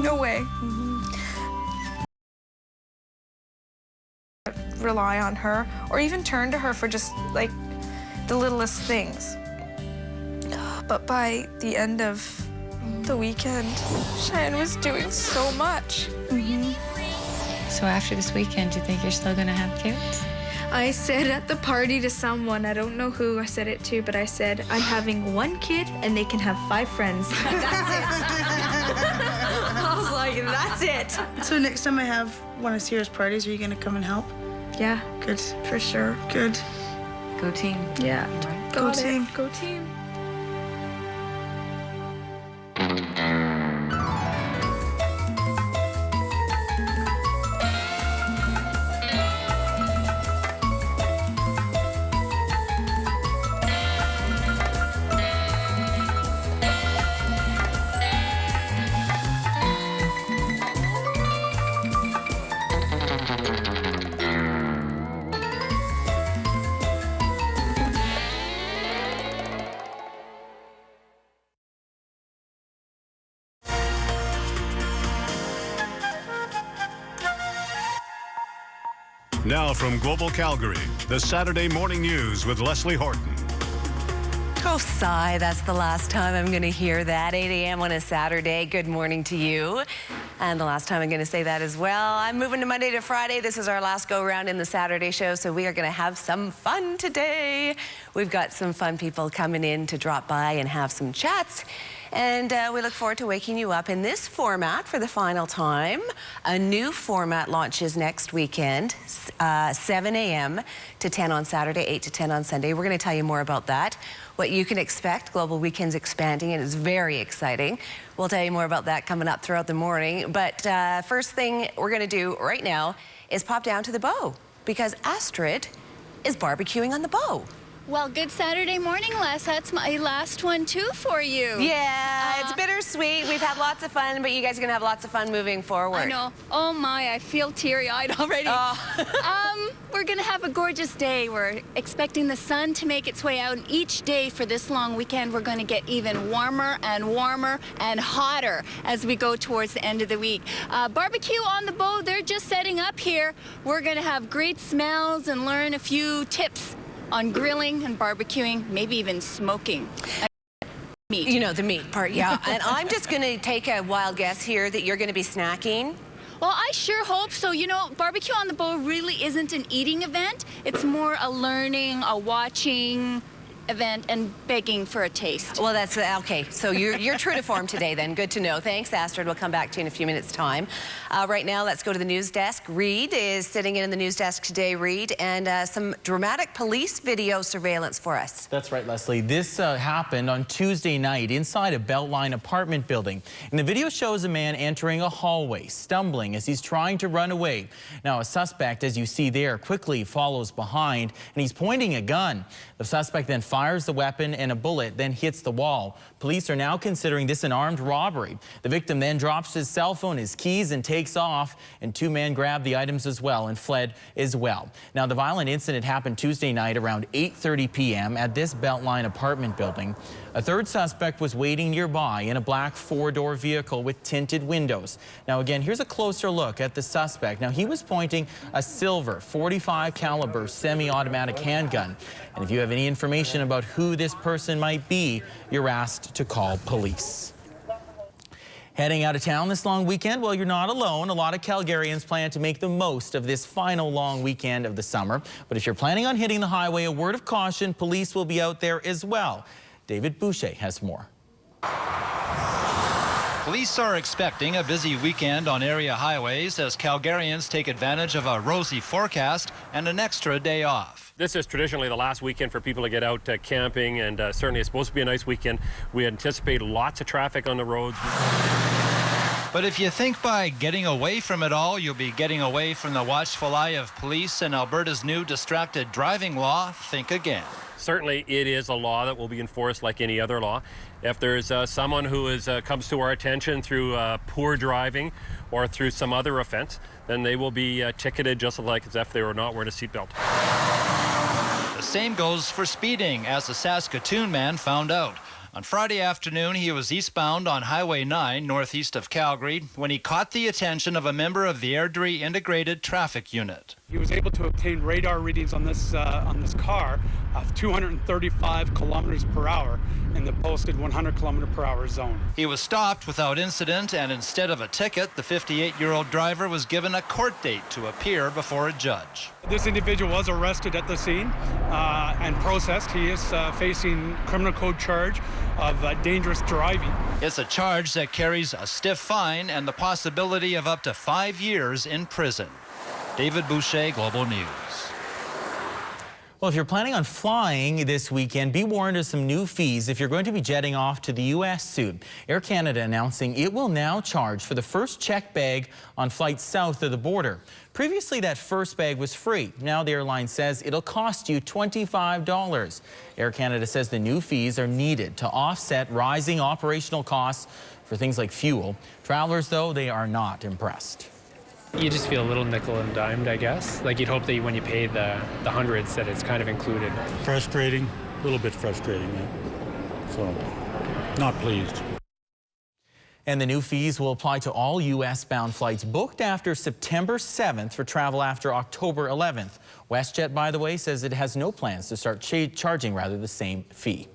No way. Rely on her or even turn to her for just like the littlest things. But by the end of the weekend, Cheyenne was doing so much. So after this weekend, do you think you're still gonna have kids? I said at the party to someone, I don't know who I said it to, but I said, I'm having 1 kid and they can have 5 friends. That's it. I was like, that's it. So next time I have one of Sierra's parties, are you gonna come and help? Yeah, Good. for sure. Good. Go team. Yeah. Go Got it. team. Go team. Now from Global Calgary, the Saturday Morning News with Leslie Horton. Oh, sigh, that's the last time I'm going to hear that. 8 a.m. on a Saturday. Good morning to you. And the last time I'm going to say that as well. I'm moving to Monday to Friday. This is our last go-around in the Saturday show, so we are going to have some fun today. We've got some fun people coming in to drop by and have some chats. And we look forward to waking you up in this format for the final time. A new format launches next weekend, 7 a.m. to 10 on Saturday, 8 to 10 on Sunday. We're going to tell you more about that, what you can expect. Global Weekend's expanding, and it's very exciting. We'll tell you more about that coming up throughout the morning. But first thing we're going to do right now is pop down to the Bow, because Astrid is barbecuing on the Bow. Well, good Saturday morning, Les. That's my last one, too, for you. Yeah, it's bittersweet. We've had lots of fun, but you guys are going to have lots of fun moving forward. I know. Oh, my, I feel teary-eyed already. We're going to have a gorgeous day. We're expecting the sun to make its way out, and each day for this long weekend, we're going to get even warmer and hotter as we go towards the end of the week. Barbecue on the Bow, they're just setting up here. We're going to have great smells and learn a few tips on grilling and barbecuing, maybe even smoking meat. You know, the meat part, yeah. And I'm just going to take a wild guess here that you're going to be snacking. Well, I sure hope so. You know, Barbecue on the Bow really isn't an eating event. It's more a learning, a watching event, and begging for a taste. Well, that's okay. So you're true to form today then. Good to know. Thanks, Astrid. We'll come back to you in a few minutes' time. Right now, let's go to the news desk. Reed is sitting in the news desk today, Reed, and some dramatic police video surveillance for us. That's right, Leslie. This happened on Tuesday night inside a Beltline apartment building. And the video shows a man entering a hallway, stumbling as he's trying to run away. Now, a suspect, as you see there, quickly follows behind, and he's pointing a gun. The suspect then fires the weapon, and a bullet then hits the wall. Police are now considering this an armed robbery. The victim then drops his cell phone, his keys, and takes off, and 2 men grabbed the items as well and fled as well. Now, the violent incident happened Tuesday night around 8:30 p.m. at this Beltline apartment building. A third suspect was waiting nearby in a black 4-door vehicle with tinted windows. Now, again, here's a closer look at the suspect. Now, he was pointing a silver .45 caliber semi-automatic handgun. And if you have any information about who this person might be, you're asked to call police. Heading out of town this long weekend? Well, you're not alone. A lot of Calgarians plan to make the most of this final long weekend of the summer. But if you're planning on hitting the highway, a word of caution, police will be out there as well. David Boucher has more. Police are expecting a busy weekend on area highways as Calgarians take advantage of a rosy forecast and an extra day off. This is traditionally the last weekend for people to get out camping, and certainly it's supposed to be a nice weekend. We anticipate lots of traffic on the roads. But if you think by getting away from it all, you'll be getting away from the watchful eye of police and Alberta's new distracted driving law, think again. Certainly it is a law that will be enforced like any other law. If there's someone who comes to our attention through poor driving or through some other offense, then they will be ticketed just like as if they were not wearing a seatbelt. The same goes for speeding, as the Saskatoon man found out. On Friday afternoon, he was eastbound on Highway 9, northeast of Calgary, when he caught the attention of a member of the Airdrie Integrated Traffic Unit. He was able to obtain radar readings on this car of 235 kilometers per hour in the posted 100 kilometer per hour zone. He was stopped without incident, and instead of a ticket, the 58-year-old driver was given a court date to appear before a judge. This individual was arrested at the scene and processed. He is facing criminal code charge of dangerous driving. It's a charge that carries a stiff fine and the possibility of up to 5 years in prison. David Boucher, Global News. Well, if you're planning on flying this weekend, be warned of some new fees if you're going to be jetting off to the U.S. soon. Air Canada announcing it will now charge for the first checked bag on flights south of the border. Previously, that first bag was free. Now the airline says it'll cost you $25. Air Canada says the new fees are needed to offset rising operational costs for things like fuel. Travelers, though, they are not impressed. You just feel a little nickel and dimed, I guess. Like you'd hope that when you pay the hundreds that it's kind of included. Frustrating, a little bit frustrating, yeah. So not pleased. And the new fees will apply to all U.S.-bound flights booked after September 7th for travel after October 11th. WestJet, by the way, says it has no plans to start charging the same fee.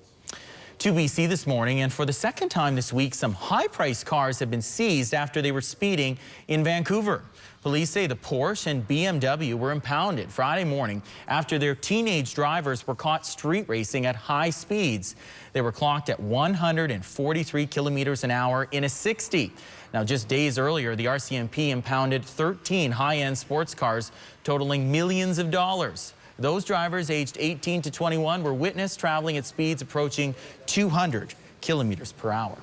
To BC this morning, and for the second time this week, some high-priced cars have been seized after they were speeding in Vancouver. Police say the Porsche and BMW were impounded Friday morning after their teenage drivers were caught street racing at high speeds. They were clocked at 143 kilometers an hour in a 60. Now, just days earlier, the RCMP impounded 13 high-end sports cars totaling millions of dollars. Those drivers aged 18 to 21 were witnessed traveling at speeds approaching 200 kilometers per hour.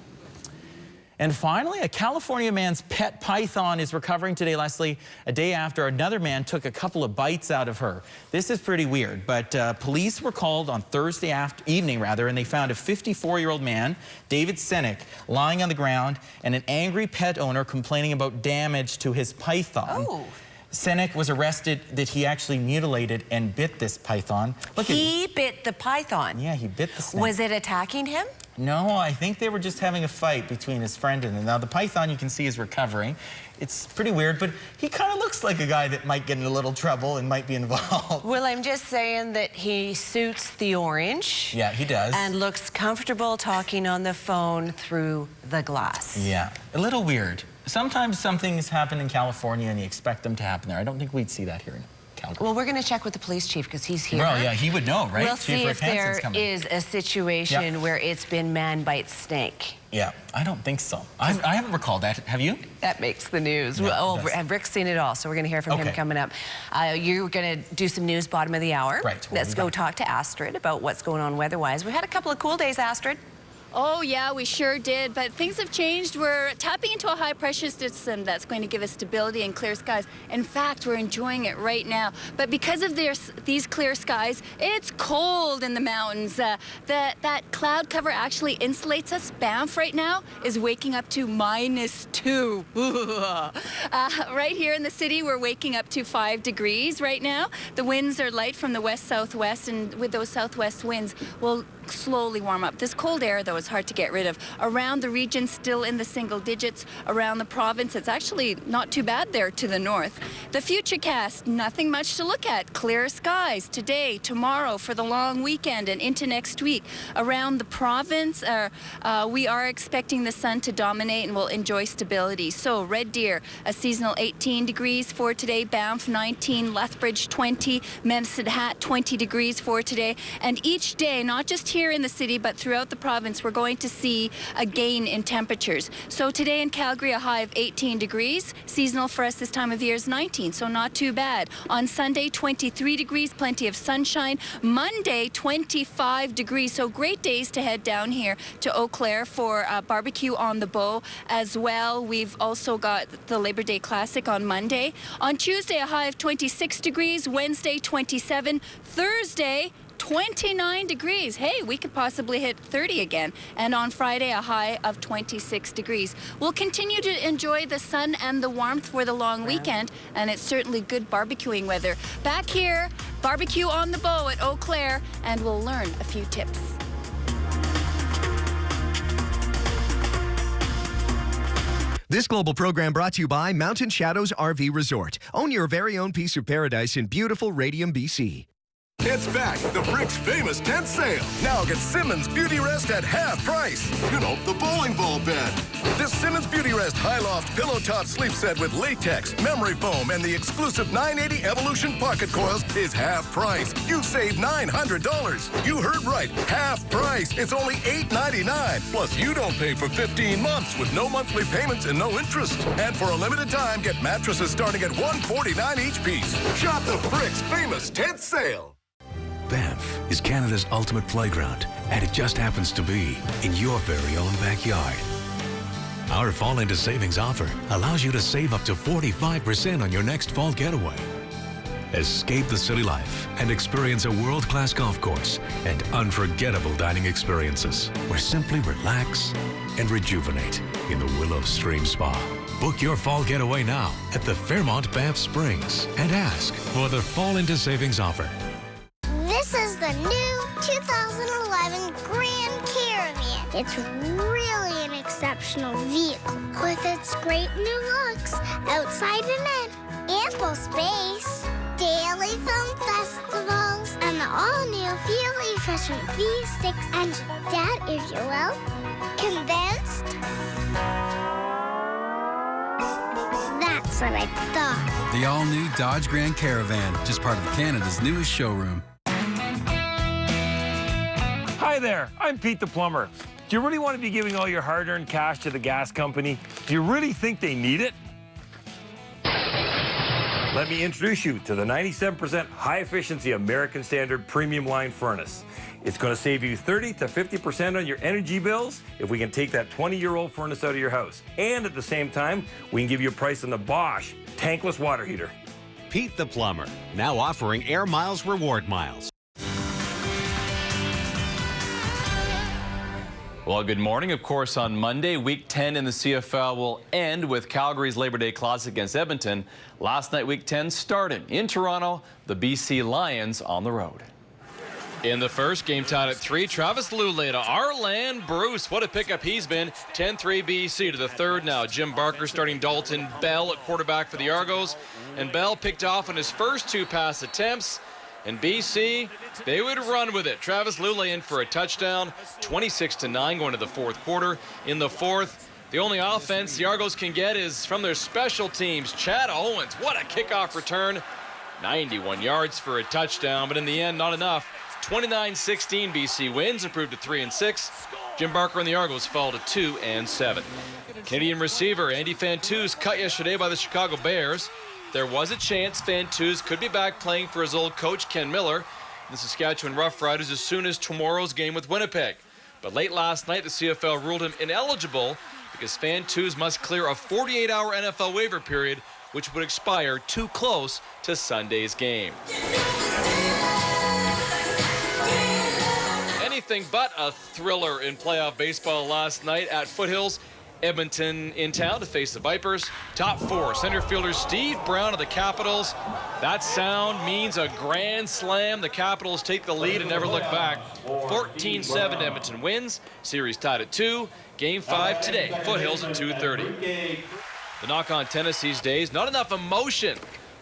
And finally, a California man's pet python is recovering today, Leslie, a day after another man took a couple of bites out of her. This is pretty weird, but police were called on Thursday evening, and they found a 54-year-old man, David Senek, lying on the ground and an angry pet owner complaining about damage to his python. Oh. Senek was arrested that he actually mutilated and bit this python. He bit the python? Yeah, he bit the snake. Was it attacking him? No, I think they were just having a fight between his friend and him. Now, the python you can see is recovering. It's pretty weird, but he kind of looks like a guy that might get in a little trouble and might be involved. Well, I'm just saying that he suits the orange. Yeah, he does. And looks comfortable talking on the phone through the glass. Yeah, a little weird. Sometimes something's happened in California and you expect them to happen there. I don't think we'd see that here in Calgary. Well, we're going to check with the police chief because he's here. Well, yeah, he would know, right? We'll see if there is a situation where it's been man bites snake. Yeah, I don't think so. I haven't recalled that. Have you? That makes the news. Yeah, well, and Rick's seen it all, so we're going to hear from him coming up. You're going to do some news bottom of the hour. Right. Let's go talk to Astrid about what's going on weather-wise. We've had a couple of cool days, Astrid. Oh, yeah, we sure did. But things have changed. We're tapping into a high-pressure system that's going to give us stability and clear skies. In fact, we're enjoying it right now. But because of these clear skies, it's cold in the mountains. That cloud cover actually insulates us. Banff right now is waking up to -2. Right here in the city, we're waking up to 5 degrees right now. The winds are light from the west-southwest, and with those southwest winds, we'll slowly warm up. This cold air, though, is hard to get rid of. Around the region, still in the single digits. Around the province, it's actually not too bad there to the north. The futurecast, nothing much to look at. Clear skies today, tomorrow, for the long weekend and into next week. Around the province, we are expecting the sun to dominate and we'll enjoy stability. So Red Deer, a seasonal 18 degrees for today. Banff 19, Lethbridge 20, Medicine Hat 20 degrees for today. And each day, not just here in the city, but throughout the province, we're going to see a gain in temperatures. So today in Calgary, a high of 18 degrees. Seasonal for us this time of year is 19, so not too bad. On Sunday, 23 degrees, plenty of sunshine. Monday, 25 degrees, so great days to head down here to Eau Claire for barbecue on the Bow as well. We've also got the Labor Day Classic on Monday. On Tuesday, a high of 26 degrees. Wednesday, 27. Thursday, 29 degrees. Hey, we could possibly hit 30 again. And on Friday, a high of 26 degrees. We'll continue to enjoy the sun and the warmth for the long weekend, and it's certainly good barbecuing weather. Back here, barbecue on the Bow at Eau Claire, and we'll learn a few tips. This global program brought to you by Mountain Shadows RV Resort. Own your very own piece of paradise in beautiful Radium, BC. It's back, the Frick's famous tent sale. Now get Simmons Beauty Rest at half price. You know, the bowling ball bed. This Simmons Beauty Rest High Loft Pillow Top Sleep Set with latex, memory foam, and the exclusive 980 Evolution Pocket Coils is half price. You save $900. You heard right, half price. It's only $8.99. Plus, you don't pay for 15 months with no monthly payments and no interest. And for a limited time, get mattresses starting at $149 each piece. Shop the Frick's famous tent sale. Banff is Canada's ultimate playground, and it just happens to be in your very own backyard. Our Fall Into Savings offer allows you to save up to 45% on your next fall getaway. Escape the city life and experience a world-class golf course and unforgettable dining experiences where simply relax and rejuvenate in the Willow Stream Spa. Book your fall getaway now at the Fairmont Banff Springs and ask for the Fall Into Savings offer. This is the new 2011 Grand Caravan. It's really an exceptional vehicle with its great new looks, outside and in, ample space, daily film festivals, and the all-new fuel-efficient V6 engine. Dad, if you will, convinced? That's what I thought. The all-new Dodge Grand Caravan, just part of Canada's newest showroom. Hi there, I'm Pete the Plumber. Do you really want to be giving all your hard-earned cash to the gas company? Do you really think they need it? Let me introduce you to the 97% high-efficiency American Standard Premium Line Furnace. It's going to save you 30 to 50% on your energy bills if we can take that 20-year-old furnace out of your house. And at the same time, we can give you a price on the Bosch tankless water heater. Pete the Plumber, now offering Air Miles Reward Miles. Well, good morning. Of course, on Monday, Week 10 in the CFL will end with Calgary's Labor Day Classic against Edmonton. Last night, Week 10 started in Toronto, the BC Lions on the road. In the first, game tied at 3, Travis Lulay to Arland Bruce. What a pickup he's been. 10-3 BC to the third now. Jim Barker starting Dalton Bell at quarterback for the Argos. And Bell picked off on his first 2 pass attempts. And BC, they would run with it. Travis Lulay in for a touchdown, 26-9 going to the fourth quarter. In the fourth, the only offense the Argos can get is from their special teams. Chad Owens, what a kickoff return. 91 yards for a touchdown, but in the end, not enough. 29-16 BC wins, improved to 3-6. Jim Barker and the Argos fall to 2-7. Canadian receiver Andy Fantuz cut yesterday by the Chicago Bears. There was a chance Fantuz could be back playing for his old coach, Ken Miller, the Saskatchewan Roughriders as soon as tomorrow's game with Winnipeg. But late last night, the CFL ruled him ineligible because Fantuz must clear a 48-hour NFL waiver period, which would expire too close to Sunday's game. Anything but a thriller in playoff baseball last night at Foothills. Edmonton in town to face the Vipers. Top 4, center fielder Steve Brown of the Capitals. That sound means a grand slam. The Capitals take the lead and never look back. 14-7 Edmonton wins. Series tied at 2. Game 5 today. Foothills at 2:30. The knock on tennis these days, not enough emotion.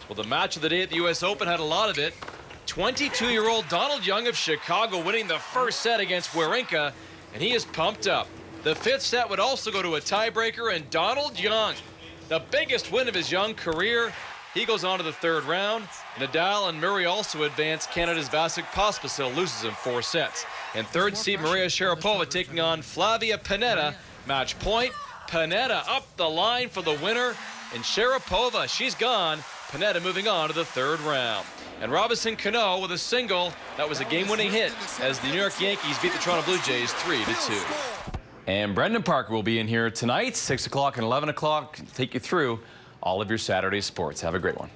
Well, the match of the day at the U.S. Open had a lot of it. 22-year-old Donald Young of Chicago winning the first set against Wawrinka, and he is pumped up. The 5th set would also go to a tiebreaker, and Donald Young, the biggest win of his young career, he goes on to the 3rd round. Nadal and Murray also advance. Canada's Vasek Pospisil loses in 4 sets. And 3rd seed Maria Sharapova taking on Flavia Pennetta. Match point. Pennetta up the line for the winner, and Sharapova, she's gone. Pennetta moving on to the 3rd round. And Robinson Cano with a single. That was a game-winning hit as the New York Yankees beat the Toronto Blue Jays 3-2. And Brendan Parker will be in here tonight, 6 o'clock and 11 o'clock, take you through all of your Saturday sports. Have a great one.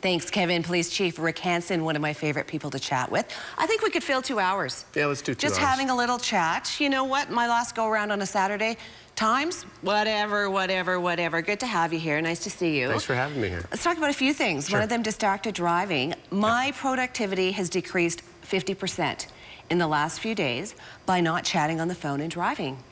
Thanks, Kevin. Police Chief Rick Hansen, one of my favorite people to chat with. I think we could fill 2 hours. Yeah, let's do 2 hours. Just having a little chat. You know what? My last go-around on a Saturday, times, whatever. Good to have you here. Nice to see you. Thanks for having me here. Let's talk about a few things. Sure. One of them, distracted driving. My productivity has decreased 50% in the last few days by not chatting on the phone and driving.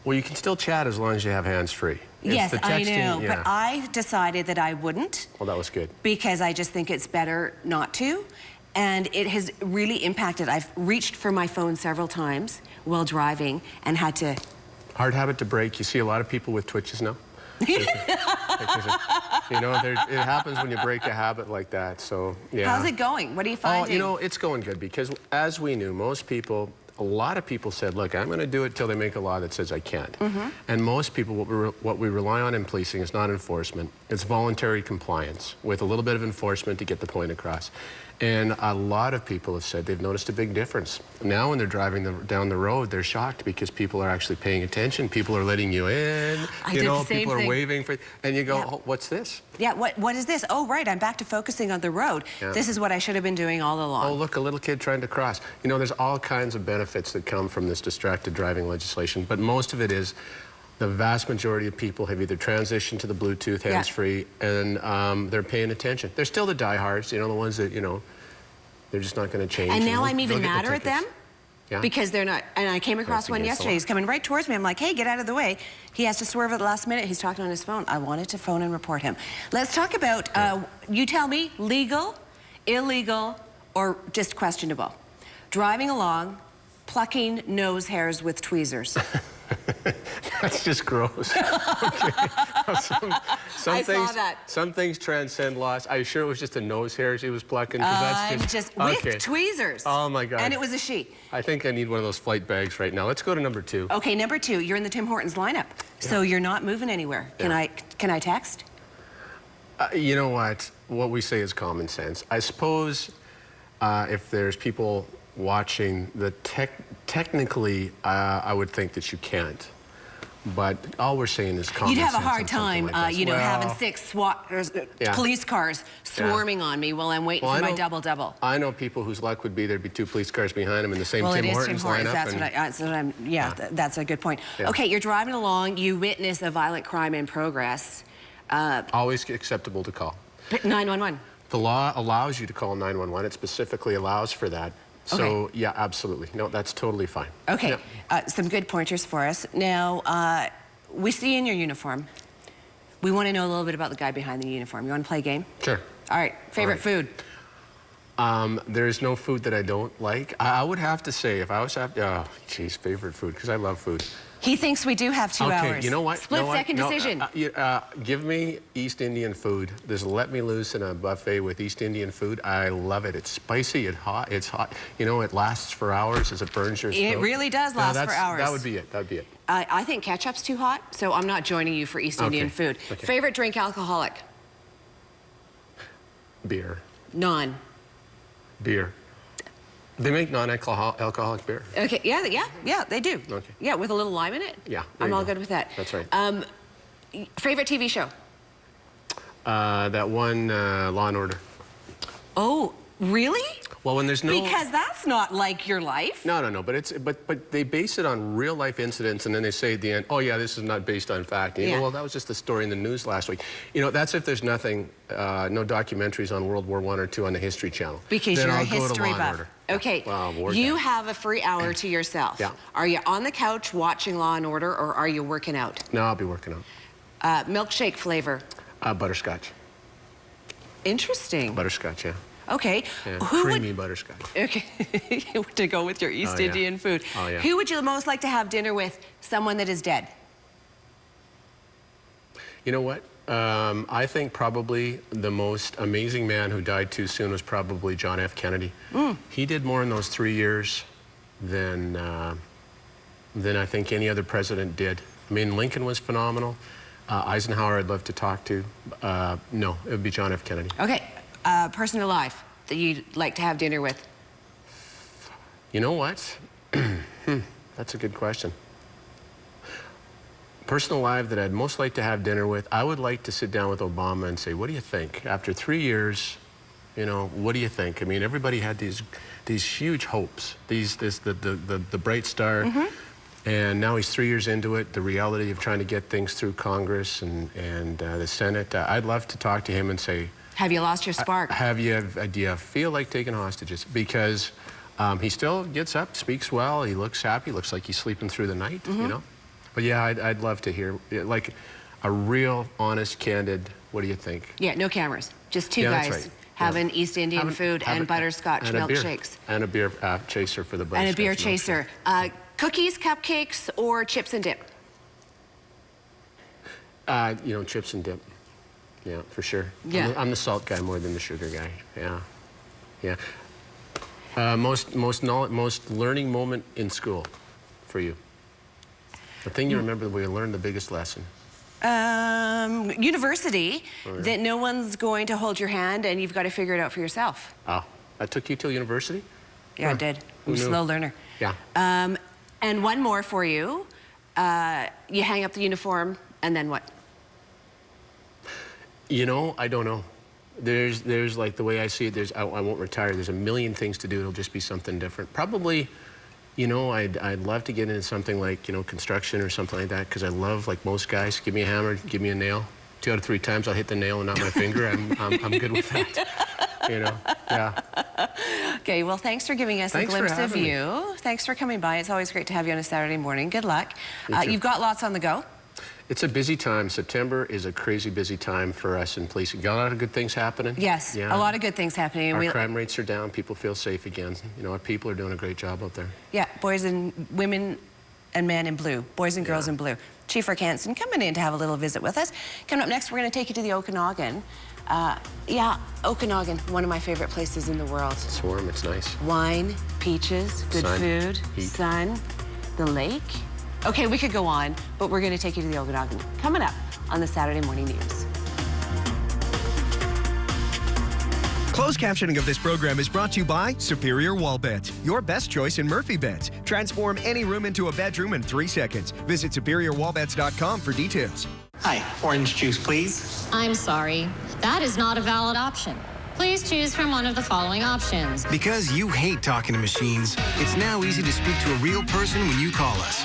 Well, you can still chat as long as you have hands-free. It's Yes, the I texting, know, yeah. but I decided that I wouldn't Well, that was good. because I just think it's better not to. And it has really impacted. I've reached for my phone several times while driving and had to. Hard habit to break. You see a lot of people with twitches now. You know, it happens when you break a habit like that, so yeah. How's it going? What are you finding? Oh, you know, it's going good because as we knew, most people, a lot of people said, look, I'm going to do it till they make a law that says I can't. And most people, what we rely on in policing is not enforcement. It's voluntary compliance with a little bit of enforcement to get the point across. And a lot of people have said they've noticed a big difference. Now when they're driving down the road, they're shocked because people are actually paying attention. People are letting you in. You know, people are waving for, and you go, oh, what's this? Yeah, what is this? Oh, right, I'm back to focusing on the road. Yeah. This is what I should have been doing all along. Oh, look, a little kid trying to cross. You know, there's all kinds of benefits that come from this distracted driving legislation, but most of it is the vast majority of people have either transitioned to the Bluetooth hands-free and they're paying attention. They're still the diehards, you know, the ones that, you know, they're just not going to change. And now they'll I'm even get the madder at them Yeah. because they're not. And I came across one against the yesterday. law. He's coming right towards me. I'm like, hey, get out of the way. He has to swerve at the last minute. He's talking on his phone. I wanted to phone and report him. Let's talk about, you tell me, legal, illegal, or just questionable. Driving along, plucking nose hairs with tweezers. That's just gross. Okay. I saw that. Some things transcend laws. Are you sure it was just a nose hair she was plucking? 'Cause that's just with tweezers. Oh my God. And it was a she. I think I need one of those flight bags right now. Let's go to number 2. Okay, number 2, you're in the Tim Hortons lineup. So you're not moving anywhere. Can I text? You know what? What we say is common sense. I suppose if there's people watching, technically, I would think that you can't. But all we're saying is common sense. You'd have a on hard something time, like this. having 6 police cars swarming on me while I'm waiting for my double-double. I know people whose luck would be there'd be 2 police cars behind them in the same Tim Hortons lineup. That's a good point. Yeah. Okay, you're driving along, you witness a violent crime in progress. Always acceptable to call. 911. The law allows you to call 911. It specifically allows for that. So, yeah, absolutely. No, that's totally fine. Okay, some good pointers for us. Now, we see you in your uniform. We want to know a little bit about the guy behind the uniform. You want to play a game? Sure. All right, favorite food? There's no food that I don't like. I would have to say, if I was favorite food, because I love food. He thinks we do have 2 hours. Okay, you know what? Split-second decision. Give me East Indian food. There's Let Me Loose in a buffet with East Indian food. I love it. It's spicy, it's hot. You know, it lasts for hours as it burns your throat. It really does last for hours. That would be it. That would be it. I think ketchup's too hot, so I'm not joining you for East Indian food. Okay. Favorite drink, alcoholic? Beer. Non. Beer. They make non-alcoholic beer. Okay, yeah, they do. Okay. Yeah, with a little lime in it? Yeah. I'm all good with that. That's right. Favorite TV show? That one, Law and Order. Oh, really? Well, when there's no... Because that's not like your life. No, but they base it on real life incidents, and then they say at the end, oh yeah, this is not based on fact. And you go, well, that was just the story in the news last week. You know, that's if there's nothing, no documentaries on World War I or II on the History Channel. Because then you're I'll a history go to Law and buff. Order. Okay, Well, you have a free hour to yourself. Yeah. Are you on the couch watching Law and Order, or are you working out? No, I'll be working out. Milkshake flavor? Butterscotch. Interesting. Butterscotch, yeah. Okay. Yeah, Who creamy butterscotch. Okay, to go with your East Indian food. Oh, yeah. Who would you most like to have dinner with? Someone that is dead? You know what? I think probably the most amazing man who died too soon was probably John F. Kennedy. He did more in those 3 years than I think any other president did. I mean, Lincoln was phenomenal. Eisenhower I'd love to talk to. No, it would be John F. Kennedy. Okay. Person alive that you'd like to have dinner with? You know what? That's a good question. Person alive that I'd most like to have dinner with, I would like to sit down with Obama and say, what do you think? After 3 years, you know, what do you think? I mean, everybody had these huge hopes, the bright star. And now he's 3 years into it, the reality of trying to get things through Congress and the Senate. I'd love to talk to him and say, have you lost your spark? Do you feel like taking hostages? Because he still gets up, speaks well, he looks happy, looks like he's sleeping through the night, you know? But yeah, I'd love to hear, like, a real, honest, candid, what do you think? Yeah, no cameras. Just two Yeah, guys that's right. having East Indian food and butterscotch and a beer. milkshakes. And a beer chaser for the butterscotch And a beer milkshake. chaser. Cookies, cupcakes, or chips and dip? You know, chips and dip. Yeah, for sure. Yeah. I'm the salt guy more than the sugar guy. Yeah. Yeah. Most learning moment in school for you? The thing you remember where you learned the biggest lesson? University, Oh, yeah. that no one's going to hold your hand and you've got to figure it out for yourself. Oh, that took you till university? Yeah, Huh. I did. Who I'm a knew? slow learner. Yeah. And one more for you. You hang up the uniform and then what? You know, I don't know. There's like, the way I see it, I won't retire. There's a million things to do. It'll just be something different. Probably, you know, I'd love to get into something like, you know, construction or something like that, because I love, like most guys, give me a hammer, give me a nail. 2 out of 3 times I'll hit the nail and not my finger. I'm good with that. You know, yeah. Okay, well, thanks for giving us Thanks a for glimpse of having me. you. Thanks for coming by. It's always great to have you on a Saturday morning. Good luck. You too. You've got lots on the go. It's a busy time. September is a crazy busy time for us in policing. Got a lot of good things happening. Yes, Yeah. a lot of good things happening. Our crime rates are down. People feel safe again. You know, our people are doing a great job out there. Yeah, boys and women and men in blue, boys and girls in blue. Chief Rick Hansen coming in to have a little visit with us. Coming up next, we're going to take you to the Okanagan. Yeah, Okanagan, one of my favorite places in the world. It's warm, it's nice. Wine, peaches, good Sun, food, heat. sun, the lake. Okay, we could go on, but we're going to take you to the Okanagan. Coming up on the Saturday Morning News. Closed captioning of this program is brought to you by Superior Wall Beds, your best choice in Murphy beds. Transform any room into a bedroom in 3 seconds. Visit superiorwallbeds.com for details. Hi, orange juice, please. I'm sorry. That is not a valid option. Please choose from one of the following options. Because you hate talking to machines, it's now easy to speak to a real person when you call us.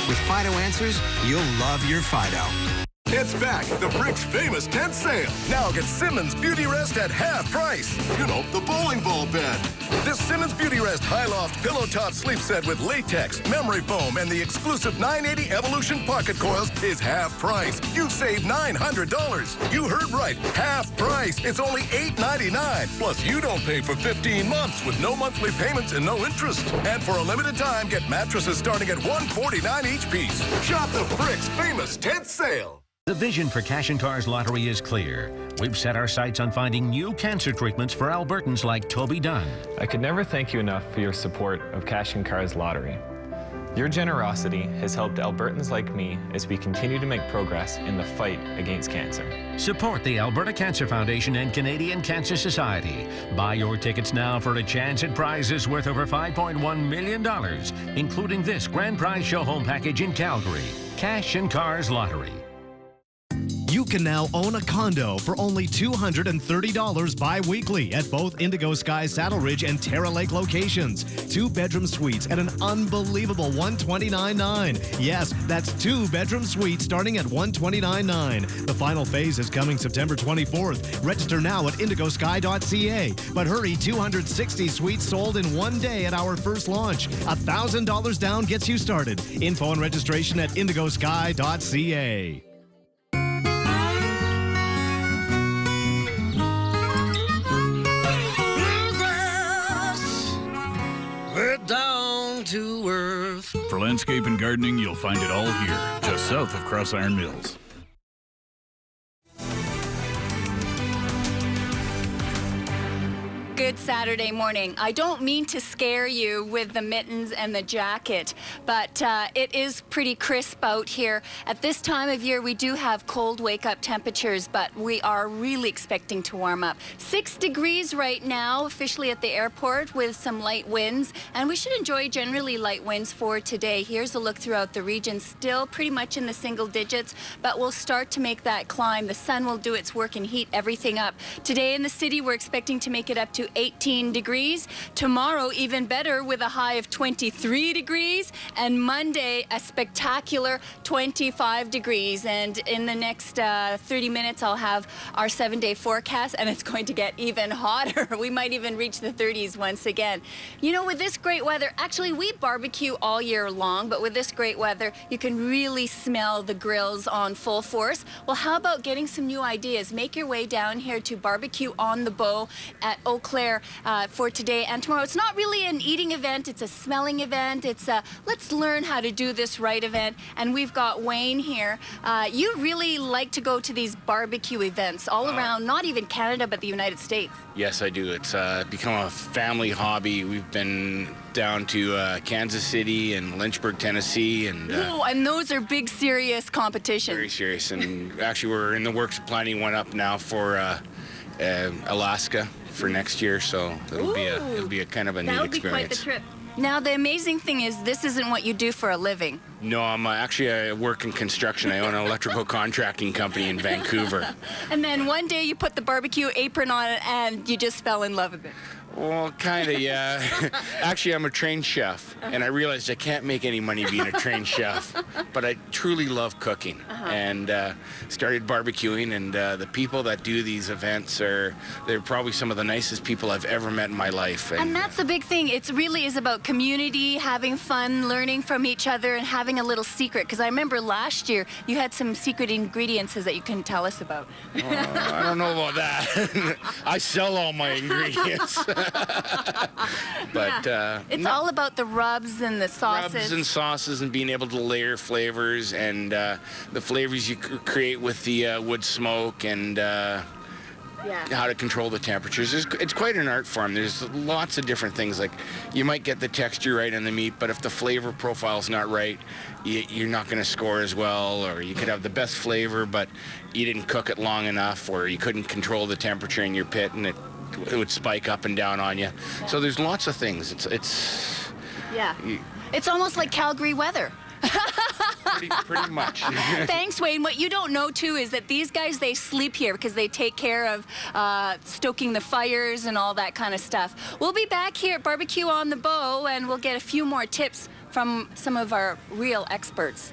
With Fido Answers, you'll love your Fido. It's back, the Brick's famous tent sale. Now get Simmons Beauty Rest at half price. You know, the bowling ball bed. This Simmons Beauty Rest high loft pillow top sleep set with latex, memory foam, and the exclusive 980 Evolution pocket coils is half price. You save $900. You heard right, half price. It's only $8.99. Plus, you don't pay for 15 months with no monthly payments and no interest. And for a limited time, get mattresses starting at $149 each piece. Shop the Brick's famous tent sale. The vision for Cash and Cars Lottery is clear. We've set our sights on finding new cancer treatments for Albertans like Toby Dunn. I could never thank you enough for your support of Cash and Cars Lottery. Your generosity has helped Albertans like me as we continue to make progress in the fight against cancer. Support the Alberta Cancer Foundation and Canadian Cancer Society. Buy your tickets now for a chance at prizes worth over $5.1 million, including this grand prize show home package in Calgary. Cash and Cars Lottery. You can now own a condo for only $230 bi-weekly at both Indigo Sky Saddle Ridge and Terra Lake locations. 2-bedroom suites at an unbelievable $129,900. Yes, that's 2-bedroom suites starting at $129,900. The final phase is coming September 24th. Register now at indigosky.ca. But hurry, 260 suites sold in one day at our first launch. $1,000 down gets you started. Info and registration at indigosky.ca. Down to earth. For landscape and gardening, you'll find it all here, just south of Cross Iron Mills. Good Saturday morning. I don't mean to scare you with the mittens and the jacket, but it is pretty crisp out here. At this time of year, we do have cold wake-up temperatures, but we are really expecting to warm up. 6 degrees right now, officially at the airport, with some light winds, and we should enjoy generally light winds for today. Here's a look throughout the region, still pretty much in the single digits, but we'll start to make that climb. The sun will do its work and heat everything up. Today in the city, we're expecting to make it up to 18 degrees. Tomorrow, even better with a high of 23 degrees. And Monday, a spectacular 25 degrees. And in the next 30 minutes, I'll have our 7-day forecast, and it's going to get even hotter. We might even reach the 30s once again. You know, with this great weather, actually, we barbecue all year long, but with this great weather, you can really smell the grills on full force. Well, how about getting some new ideas? Make your way down here to Barbecue on the Bow at Eau Claire for today and tomorrow. It's not really an eating event, it's a smelling event. It's a let's learn how to do this right event. And we've got Wayne here. You really like to go to these barbecue events all around, not even Canada, but the United States. Yes, I do. It's become a family hobby. We've been down to Kansas City and Lynchburg, Tennessee, and Oh, and those are big, serious competitions. very serious. And actually, we're in the works of planning one up now for Alaska for next year. So it'll be a kind of a neat That would be experience. quite the trip. Now, the amazing thing is this isn't what you do for a living. No, I'm actually I work in construction. I own an electrical contracting company in Vancouver. And then one day you put the barbecue apron on and you just fell in love with it. Well, kind of, yeah. Actually, I'm a trained chef, and I realized I can't make any money being a trained chef, but I truly love cooking, and started barbecuing, and the people that do these events they're probably some of the nicest people I've ever met in my life. And that's the big thing. It really is about community, having fun, learning from each other, and having a little secret. Because I remember last year you had some secret ingredients that you can tell us about. I don't know about that. I sell all my ingredients. But it's all about the rubs and the sauces. Rubs and sauces and being able to layer flavors and the flavors you create with the wood smoke and how to control the temperatures. It's quite an art form. There's lots of different things. Like you might get the texture right on the meat, but if the flavor profile's not right, you're not going to score as well. Or you could have the best flavor, but you didn't cook it long enough, or you couldn't control the temperature in your pit, and it would spike up and down on you. So there's lots of things. It's almost like Calgary weather. Pretty much. Thanks, Wayne. What you don't know, too, is that these guys, they sleep here because they take care of stoking the fires and all that kind of stuff. We'll be back here at Barbecue on the Bow, and we'll get a few more tips from some of our real experts.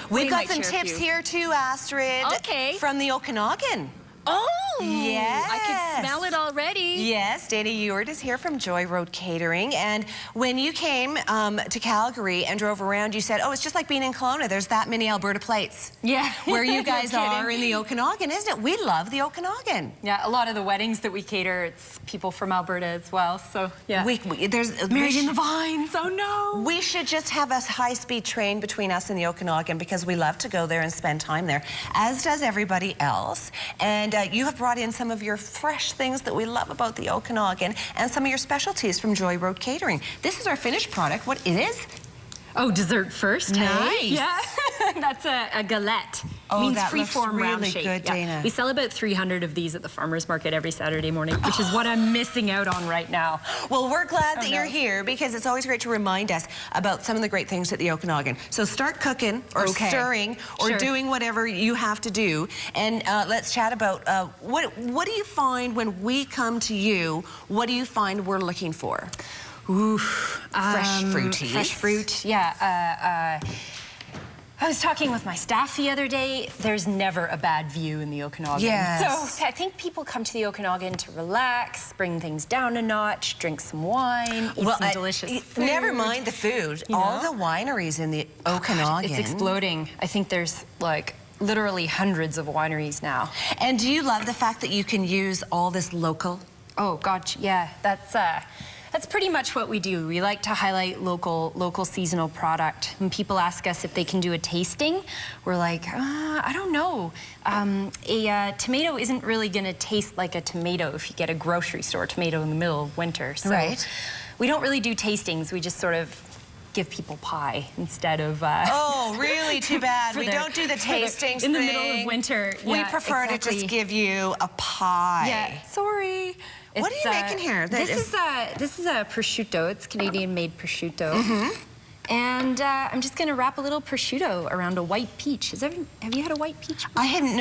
We've got some tips here, too, Astrid. Okay. From the Okanagan. Oh, yes. I can smell it already. Yes, Dana Ewart is here from Joy Road Catering. And when you came to Calgary and drove around, you said, oh, it's just like being in Kelowna. There's that many Alberta plates. Yeah. Where you guys are in the Okanagan, isn't it? We love the Okanagan. Yeah, a lot of the weddings that we cater, it's people from Alberta as well. So, yeah. There's Married in the Vines. Oh, no. We should just have a high-speed train between us and the Okanagan because we love to go there and spend time there, as does everybody else. And you have brought in some of your fresh things that we love about the Okanagan and some of your specialties from Joy Road Catering. This is our finished product. What it is? Oh, dessert first. Nice. Hey? Yeah. That's a galette. Oh, means that looks free-form round really shape. good, Dana. We sell about 300 of these at the farmers market every Saturday morning, which is what I'm missing out on right now. Well, we're glad that you're here because it's always great to remind us about some of the great things at the Okanagan. So start cooking or stirring or doing whatever you have to do. And let's chat about what do you find when we come to you? What do you find we're looking for? Ooh, fresh fruities. Fresh fruit, yeah. I was talking with my staff the other day. There's never a bad view in the Okanagan. Yes. So I think people come to the Okanagan to relax, bring things down a notch, drink some wine, eat some delicious food. Never mind the food. All the wineries in the Okanagan. It's exploding. I think there's like literally hundreds of wineries now. And do you love the fact that you can use all this local? Oh, God, yeah. That's pretty much what we do. We like to highlight local seasonal product. When people ask us if they can do a tasting, we're like, I don't know. A tomato isn't really gonna taste like a tomato if you get a grocery store tomato in the middle of winter. So we don't really do tastings. We just sort of give people pie instead of... oh, really? Too bad. We don't do the tastings in the middle of winter. We prefer to just give you a pie. Yeah, sorry. What are you making here? This is a prosciutto. It's Canadian-made prosciutto. And I'm just gonna wrap a little prosciutto around a white peach. Have you had a white peach? I didn't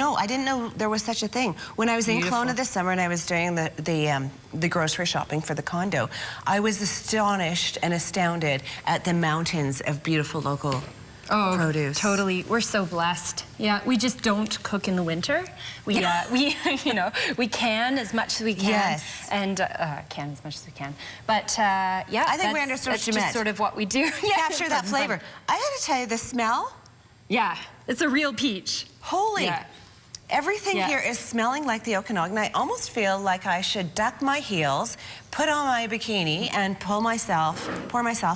know there was such a thing. When I was in Kelowna this summer and I was doing the grocery shopping for the condo, I was astonished and astounded at the mountains of beautiful local produce. Totally. We're so blessed. Yeah, we just don't cook in the winter. We we can as much as we can. Yes. And can as much as we can. But yeah, I think we understood what you meant. That's just sort of what we do. Capture that flavor. I got to tell you, the smell. Yeah, it's a real peach. Holy. Yeah. Everything here is smelling like the Okanagan. I almost feel like I should duck my heels, put on my bikini, and pour myself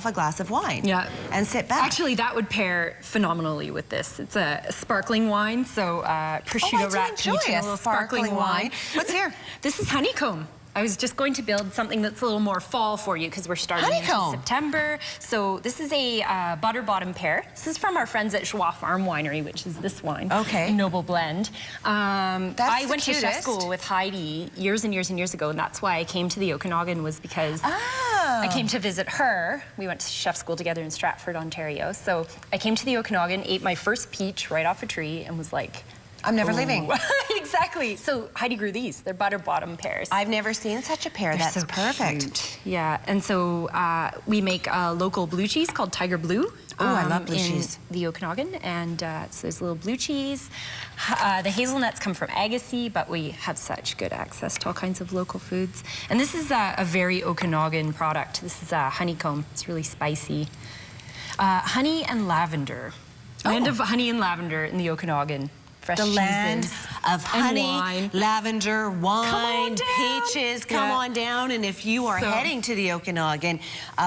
a glass of wine. Yeah. And sit back. Actually, that would pair phenomenally with this. It's a sparkling wine, so prosciutto wrapped peach and a little sparkling wine. What's here? This is honeycomb. I was just going to build something that's a little more fall for you because we're starting in September. So this is a butter bottom pear. This is from our friends at Joie Farm Winery, which is this wine. Okay. Noble blend. I went to chef school with Heidi years and years and years ago, and that's why I came to the Okanagan, was because I came to visit her. We went to chef school together in Stratford, Ontario. So I came to the Okanagan, ate my first peach right off a tree, and was like, I'm never leaving. Exactly. So Heidi grew these. They're butter bottom pears. I've never seen such a pear. That's so perfect. Cute. Yeah, and so we make a local blue cheese called Tiger Blue. Oh, I love blue cheese. In the Okanagan, and so there's a little blue cheese. The hazelnuts come from Agassiz, but we have such good access to all kinds of local foods. And this is a very Okanagan product. This is honeycomb. It's really spicy. Honey and lavender. Land of honey and lavender in the Okanagan. Fresh the land of honey, wine. lavender, wine, peaches. Come on down. And if you are heading to the Okanagan,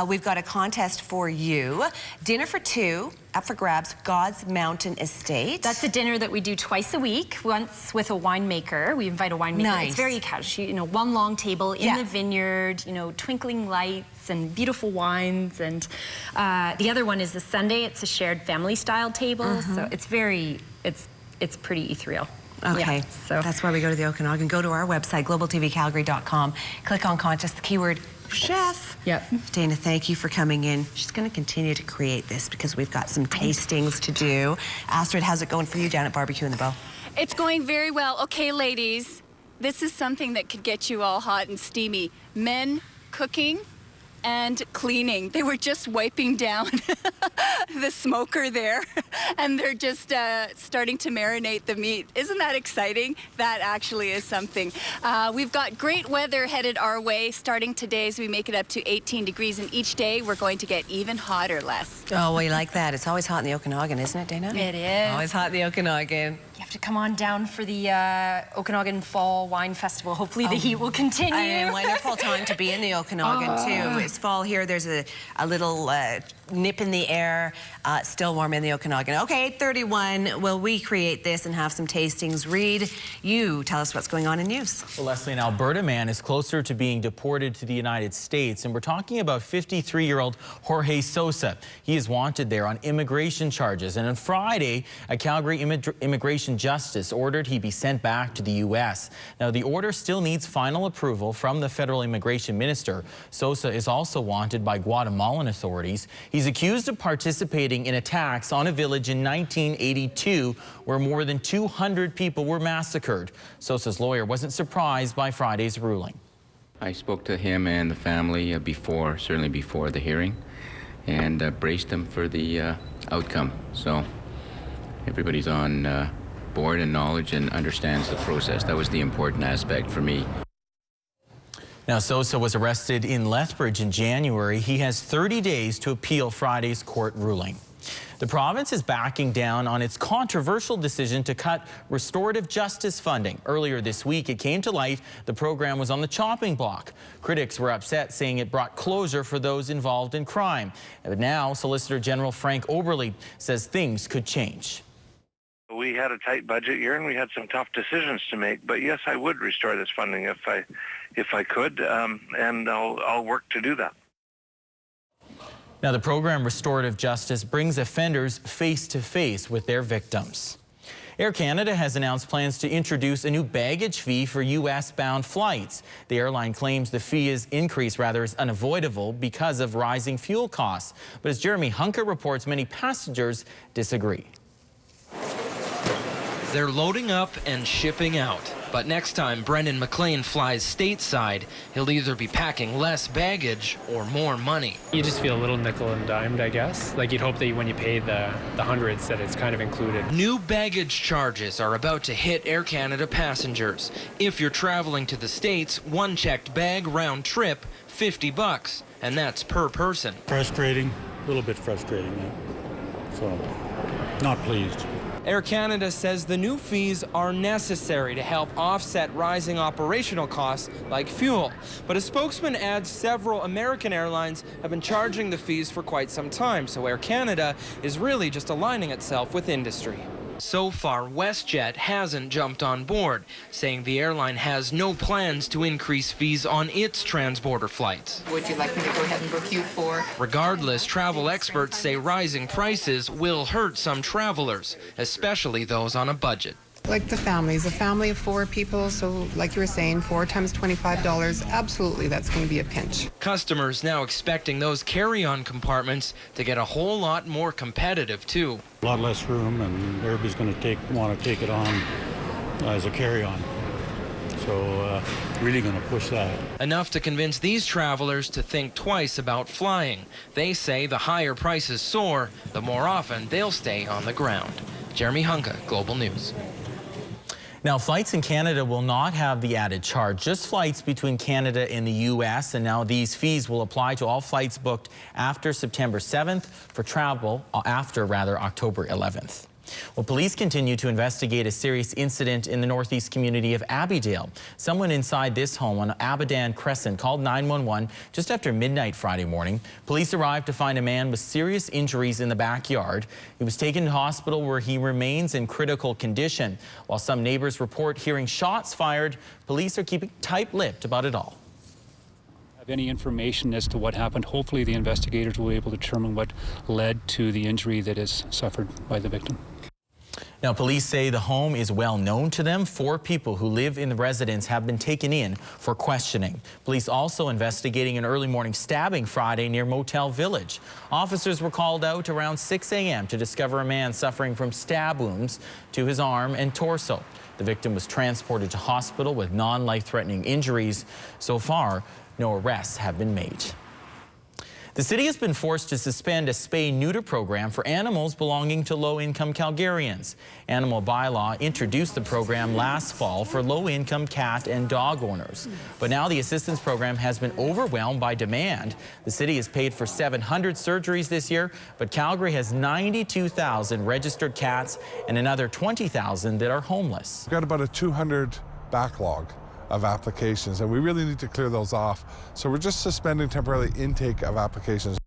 we've got a contest for you. Dinner for two, up for grabs, God's Mountain Estate. That's a dinner that we do twice a week, once with a winemaker. We invite a winemaker. Nice. It's very casual, you know, one long table in the vineyard, you know, twinkling lights and beautiful wines. And the other one is the Sunday. It's a shared family style table. So it's it's pretty ethereal. Okay, so that's why we go to the Okanagan. Go to our website, globaltvcalgary.com. Click on contest, the keyword chef. Yep. Dana, thank you for coming in. She's going to continue to create this because we've got some tastings to do. Astrid, how's it going for you down at Barbecue in the Bow? It's going very well. Okay, ladies, this is something that could get you all hot and steamy. Men cooking and cleaning. They were just wiping down the smoker there, and they're just starting to marinate the meat. Isn't that exciting? That actually is something. We've got great weather headed our way. Starting today, as we make it up to 18 degrees, and each day we're going to get even hotter, Les. Oh, we like that. It's always hot in the Okanagan, isn't it, Dana? It is. Always hot in the Okanagan. You have to come on down for the Okanagan Fall Wine Festival. Hopefully the heat will continue. A wonderful time to be in the Okanagan, too. It's fall here. There's a little nip in the air. Still warm in the Okanagan. Okay, 8:31. Will we create this and have some tastings? Reed, you tell us what's going on in news. Well, Leslie, an Alberta man is closer to being deported to the United States, and we're talking about 53-year-old Jorge Sosa. He is wanted there on immigration charges, and on Friday, a Calgary immigration justice ordered he be sent back to the U.S. Now, the order still needs final approval from the federal immigration minister. Sosa is also wanted by Guatemalan authorities. He's accused of participating in attacks on a village in 1982 where more than 200 people were massacred. Sosa's lawyer wasn't surprised by Friday's ruling. I spoke to him and the family certainly before the hearing, and braced them for the outcome. So everybody's on board and knowledge and understands the process. That was the important aspect for me. Now, Sosa was arrested in Lethbridge in January. He has 30 days to appeal Friday's court ruling. The province is backing down on its controversial decision to cut restorative justice funding. Earlier this week, it came to light the program was on the chopping block. Critics were upset, saying it brought closure for those involved in crime. But now, Solicitor General Frank Oberle says things could change. We had a tight budget year and we had some tough decisions to make, but yes, I would restore this funding if I could, and I'll work to do that. Now, the program Restorative Justice brings offenders face to face with their victims. Air Canada has announced plans to introduce a new baggage fee for U.S.-bound flights. The airline claims the fee is unavoidable because of rising fuel costs. But as Jeremy Hunker reports, many passengers disagree. They're loading up and shipping out. But next time Brendan McLean flies stateside, he'll either be packing less baggage or more money. You just feel a little nickel and dimed, I guess. Like you'd hope that when you pay the hundreds that it's kind of included. New baggage charges are about to hit Air Canada passengers. If you're traveling to the States, one checked bag round trip, $50, and that's per person. Frustrating, a little bit frustrating, yeah. So, not pleased. Air Canada says the new fees are necessary to help offset rising operational costs like fuel. But a spokesman adds several American airlines have been charging the fees for quite some time, so Air Canada is really just aligning itself with industry. So far, WestJet hasn't jumped on board, saying the airline has no plans to increase fees on its transborder flights. Would you like me to go ahead and book you for? Regardless, travel experts say rising prices will hurt some travelers, especially those on a budget. Like the families, a family of 4 people, so like you were saying, 4 times $25, absolutely that's going to be a pinch. Customers now expecting those carry-on compartments to get a whole lot more competitive too. A lot less room, and everybody's going to want to take it on as a carry-on. So really going to push that. Enough to convince these travelers to think twice about flying. They say the higher prices soar, the more often they'll stay on the ground. Jeremy Hunka, Global News. Now, flights in Canada will not have the added charge, just flights between Canada and the U.S. And now these fees will apply to all flights booked after September 7th for travel after October 11th. Well, police continue to investigate a serious incident in the northeast community of Abbeydale. Someone inside this home on Abadan Crescent called 911 just after midnight Friday morning. Police arrived to find a man with serious injuries in the backyard. He was taken to hospital where he remains in critical condition. While some neighbors report hearing shots fired, police are keeping tight-lipped about it all. Have any information as to what happened? Hopefully the investigators will be able to determine what led to the injury that is suffered by the victim. Now, police say the home is well known to them. 4 people who live in the residence have been taken in for questioning. Police also investigating an early morning stabbing Friday near Motel Village. Officers were called out around 6 a.m. to discover a man suffering from stab wounds to his arm and torso. The victim was transported to hospital with non-life-threatening injuries. So far, no arrests have been made. The city has been forced to suspend a spay-neuter program for animals belonging to low-income Calgarians. Animal bylaw introduced the program last fall for low-income cat and dog owners. But now the assistance program has been overwhelmed by demand. The city has paid for 700 surgeries this year, but Calgary has 92,000 registered cats and another 20,000 that are homeless. We've got about a 200 backlog of applications, and we really need to clear those off. So we're just suspending temporarily intake of applications.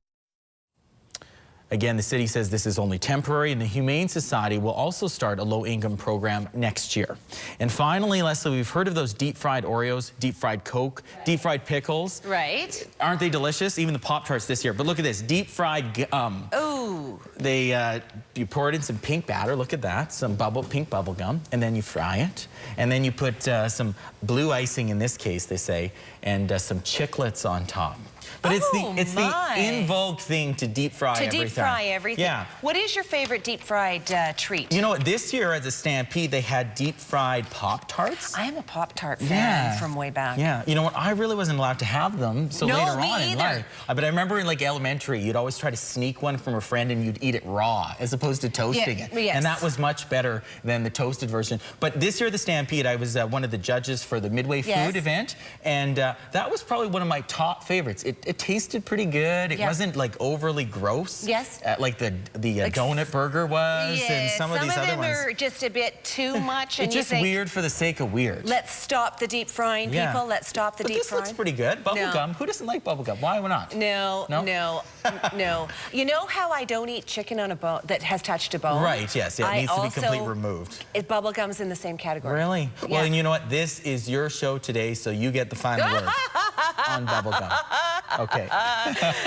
Again, the city says this is only temporary, and the Humane Society will also start a low-income program next year. And finally, Leslie, we've heard of those deep-fried Oreos, deep-fried Coke, deep-fried pickles. Right. Aren't they delicious? Even the Pop-Tarts this year. But look at this, deep-fried gum. Ooh. You pour it in some pink batter, look at that, some pink bubble gum, and then you fry it. And then you put some blue icing in this case, they say, and some chiclets on top. But it's the in vogue thing to deep fry everything. To deep fry everything. Yeah. What is your favorite deep fried treat? You know what? This year at the Stampede, they had deep fried Pop-Tarts. I am a Pop-Tart fan from way back. Yeah. You know what? I really wasn't allowed to have them. So no, later me on either. in life. But I remember in like elementary, you'd always try to sneak one from a friend and you'd eat it raw as opposed to toasting it. Yes. And that was much better than the toasted version. But this year at the Stampede, I was one of the judges for the Midway Food event. And that was probably one of my top favorites. It tasted pretty good. It wasn't like overly gross. Yes. Like the donut burger was, and some of these other ones. Some of them are just a bit too much. And it's just weird for the sake of weird. Let's stop the deep frying, people. Let's stop the deep frying. This looks pretty good. Bubblegum. Who doesn't like bubblegum? Why not? No. You know how I don't eat chicken on a bone that has touched a bone? Right, yes. Yeah, it needs to be completely removed. Bubblegum's in the same category. Really? Yeah. Well, and you know what? This is your show today, so you get the final word on bubblegum. Okay.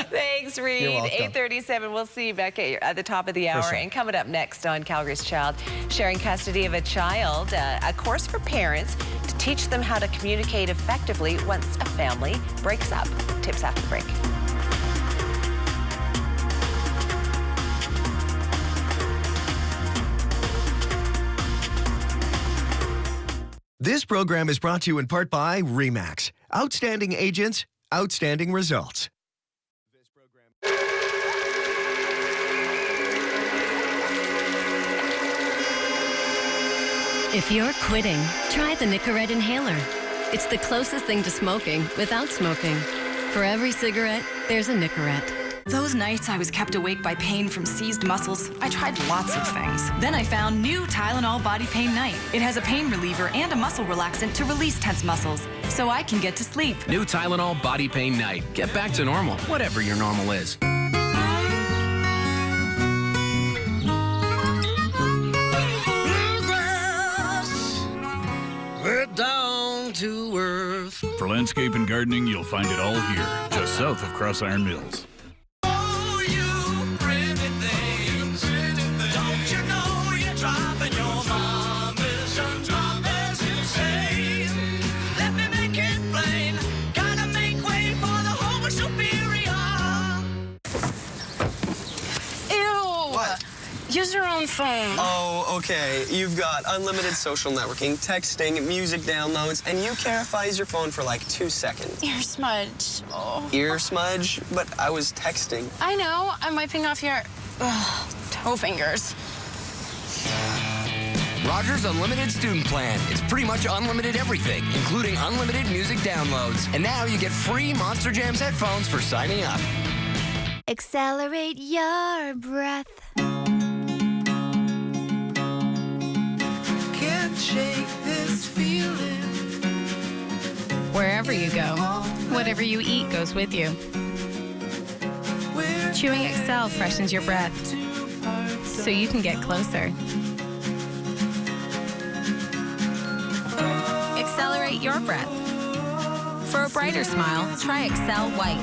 Thanks, Reed. You're welcome. 8:37. We'll see you back at the top of the hour. For sure. And coming up next on Calgary's Child, sharing custody of a child, a course for parents to teach them how to communicate effectively once a family breaks up. Tips after the break. This program is brought to you in part by RE/MAX. Outstanding agents, outstanding results. If you're quitting, try the Nicorette inhaler. It's the closest thing to smoking without smoking. For every cigarette, there's a Nicorette. Those nights I was kept awake by pain from seized muscles, I tried lots of things. Then I found new Tylenol Body Pain Night. It has a pain reliever and a muscle relaxant to release tense muscles, so I can get to sleep. New Tylenol Body Pain Night. Get back to normal, whatever your normal is. We're down to earth. For landscape and gardening, you'll find it all here, just south of Cross Iron Mills. Use your own phone. Oh, okay. You've got unlimited social networking, texting, music downloads, and you can't use your phone for like 2 seconds. Ear smudge. Oh. Ear smudge? But I was texting. I know. I'm wiping off your toe fingers. Rogers Unlimited Student Plan. It's pretty much unlimited everything, including unlimited music downloads. And now you get free Monster Jams headphones for signing up. Accelerate your breath. Can't shake this feeling. Wherever you go, whatever you eat goes with you. Chewing Excel freshens your breath, so you can get closer. Accelerate your breath. For a brighter smile, try Excel White.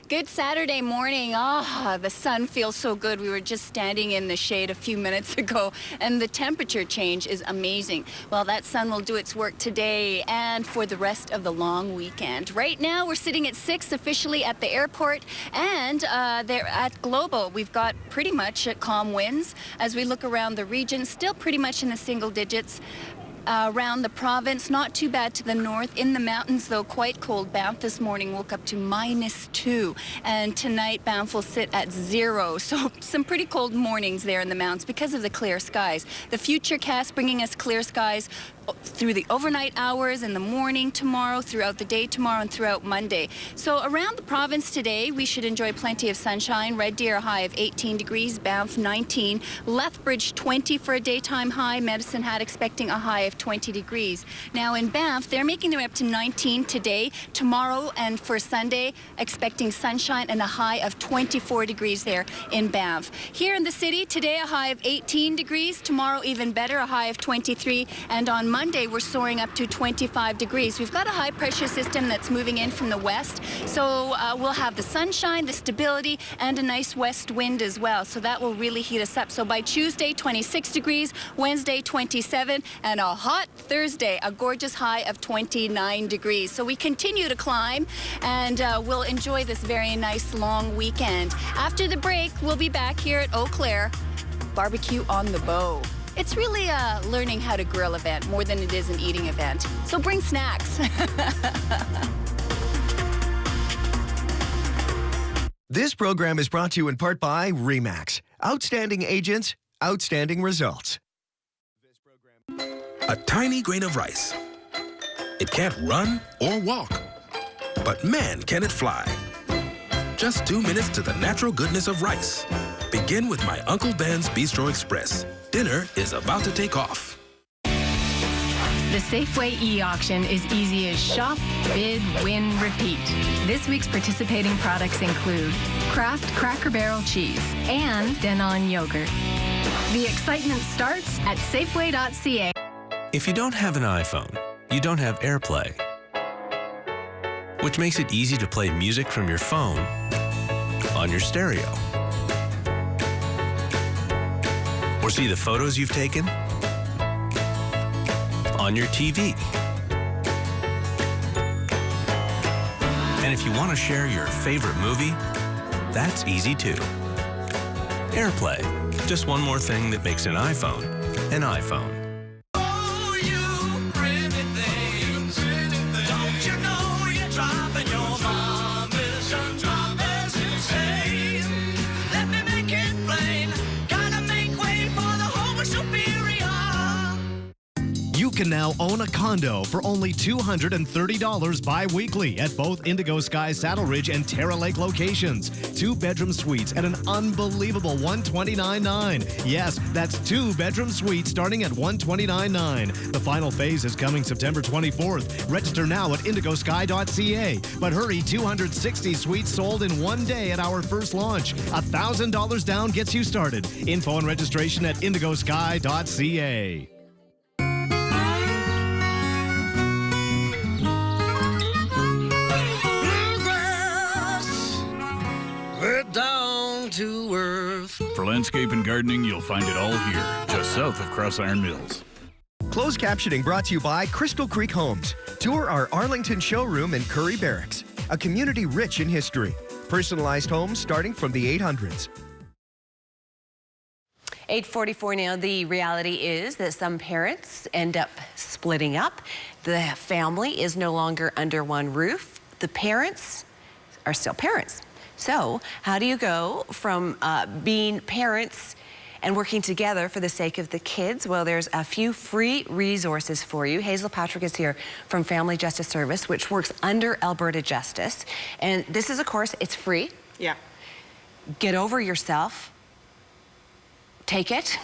Good Saturday morning. The sun feels so good. We were just standing in the shade a few minutes ago, and the temperature change is amazing. Well, that sun will do its work today and for the rest of the long weekend. Right now, we're sitting at 6 officially at the airport, and there at Global, we've got pretty much calm winds as we look around the region, still pretty much in the single digits. Around the province, not too bad to the north. In the mountains, though, quite cold. Banff this morning woke up to -2, and tonight Banff will sit at 0. So some pretty cold mornings there in the mountains because of the clear skies. The Futurecast bringing us clear skies through the overnight hours, in the morning tomorrow, throughout the day tomorrow, and throughout Monday. So around the province today, we should enjoy plenty of sunshine. Red Deer, a high of 18 degrees, Banff 19, Lethbridge 20 for a daytime high, Medicine Hat expecting a high of 20 degrees. Now in Banff, they're making their way up to 19 today, tomorrow, and for Sunday, expecting sunshine and a high of 24 degrees there in Banff. Here in the city, today a high of 18 degrees, tomorrow even better, a high of 23, and on Monday, we're soaring up to 25 degrees. We've got a high pressure system that's moving in from the west, so we'll have the sunshine, the stability, and a nice west wind as well. So that will really heat us up. So by Tuesday, 26 degrees, Wednesday, 27, and a hot Thursday, a gorgeous high of 29 degrees. So we continue to climb, and we'll enjoy this very nice long weekend. After the break, we'll be back here at Eau Claire, barbecue on the bow. It's really a learning how to grill event more than it is an eating event. So bring snacks. This program is brought to you in part by RE/MAX. Outstanding agents, outstanding results. A tiny grain of rice. It can't run or walk, but man, can it fly. Just 2 minutes to the natural goodness of rice. Begin with my Uncle Ben's Bistro Express. Dinner is about to take off. The Safeway e-auction is easy as shop, bid, win, repeat. This week's participating products include Kraft Cracker Barrel cheese and Danone yogurt. The excitement starts at Safeway.ca. If you don't have an iPhone, you don't have AirPlay, which makes it easy to play music from your phone on your stereo, or see the photos you've taken on your TV. And if you want to share your favorite movie, that's easy too. AirPlay, just one more thing that makes an iPhone an iPhone. You can now own a condo for only $230 bi-weekly at both Indigo Sky Saddle Ridge and Terra Lake locations. 2-bedroom suites at an unbelievable $129,900. Yes, that's 2-bedroom suites starting at $129,900. The final phase is coming September 24th. Register now at indigosky.ca. But hurry, 260 suites sold in one day at our first launch. $1,000 down gets you started. Info and registration at indigosky.ca. Down to earth. For landscape and gardening, you'll find it all here, just south of Cross Iron Mills. Closed captioning brought to you by Crystal Creek Homes. Tour our Arlington showroom in Curry Barracks, a community rich in history. Personalized homes starting from the 800s. 8:44 now. The reality is that some parents end up splitting up. The family is no longer under one roof. The parents are still parents. So how do you go from being parents and working together for the sake of the kids? Well, there's a few free resources for you. Hazel Patrick is here from Family Justice Service, which works under Alberta Justice. And this is a course, it's free. Yeah. Get over yourself, take it,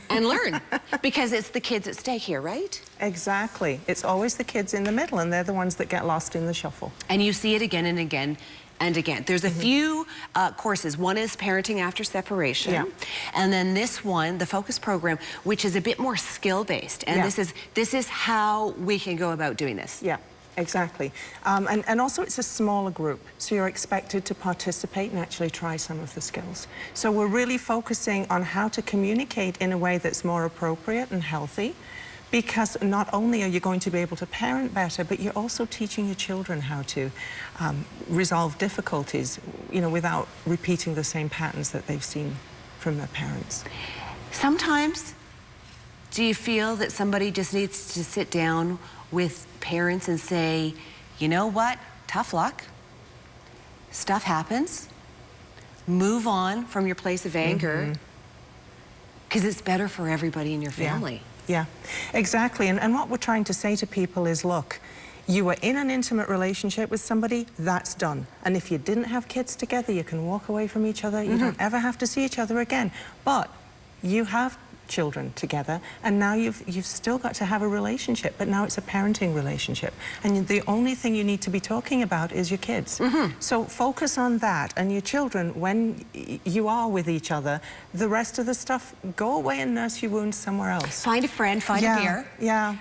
and learn. Because it's the kids at stake here, right? Exactly. It's always the kids in the middle, and they're the ones that get lost in the shuffle. And you see it again and again. And again, there's a few courses. One is Parenting After Separation. Yeah. And then this one, the Focus Program, which is a bit more skill-based. And this is how we can go about doing this. Yeah, exactly. And also it's a smaller group, so you're expected to participate and actually try some of the skills. So we're really focusing on how to communicate in a way that's more appropriate and healthy, because not only are you going to be able to parent better, but you're also teaching your children how to resolve difficulties, you know, without repeating the same patterns that they've seen from their parents. Sometimes, do you feel that somebody just needs to sit down with parents and say, you know what, tough luck, stuff happens, move on from your place of anger, because it's better for everybody in your family. Yeah, exactly. And what we're trying to say to people is, look, you were in an intimate relationship with somebody, that's done. And if you didn't have kids together, you can walk away from each other. You don't ever have to see each other again. But you have children together, and now you've still got to have a relationship, but now it's a parenting relationship. And the only thing you need to be talking about is your kids. So focus on that, and your children, when you are with each other, the rest of the stuff, go away and nurse your wounds somewhere else. Find a friend, find a peer. Yeah.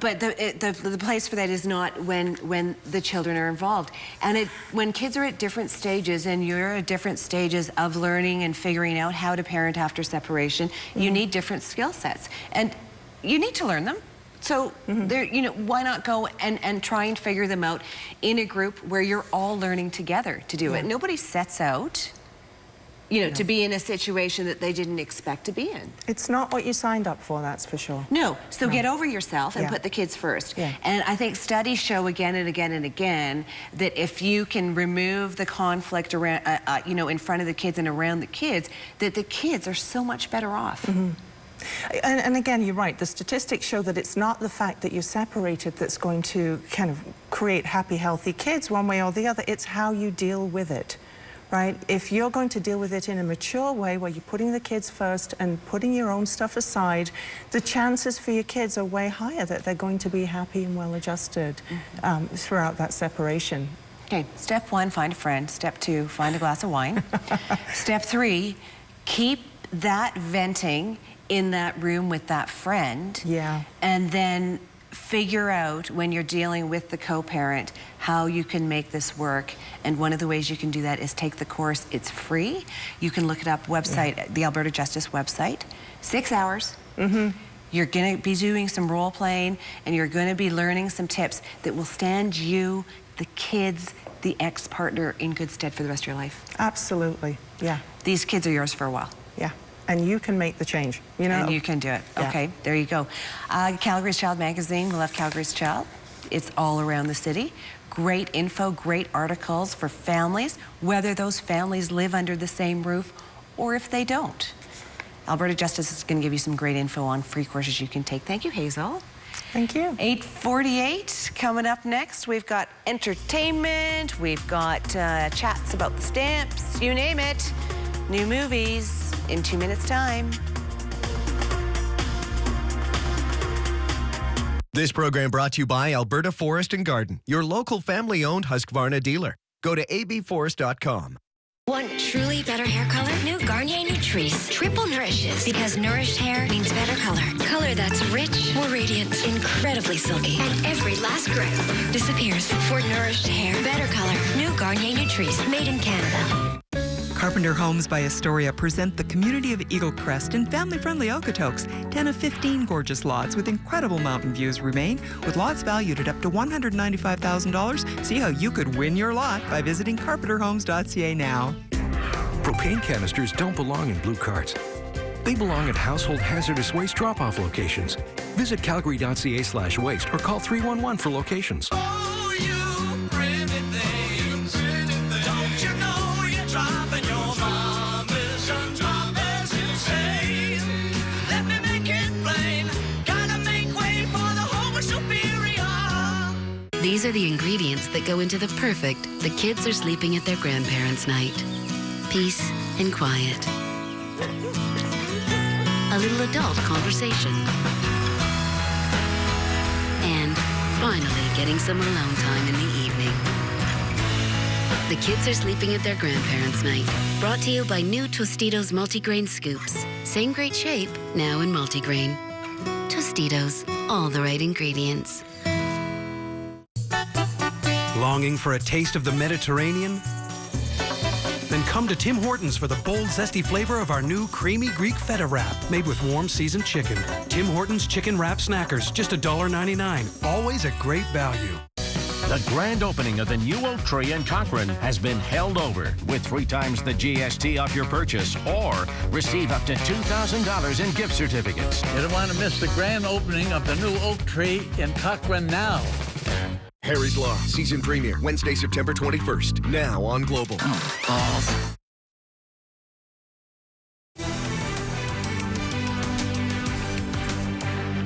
But the place for that is not when the children are involved. And when kids are at different stages, and you're at different stages of learning and figuring out how to parent after separation, you need different skill sets, and you need to learn them. So there, you know, why not go and try and figure them out in a group where you're all learning together to do it. Nobody sets out, you know, to be in a situation that they didn't expect to be in. It's not what you signed up for, that's for sure. No, so get over yourself and put the kids first. And I think studies show again and again and again that if you can remove the conflict around, you know, in front of the kids and around the kids, that the kids are so much better off. And again, you're right. The statistics show that it's not the fact that you're separated that's going to kind of create happy, healthy kids one way or the other. It's how you deal with it, right? If you're going to deal with it in a mature way where you're putting the kids first and putting your own stuff aside, the chances for your kids are way higher that they're going to be happy and well adjusted throughout that separation. Okay, step 1, find a friend. Step 2, find a glass of wine. Step 3, keep that venting in that room with that friend. Yeah. And then figure out, when you're dealing with the co-parent, how you can make this work. And one of the ways you can do that is take the course. It's free. You can look it up, website, the Alberta Justice website. 6 hours. You're going to be doing some role playing, and you're going to be learning some tips that will stand you, the kids, the ex-partner in good stead for the rest of your life. Absolutely, yeah. These kids are yours for a while. Yeah, and you can make the change, you know? And you can do it. Yeah. Okay, there you go. Calgary's Child magazine, we love Calgary's Child. It's all around the city. Great info, great articles for families, whether those families live under the same roof or if they don't. Alberta Justice is going to give you some great info on free courses you can take. Thank you, Hazel. Thank you. 8:48 coming up next. We've got entertainment. We've got chats about the stamps. You name it. New movies in 2 minutes' time. This program brought to you by Alberta Forest and Garden, your local family-owned Husqvarna dealer. Go to abforest.com. Want truly better hair color? New Garnier Nutrice triple nourishes, because nourished hair means better color. Color that's rich, more radiant, incredibly silky, and every last grit disappears. For nourished hair, better color. New Garnier Nutrice, made in Canada. Carpenter Homes by Astoria present the community of Eagle Crest in family-friendly Okotoks. 10 of 15 gorgeous lots with incredible mountain views remain, with lots valued at up to $195,000. See how you could win your lot by visiting carpenterhomes.ca now. Propane canisters don't belong in blue carts. They belong at household hazardous waste drop-off locations. Visit calgary.ca/waste or call 311 for locations. These are the ingredients that go into the perfect "the kids are sleeping at their grandparents' night." Peace and quiet. A little adult conversation. And finally getting some alone time in the evening. The kids are sleeping at their grandparents' night. Brought to you by new Tostitos multigrain scoops. Same great shape, now in multigrain. Tostitos, all the right ingredients. Longing for a taste of the Mediterranean? Then come to Tim Hortons for the bold, zesty flavor of our new creamy Greek feta wrap, made with warm seasoned chicken. Tim Hortons Chicken Wrap Snackers, just $1.99. Always a great value. The grand opening of the new oak tree in Cochrane has been held over, with 3 times the GST off your purchase, or receive up to $2,000 in gift certificates. You don't want to miss the grand opening of the new oak tree in Cochrane now. Harry's Law, season premiere, Wednesday, September 21st. Now on Global. Oh, balls.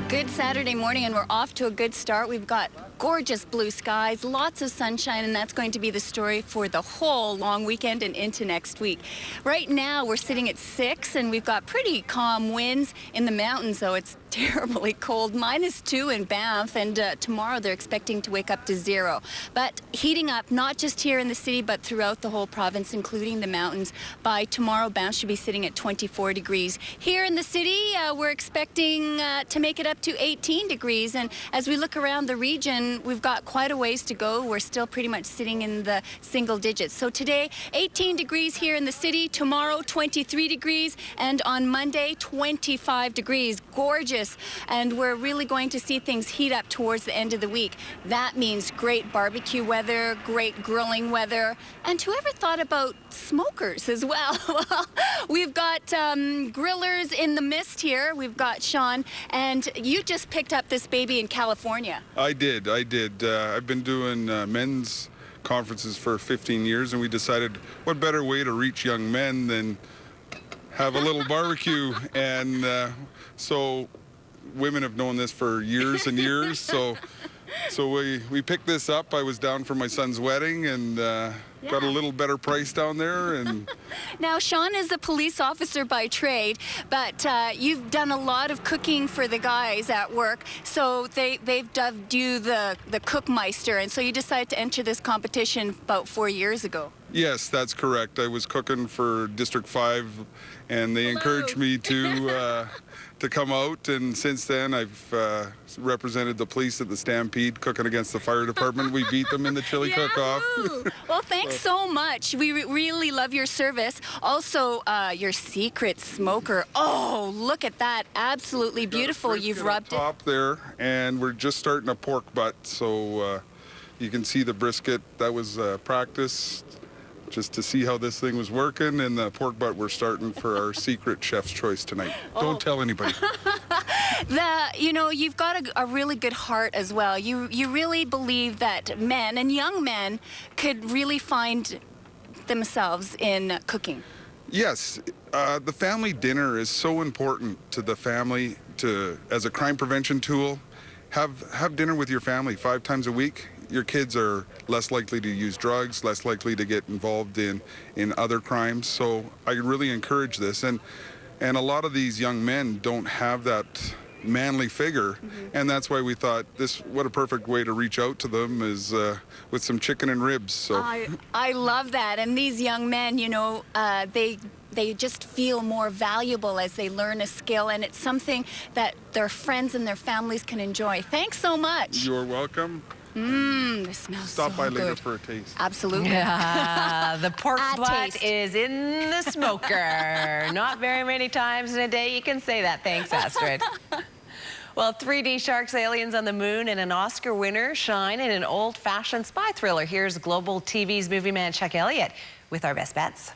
Good Saturday morning, and we're off to a good start. We've got gorgeous blue skies, lots of sunshine, and that's going to be the story for the whole long weekend and into next week. Right now, we're sitting at 6, and we've got pretty calm winds. In the mountains, though, it's terribly cold, -2 in Banff, and tomorrow they're expecting to wake up to 0. But heating up, not just here in the city, but throughout the whole province, including the mountains. By tomorrow, Banff should be sitting at 24 degrees. Here in the city, we're expecting to make it up to 18 degrees, and as we look around the region, we've got quite a ways to go. We're still pretty much sitting in the single digits. So today, 18 degrees here in the city, tomorrow 23 degrees, and on Monday 25 degrees. Gorgeous, and we're really going to see things heat up towards the end of the week. That means great barbecue weather, great grilling weather, and whoever thought about smokers as well? Well, we've got grillers in the mist here. We've got Sean, and you just picked up this baby in California. I did. I've been doing men's conferences for 15 years, and we decided what better way to reach young men than have a little barbecue. And so women have known this for years and years, so So we picked this up. I was down for my son's wedding and got a little better price down there. And Now, Sean is a police officer by trade, but you've done a lot of cooking for the guys at work. So they've dubbed you the Cookmeister, and so you decided to enter this competition about 4 years ago. yes, that's correct. I was cooking for District 5, and they encouraged me to come out. And since then, I've represented the police at the Stampede, cooking against the fire department. We beat them in the chili cook-off. Well, thanks so much. We really love your service. Also, your secret smoker. Oh, look at that. Absolutely beautiful. You've rubbed it. Top there, and we're just starting a pork butt, so you can see the brisket. That was practice just to see how this thing was working, and the pork butt we're starting for our secret chef's choice tonight. Don't tell anybody. You've got a really good heart as well. You really believe that men and young men could really find themselves in cooking. Yes, the family dinner is so important to the family as a crime prevention tool. Have dinner with your family 5 times a week. Your kids are less likely to use drugs, less likely to get involved in other crimes. So I really encourage this. And a lot of these young men don't have that manly figure, and that's why we thought what a perfect way to reach out to them is with some chicken and ribs. So I love that. And these young men, they just feel more valuable as they learn a skill, and it's something that their friends and their families can enjoy. Thanks so much. You're welcome. This smells Stop so by good. later for a taste. Absolutely. Yeah, the pork A butt taste. is in the smoker. Not very many times in a day you can say that. Thanks, Astrid. Well, 3D Sharks, Aliens on the Moon, and an Oscar winner shine in an old-fashioned spy thriller. Here's Global TV's movie man Chuck Elliott with our best bets.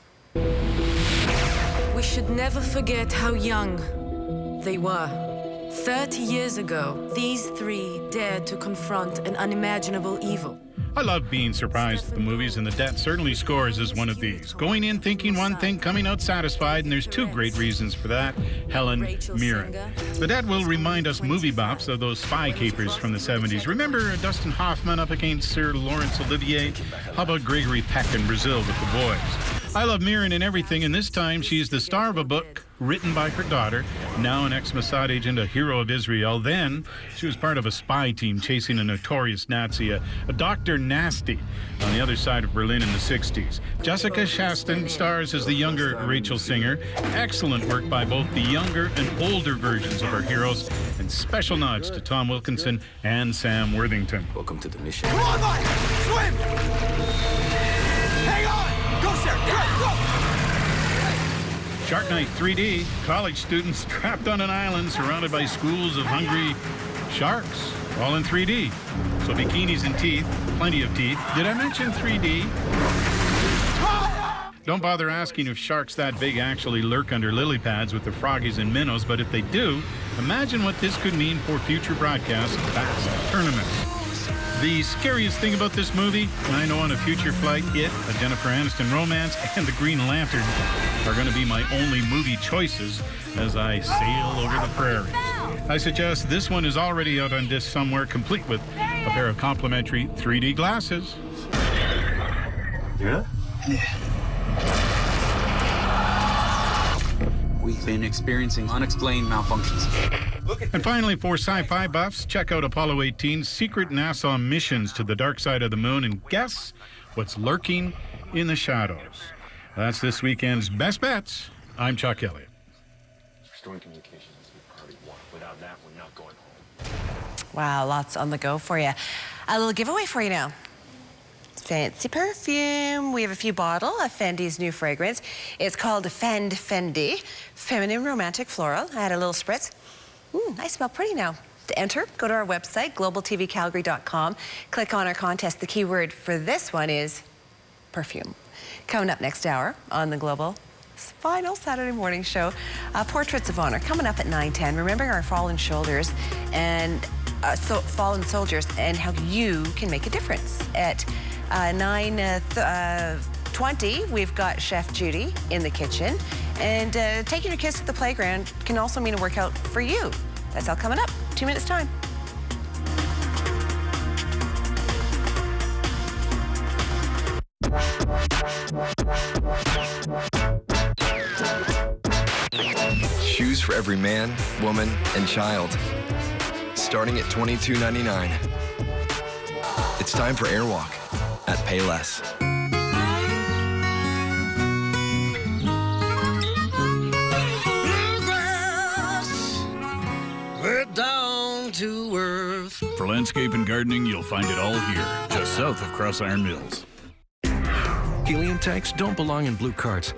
We should never forget how young they were. 30 years ago, these three dared to confront an unimaginable evil. I love being surprised at the movies, and The Debt certainly scores as one of these. Going in thinking one thing, coming out satisfied, and there's 2 great reasons for that. Helen Mirren. The Debt will remind us movie buffs of those spy capers from the 70s. Remember Dustin Hoffman up against Sir Laurence Olivier? How about Gregory Peck in Brazil with the boys? I love Mirren in everything, and this time she's the star of a book written by her daughter, now an ex-Mossad agent, a hero of Israel. Then she was part of a spy team chasing a notorious Nazi, a Dr. Nasty, on the other side of Berlin in the 60s. Jessica Chastain stars as the younger Rachel Singer. Excellent work by both the younger and older versions of our heroes, and special nods to Tom Wilkinson and Sam Worthington. Welcome to the mission. Come on, buddy! Swim! Hang on! Go, sir! Go! Shark Night 3D, college students trapped on an island surrounded by schools of hungry sharks, all in 3D. So bikinis and teeth, plenty of teeth. Did I mention 3D? Don't bother asking if sharks that big actually lurk under lily pads with the froggies and minnows, but if they do, imagine what this could mean for future broadcasts of bass tournaments. The scariest thing about this movie, I know on a future flight, it, a Jennifer Aniston romance, and the Green Lantern are going to be my only movie choices as I sail over the prairies. I suggest this one is already out on disc somewhere, complete with a pair of complimentary 3D glasses. Yeah? We've been experiencing unexplained malfunctions. And finally, for sci-fi buffs, check out Apollo 18's secret NASA missions to the dark side of the moon and guess what's lurking in the shadows. That's this weekend's Best Bets. I'm Chuck Elliott. Restoring communications is priority 1. Without that, we're not going home. Wow, lots on the go for you. A little giveaway for you now. Fancy perfume. We have a few bottles of Fendi's new fragrance. It's called Fendi, Feminine Romantic Floral. I had a little spritz. I smell pretty now. To enter, go to our website, globaltvcalgary.com. Click on our contest. The keyword for this one is perfume. Coming up next hour on the Global final Saturday morning show, Portraits of Honor coming up at 9:10. Remembering our fallen soldiers and fallen soldiers and how you can make a difference. At 9:20, we've got Chef Judy in the kitchen. And taking your kids to the playground can also mean a workout for you. That's all coming up. 2 minutes time. every man, woman, and child. Starting at $22.99. It's time for Airwalk at Payless. We're down to earth. For landscape and gardening, you'll find it all here, just south of Cross Iron Mills. Helium tanks don't belong in blue carts.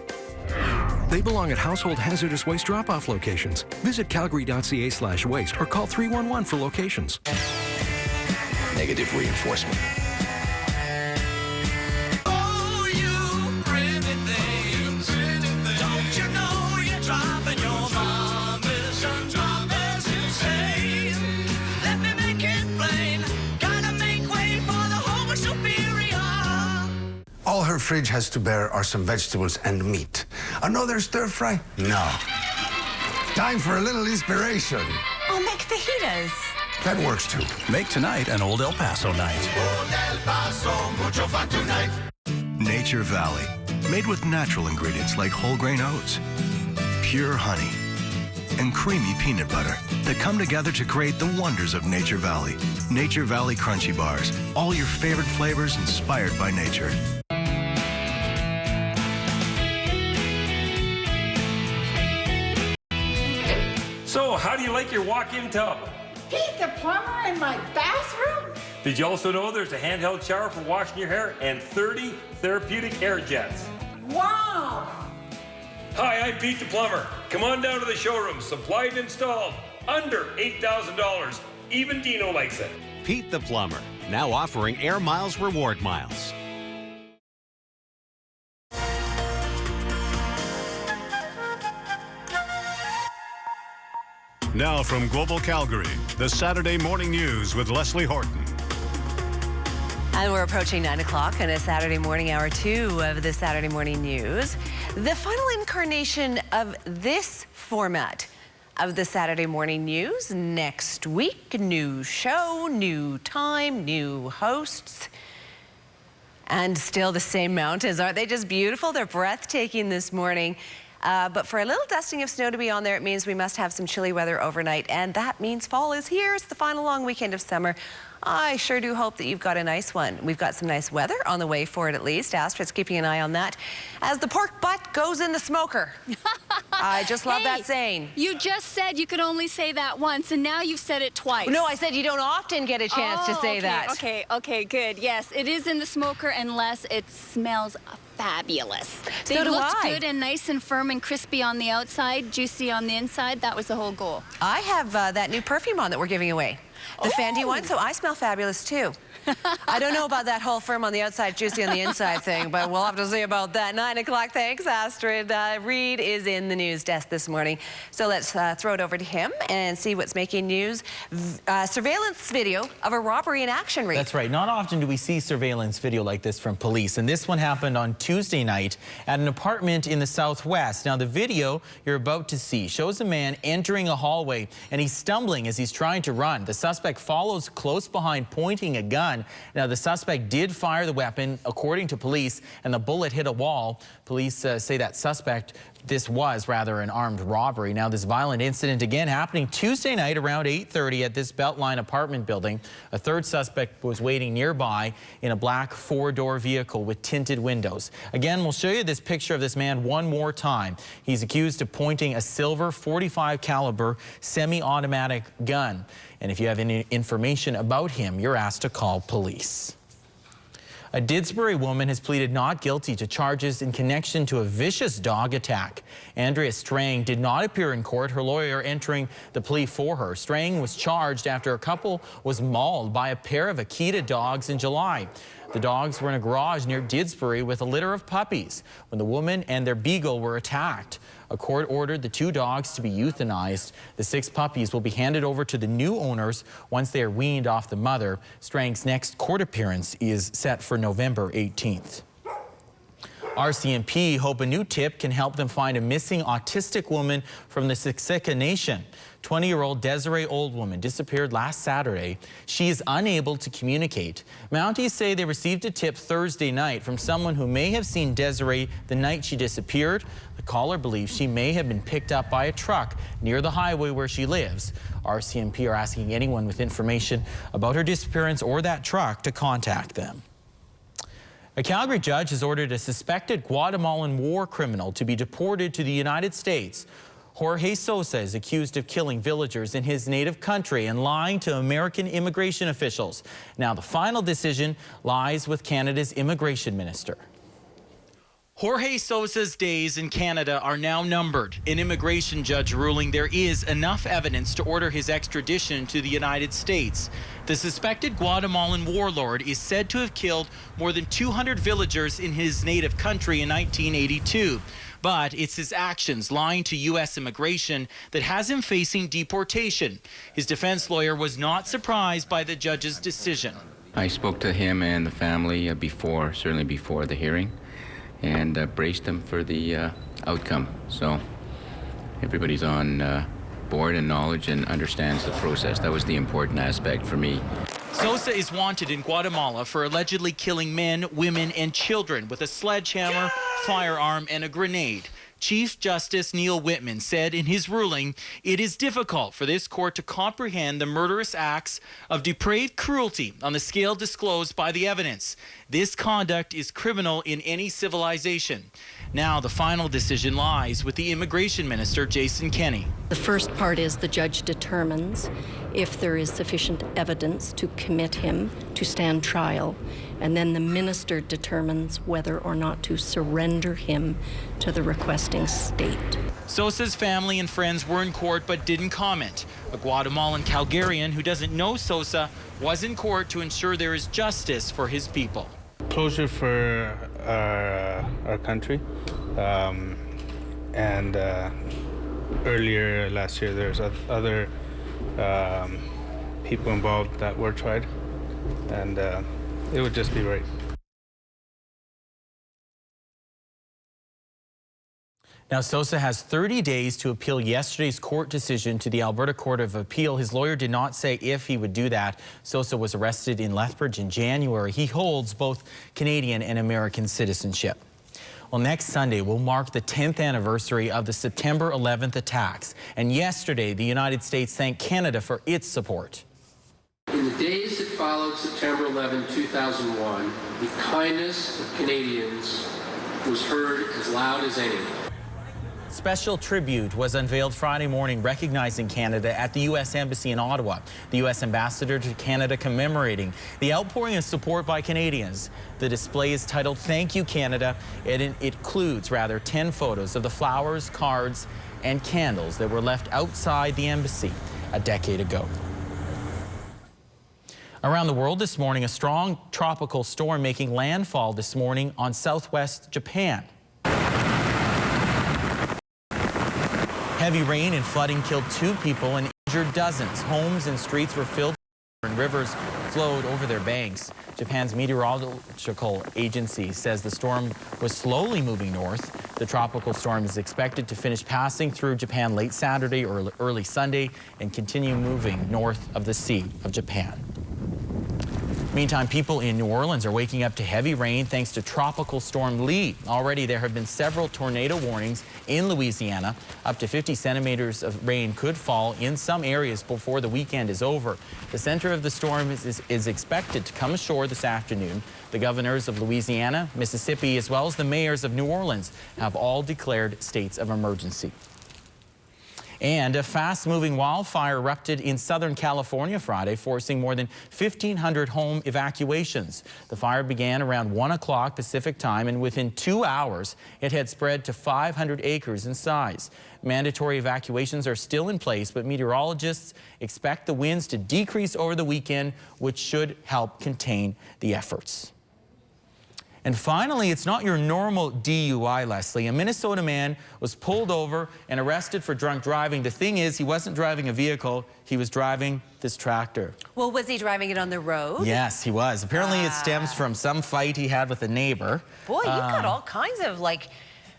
They belong at household hazardous waste drop-off locations. Visit calgary.ca/waste or call 311 for locations. Negative reinforcement. All her fridge has to bear are some vegetables and meat. Another stir fry? No. Time for a little inspiration. I'll make fajitas. That works too. Make tonight an Old El Paso night. Old El Paso, mucho fun tonight. Nature Valley, made with natural ingredients like whole grain oats, pure honey, and creamy peanut butter that come together to create the wonders of Nature Valley. Nature Valley Crunchy Bars, all your favorite flavors inspired by nature. So, how do you like your walk-in tub? Pete the plumber in my bathroom? Did you also know there's a handheld shower for washing your hair and 30 therapeutic air jets? Wow! Hi, I'm Pete the plumber. Come on down to the showroom, supplied and installed, under $8,000. Even Dino likes it. Pete the plumber, now offering Air Miles Reward Miles. Now from Global Calgary, the Saturday Morning News with Leslie Horton. And we're approaching 9 o'clock on a Saturday morning, hour 2 of the Saturday Morning News. The final incarnation of this format of the Saturday Morning News next week. New show, new time, new hosts. And still the same mountains. Aren't they just beautiful? They're breathtaking this morning. But for a little dusting of snow to be on there, it means we must have some chilly weather overnight. And that means fall is here. It's the final long weekend of summer. I sure do hope that you've got a nice one. We've got some nice weather on the way for it, at least. Astrid's keeping an eye on that as the pork butt goes in the smoker. I just love that saying. You just said you could only say that once, and now you've said it twice. No, I said you don't often get a chance to say that. Okay, good. Yes, it is in the smoker unless it smells fabulous. They looked good and nice and firm and crispy on the outside, juicy on the inside. That was the whole goal. I have that new perfume on that we're giving away. The Fendi one, so I smell fabulous too. I don't know about that whole firm on the outside, juicy on the inside thing, but we'll have to see about that. 9 o'clock, thanks, Astrid. Reed is in the news desk this morning. So let's throw it over to him and see what's making news. Surveillance video of a robbery in action, Reed. That's right. Not often do we see surveillance video like this from police, and this one happened on Tuesday night at an apartment in the Southwest. Now, the video you're about to see shows a man entering a hallway, and he's stumbling as he's trying to run. The suspect follows close behind, pointing a gun. Now, the suspect did fire the weapon, according to police, and the bullet hit a wall. Police say that suspect, this was rather an armed robbery. Now, this violent incident again happening Tuesday night around 8:30 at this Beltline apartment building. A third suspect was waiting nearby in a black 4-door vehicle with tinted windows. Again, we'll show you this picture of this man one more time. He's accused of pointing a silver .45 caliber semi-automatic gun. And if you have any information about him, you're asked to call police. A Didsbury woman has pleaded not guilty to charges in connection to a vicious dog attack. Andrea Strang did not appear in court, her lawyer entering the plea for her. Strang was charged after a couple was mauled by a pair of Akita dogs in July. The dogs were in a garage near Didsbury with a litter of puppies when the woman and their beagle were attacked. A court ordered the 2 dogs to be euthanized. The 6 puppies will be handed over to the new owners once they are weaned off the mother. Strang's next court appearance is set for November 18th. RCMP hope a new tip can help them find a missing autistic woman from the Siksika Nation. 20-year-old Desiree Oldwoman disappeared last Saturday. She is unable to communicate. Mounties say they received a tip Thursday night from someone who may have seen Desiree the night she disappeared. The caller believes she may have been picked up by a truck near the highway where she lives. RCMP are asking anyone with information about her disappearance or that truck to contact them. A Calgary judge has ordered a suspected Guatemalan war criminal to be deported to the United States. Jorge Sosa is accused of killing villagers in his native country and lying to American immigration officials. Now, the final decision lies with Canada's immigration minister. Jorge Sosa's days in Canada are now numbered. An immigration judge ruling there is enough evidence to order his extradition to the United States. The suspected Guatemalan warlord is said to have killed more than 200 villagers in his native country in 1982. But it's his actions lying to U.S. immigration that has him facing deportation. His defense lawyer was not surprised by the judge's decision. I spoke to him and the family certainly before the hearing, and braced them for the outcome. So everybody's on board and knowledge and understands the process. That was the important aspect for me. Sosa is wanted in Guatemala for allegedly killing men, women, and children with a sledgehammer, firearm, and a grenade. Chief Justice Neil Whitman said in his ruling, it is difficult for this court to comprehend the murderous acts of depraved cruelty on the scale disclosed by the evidence. This conduct is criminal in any civilization. Now the final decision lies with the immigration minister, Jason Kenney. The first part is the judge determines if there is sufficient evidence to commit him to stand trial, and then the minister determines whether or not to surrender him to the requesting state. Sosa's family and friends were in court but didn't comment. A Guatemalan Calgarian who doesn't know Sosa was in court to ensure there is justice for his people. Closure for our country, and earlier last year there's other people involved that were tried, and it would just be right. Now, Sosa has 30 days to appeal yesterday's court decision to the Alberta Court of Appeal. His lawyer did not say if he would do that. Sosa was arrested in Lethbridge in January. He holds both Canadian and American citizenship. Well, next Sunday will mark the 10th anniversary of the September 11th attacks. And yesterday, the United States thanked Canada for its support. In the days that followed September 11, 2001, the kindness of Canadians was heard as loud as any. Special tribute was unveiled Friday morning recognizing Canada at the U.S. Embassy in Ottawa. The U.S. Ambassador to Canada commemorating the outpouring of support by Canadians. The display is titled Thank You Canada. It includes 10 photos of the flowers, cards, and candles that were left outside the embassy a decade ago. Around the world this morning, a strong tropical storm making landfall this morning on southwest Japan. Heavy rain and flooding killed 2 people and injured dozens. Homes and streets were filled and rivers flowed over their banks. Japan's meteorological agency says the storm was slowly moving north. The tropical storm is expected to finish passing through Japan late Saturday or early Sunday and continue moving north of the Sea of Japan. Meantime, people in New Orleans are waking up to heavy rain thanks to Tropical Storm Lee. Already there have been several tornado warnings in Louisiana. Up to 50 centimeters of rain could fall in some areas before the weekend is over. The center of the storm is expected to come ashore this afternoon. The governors of Louisiana, Mississippi, as well as the mayors of New Orleans have all declared states of emergency. And a fast-moving wildfire erupted in Southern California Friday, forcing more than 1,500 home evacuations. The fire began around 1 o'clock Pacific time, and within 2 hours, it had spread to 500 acres in size. Mandatory evacuations are still in place, but meteorologists expect the winds to decrease over the weekend, which should help contain the efforts. And finally, it's not your normal DUI, Leslie. A Minnesota man was pulled over and arrested for drunk driving. The thing is, he wasn't driving a vehicle, he was driving this tractor. Well, was he driving it on the road? Yes, he was. Apparently it stems from some fight he had with a neighbor. Boy, you've got all kinds of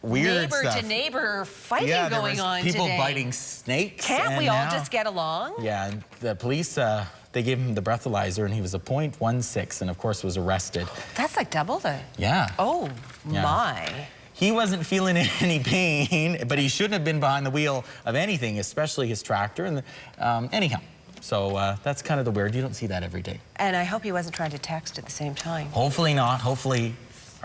weird neighbor stuff. to neighbor fighting there going was on people today. biting snakes. Can't we and all now- just get along? Yeah, and the police, they gave him the breathalyzer, and he was a .16, and of course was arrested. That's like double the... Yeah. Oh, Yeah. my. He wasn't feeling any pain, but he shouldn't have been behind the wheel of anything, especially his tractor. And anyhow, so that's kind of the weird. You don't see that every day. And I hope he wasn't trying to text at the same time. Hopefully not. Hopefully.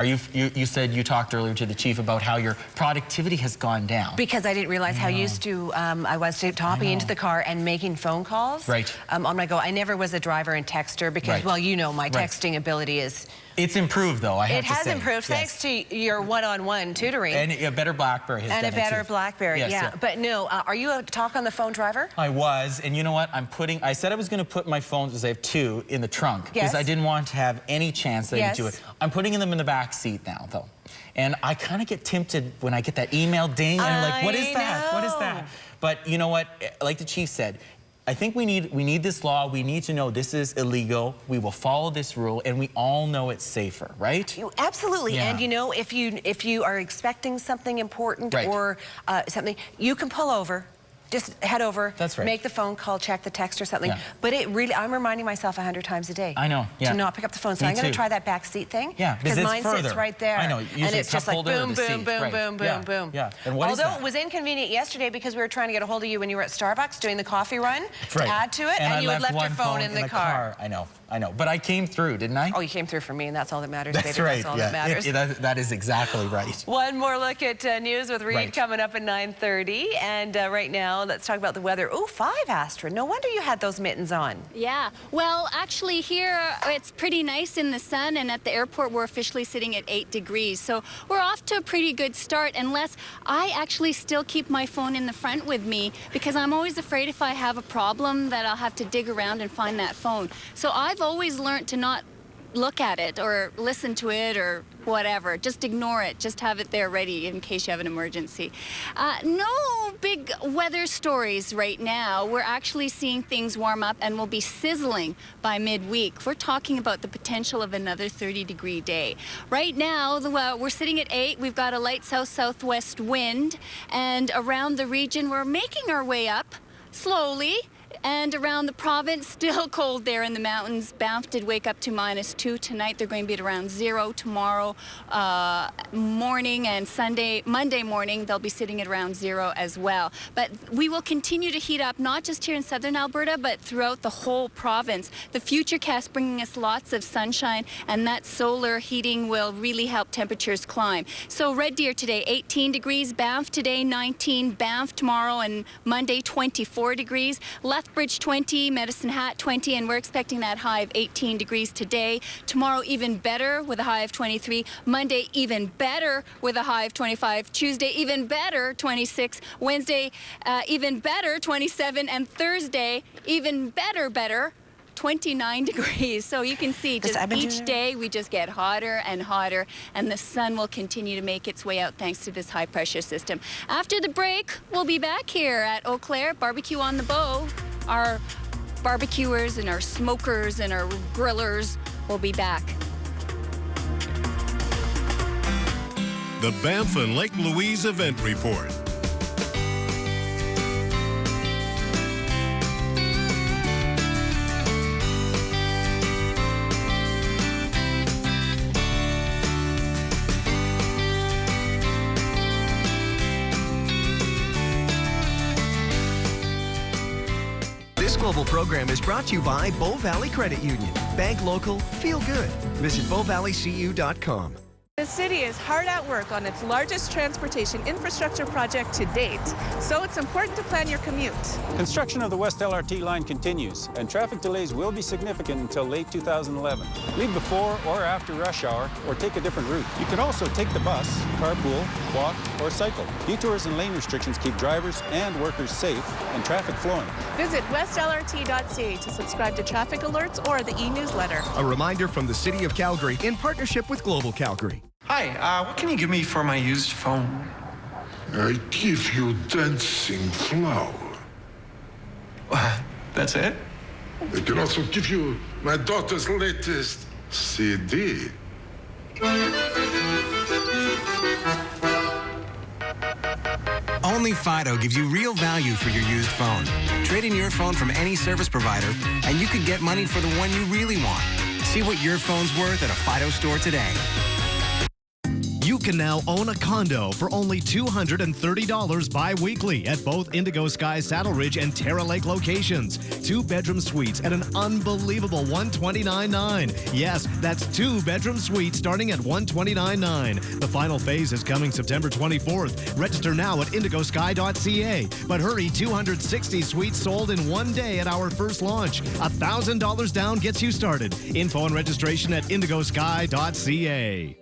You said you talked earlier to the chief about how your productivity has gone down. Because I didn't realize how used to I was to hopping into the car and making phone calls. Right. On my go. I never was a driver and texter because, well, you know, my texting ability is... It's improved, though, I have It to has say. improved thanks to your one-on-one tutoring. And a better BlackBerry has And done a better it too. BlackBerry, Yes, yeah. But no, are you a talk-on-the-phone driver? I was, and you know what? I said I was going to put my phones, because I have two, in the trunk. Because Yes. I didn't want to have any chance that I Yes. could do it. I'm putting them in the back seat now, though. And I kind of get tempted when I get that email ding, and I'm like, what is that? What is that? But you know what? Like the chief said, I think we need this law. We need to know this is illegal. We will follow this rule, and we all know it's safer, right? Absolutely. Yeah. And you know, if you are expecting something important or something, you can pull over. Just head over, That's right. make the phone call, check the text or something. Yeah. But it really, I'm reminding myself 100 times a day. I know, yeah. To not pick up the phone. So Me I'm going too. to try that back seat thing. Yeah, because it's mine further. sits right there. I know, And usually it's just like cup holder or boom, the boom, seat. boom, Right. boom, Yeah. boom, boom. Yeah. And what is Although that? it was inconvenient yesterday because we were trying to get a hold of you when you were at Starbucks doing the coffee run to Right. add to it, and you had left your one phone in the car. I know. But I came through, didn't I? Oh, you came through for me, and that's all that matters, That's baby. right. That's all yeah. that matters. That is exactly right. One more look at news with Reed Right. coming up at 9:30. And right now, let's talk about the weather. Oh, 5, Astrid. No wonder you had those mittens on. Yeah, well, actually here it's pretty nice in the sun, and at the airport we're officially sitting at 8 degrees. So we're off to a pretty good start, unless I actually still keep my phone in the front with me, because I'm always afraid if I have a problem that I'll have to dig around and find that phone. So I've always learned to not look at it or listen to it or whatever. Just ignore it. Just have it there ready in case you have an emergency. No big weather stories right now. We're actually seeing things warm up and will be sizzling by midweek. We're talking about the potential of another 30-degree day. Right now, we're sitting at 8. We've got a light south-southwest wind, and around the region, we're making our way up slowly. And around the province, still cold there in the mountains. Banff did wake up to -2 tonight. They're going to be at around 0 tomorrow morning, and Monday morning, they'll be sitting at around 0 as well. But we will continue to heat up, not just here in southern Alberta, but throughout the whole province. The Futurecast bringing us lots of sunshine, and that solar heating will really help temperatures climb. So Red Deer today, 18 degrees. Banff today, 19. Banff tomorrow and Monday, 24 degrees. Lethbridge 20, Medicine Hat 20, and we're expecting that high of 18 degrees today. Tomorrow even better with a high of 23. Monday even better with a high of 25. Tuesday even better, 26. Wednesday even better, 27. And Thursday even better, 29 degrees. So you can see just each day we just get hotter and hotter, and the sun will continue to make its way out thanks to this high pressure system. After the break, we'll be back here at Eau Claire Barbecue on the Bow. Our barbecuers and our smokers and our grillers will be back. The Banff and Lake Louise Event Report. This global program is brought to you by Bow Valley Credit Union. Bank local, feel good. Visit bowvalleycu.com. The city is hard at work on its largest transportation infrastructure project to date, so it's important to plan your commute. Construction of the West LRT line continues, and traffic delays will be significant until late 2011. Leave before or after rush hour, or take a different route. You can also take the bus, carpool, walk, or cycle. Detours and lane restrictions keep drivers and workers safe and traffic flowing. Visit westlrt.ca to subscribe to traffic alerts or the e-newsletter. A reminder from the City of Calgary in partnership with Global Calgary. Hi, what can you give me for my used phone? I give you dancing flower. That's it? I can also give you my daughter's latest CD. Only Fido gives you real value for your used phone. Trade in your phone from any service provider, and you could get money for the one you really want. See what your phone's worth at a Fido store today. You can now own a condo for only $230 bi-weekly at both Indigo Sky Saddle Ridge and Terra Lake locations. 2-bedroom suites at an unbelievable $129,900. Yes, that's 2-bedroom suites starting at $129,900. The final phase is coming September 24th. Register now at indigosky.ca. But hurry, 260 suites sold in one day at our first launch. $1,000 down gets you started. Info and registration at indigosky.ca.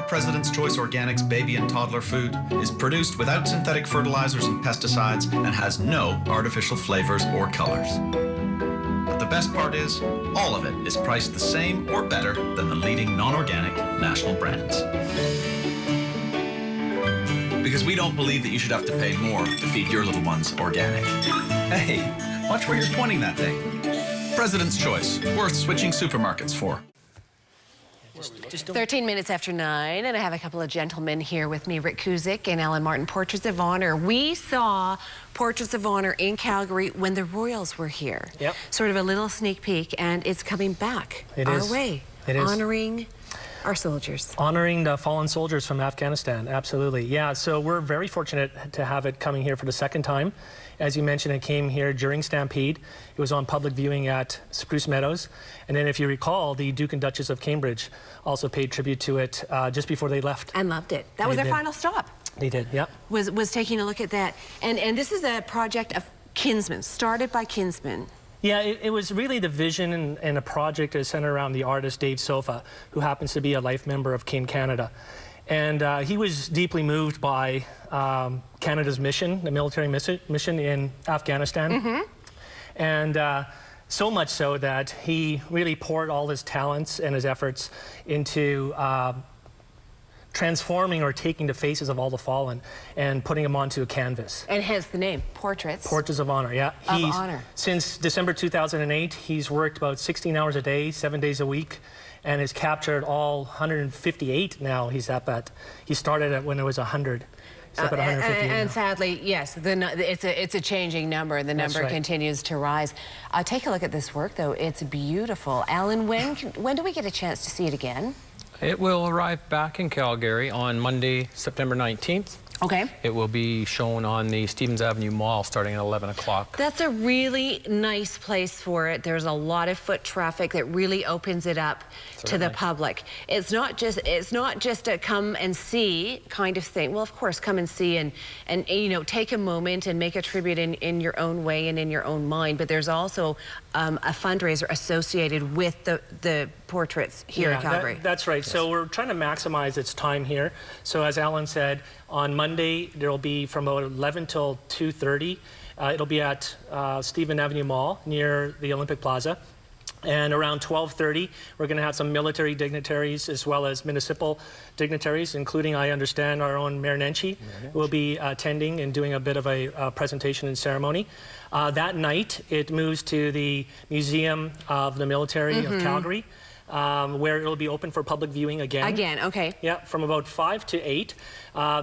President's Choice Organics baby and toddler food is produced without synthetic fertilizers and pesticides and has no artificial flavors or colors. But the best part is, all of it is priced the same or better than the leading non-organic national brands. Because we don't believe that you should have to pay more to feed your little ones organic. Hey, watch where you're pointing that thing. President's Choice, worth switching supermarkets for. 13 minutes after 9, and I have a couple of gentlemen here with me, Rick Kuzik and Alan Martin, Portraits of Honor. We saw Portraits of Honor in Calgary when the Royals were here. Yep. Sort of a little sneak peek, and it's coming back our way. It is. Honoring our soldiers. Honoring the fallen soldiers from Afghanistan, absolutely. Yeah, so we're very fortunate to have it coming here for the second time. As you mentioned, it came here during Stampede. It was on public viewing at Spruce Meadows. And then if you recall, the Duke and Duchess of Cambridge also paid tribute to it just before they left. And loved it. That was their final stop. They did, yeah. Was taking a look at that. And this is a project of Kinsmen, started by Kinsmen. Yeah, it was really the vision and a project that is centered around the artist Dave Sofa, who happens to be a life member of Kin Canada. And he was deeply moved by Canada's mission, the military mission in Afghanistan. Mm-hmm. And so much so that he really poured all his talents and his efforts into transforming or taking the faces of all the fallen and putting them onto a canvas. And hence the name, Portraits. Portraits of Honor, yeah. Of Honor. Since December 2008, he's worked about 16 hours a day, 7 days a week, and has captured all 158 now. He started at when it was 100. He's up at 158 and now. Sadly, yes, it's a changing number, and the number continues to rise. Take a look at this work, though. It's beautiful. Alan, when do we get a chance to see it again? It will arrive back in Calgary on Monday, September 19th. Okay. It will be shown on the Stevens Avenue Mall starting at 11 o'clock. That's a really nice place for it. There's a lot of foot traffic that really opens it up to the public. It's not just a come and see kind of thing. Well, of course, come and see and you know, take a moment and make a tribute in your own way and in your own mind. But there's also a fundraiser associated with the portraits here in Calgary. That's right. Yes. So we're trying to maximize its time here. So as Alan said, on Monday, there will be from about 11 till 2:30. It'll be at Stevens Avenue Mall near the Olympic Plaza. And around 12:30, we're going to have some military dignitaries as well as municipal dignitaries, including, I understand, our own Mayor Nenshi will be attending and doing a bit of a presentation and ceremony. That night, it moves to the Museum of the Military of Calgary, where it'll be open for public viewing again. Again, okay. Yeah, from about 5 to 8.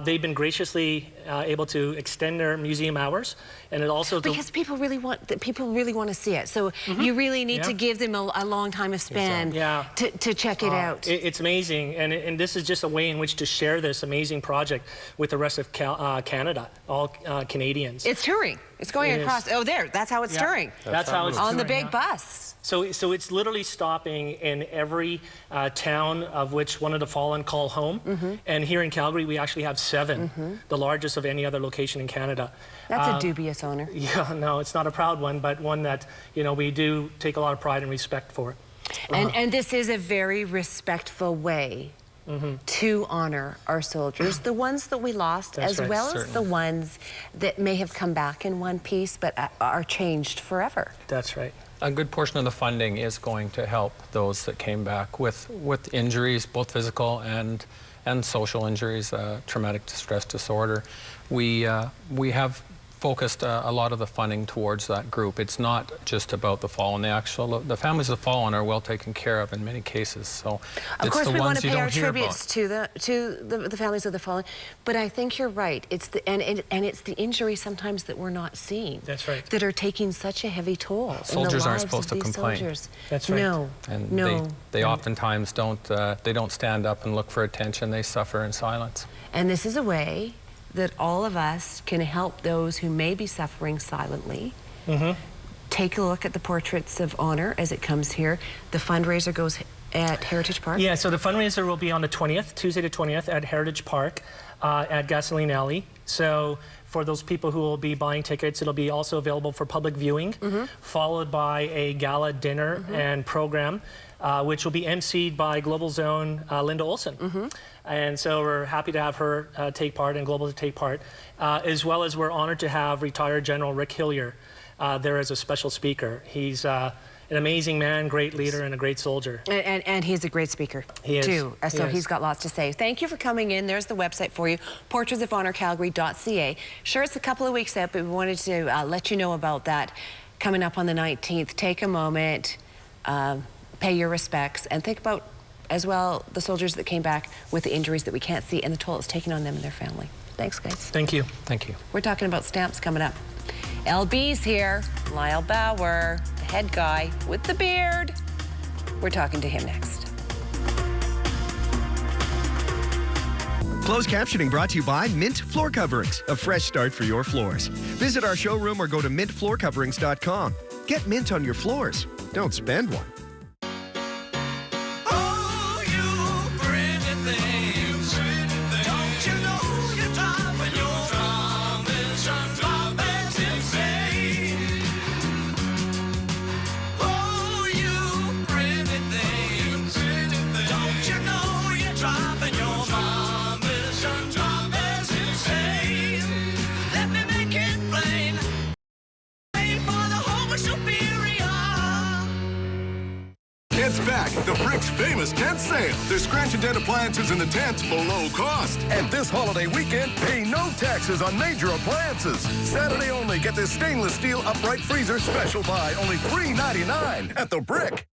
They've been graciously able to extend their museum hours, and it also because people really want to see it. So you really need to give them a long time of span to check it out. It's amazing, and this is just a way in which to share this amazing project with the rest of Canada, all Canadians. It's touring. It's going across. Oh, there. That's how it's touring. That's how it's touring. On the big bus. So it's literally stopping in every town of which one of the fallen call home. And here in Calgary, we actually have 7, the largest of any other location in Canada. That's a dubious honor. Yeah, no, it's not a proud one, but one that, you know, we do take a lot of pride and respect for. And this is a very respectful way to honor our soldiers, the ones that we lost, as well as the ones that may have come back in one piece, but are changed forever. That's right. A good portion of the funding is going to help those that came back with injuries, both physical and social injuries, traumatic stress disorder. We have focused a lot of the funding towards that group. It's not just about the fallen. The families of the fallen are well taken care of in many cases. So of course, we want to pay our tributes to the families of the fallen. But I think you're right. It's it's the injury sometimes that we're not seeing. That's right. That are taking such a heavy toll. Soldiers in the aren't lives supposed of to these complain. Soldiers. That's right. No. And no. they oftentimes don't. They don't stand up and look for attention. They suffer in silence. And this is a way that all of us can help those who may be suffering silently. Take a look at the Portraits of Honor as it comes here. The fundraiser goes at Heritage Park? Yeah, so the fundraiser will be on the 20th, Tuesday the 20th at Heritage Park at Gasoline Alley. So for those people who will be buying tickets, it'll be also available for public viewing, followed by a gala dinner and program, which will be emceed by Global Zone Linda Olson. And so we're happy to have her take part and Global to take part, as well as we're honored to have retired General Rick Hillier there as a special speaker. He's an amazing man, great leader, and a great soldier. And he's a great speaker, he is. too. So he is. He's got lots to say. Thank you for coming in. There's the website for you, portraitsofhonorcalgary.ca. Sure, it's a couple of weeks out, but we wanted to let you know about that coming up on the 19th. Take a moment, pay your respects, and think about, as well, the soldiers that came back with the injuries that we can't see and the toll it's taking on them and their family. Thanks, guys. Thank you. Thank you. We're talking about stamps coming up. LB's here, Lyle Bauer, the head guy with the beard. We're talking to him next. Closed captioning brought to you by Mint Floor Coverings, a fresh start for your floors. Visit our showroom or go to mintfloorcoverings.com. Get Mint on your floors. Don't spend one. Kent's back. The Brick's famous tent sale. There's scratch and dent appliances in the tents below cost. And this holiday weekend, pay no taxes on major appliances. Saturday only, get this stainless steel upright freezer special buy, only $3.99 at the Brick.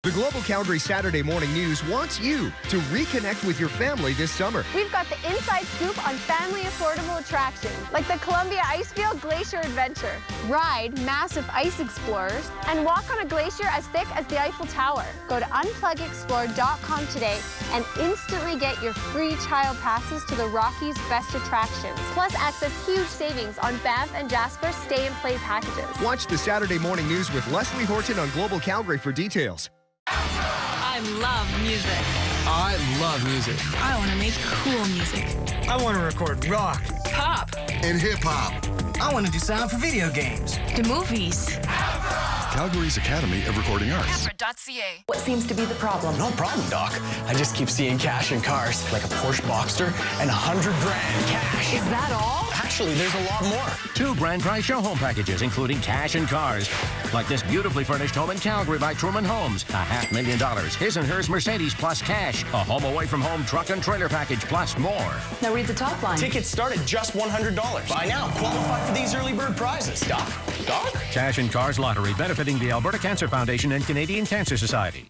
The Global Calgary Saturday Morning News wants you to reconnect with your family this summer. We've got the inside scoop on family affordable attractions, like the Columbia Icefield Glacier Adventure. Ride massive ice explorers and walk on a glacier as thick as the Eiffel Tower. Go to unplugexplore.com today and instantly get your free child passes to the Rockies' best attractions. Plus, access huge savings on Banff and Jasper stay and play packages. Watch the Saturday Morning News with Leslie Horton on Global Calgary for details. I love music. I love music. I want to make cool music. I want to record rock, pop, and hip-hop. I want to do sound for video games. The movies. Calgary's Academy of Recording Arts. Capra.ca. What seems to be the problem? No problem, Doc. I just keep seeing cash in cars, like a Porsche Boxster and $100,000 cash. Is that all? Actually, there's a lot more. 2 grand prize show home packages, including cash and cars. Like this beautifully furnished home in Calgary by Truman Homes. $500,000. His and hers Mercedes plus cash. A home away from home truck and trailer package plus more. Now read the top line. Tickets start at just $100. Buy now. Qualify for these early bird prizes. Doc? Cash and Cars Lottery, benefiting the Alberta Cancer Foundation and Canadian Cancer Society.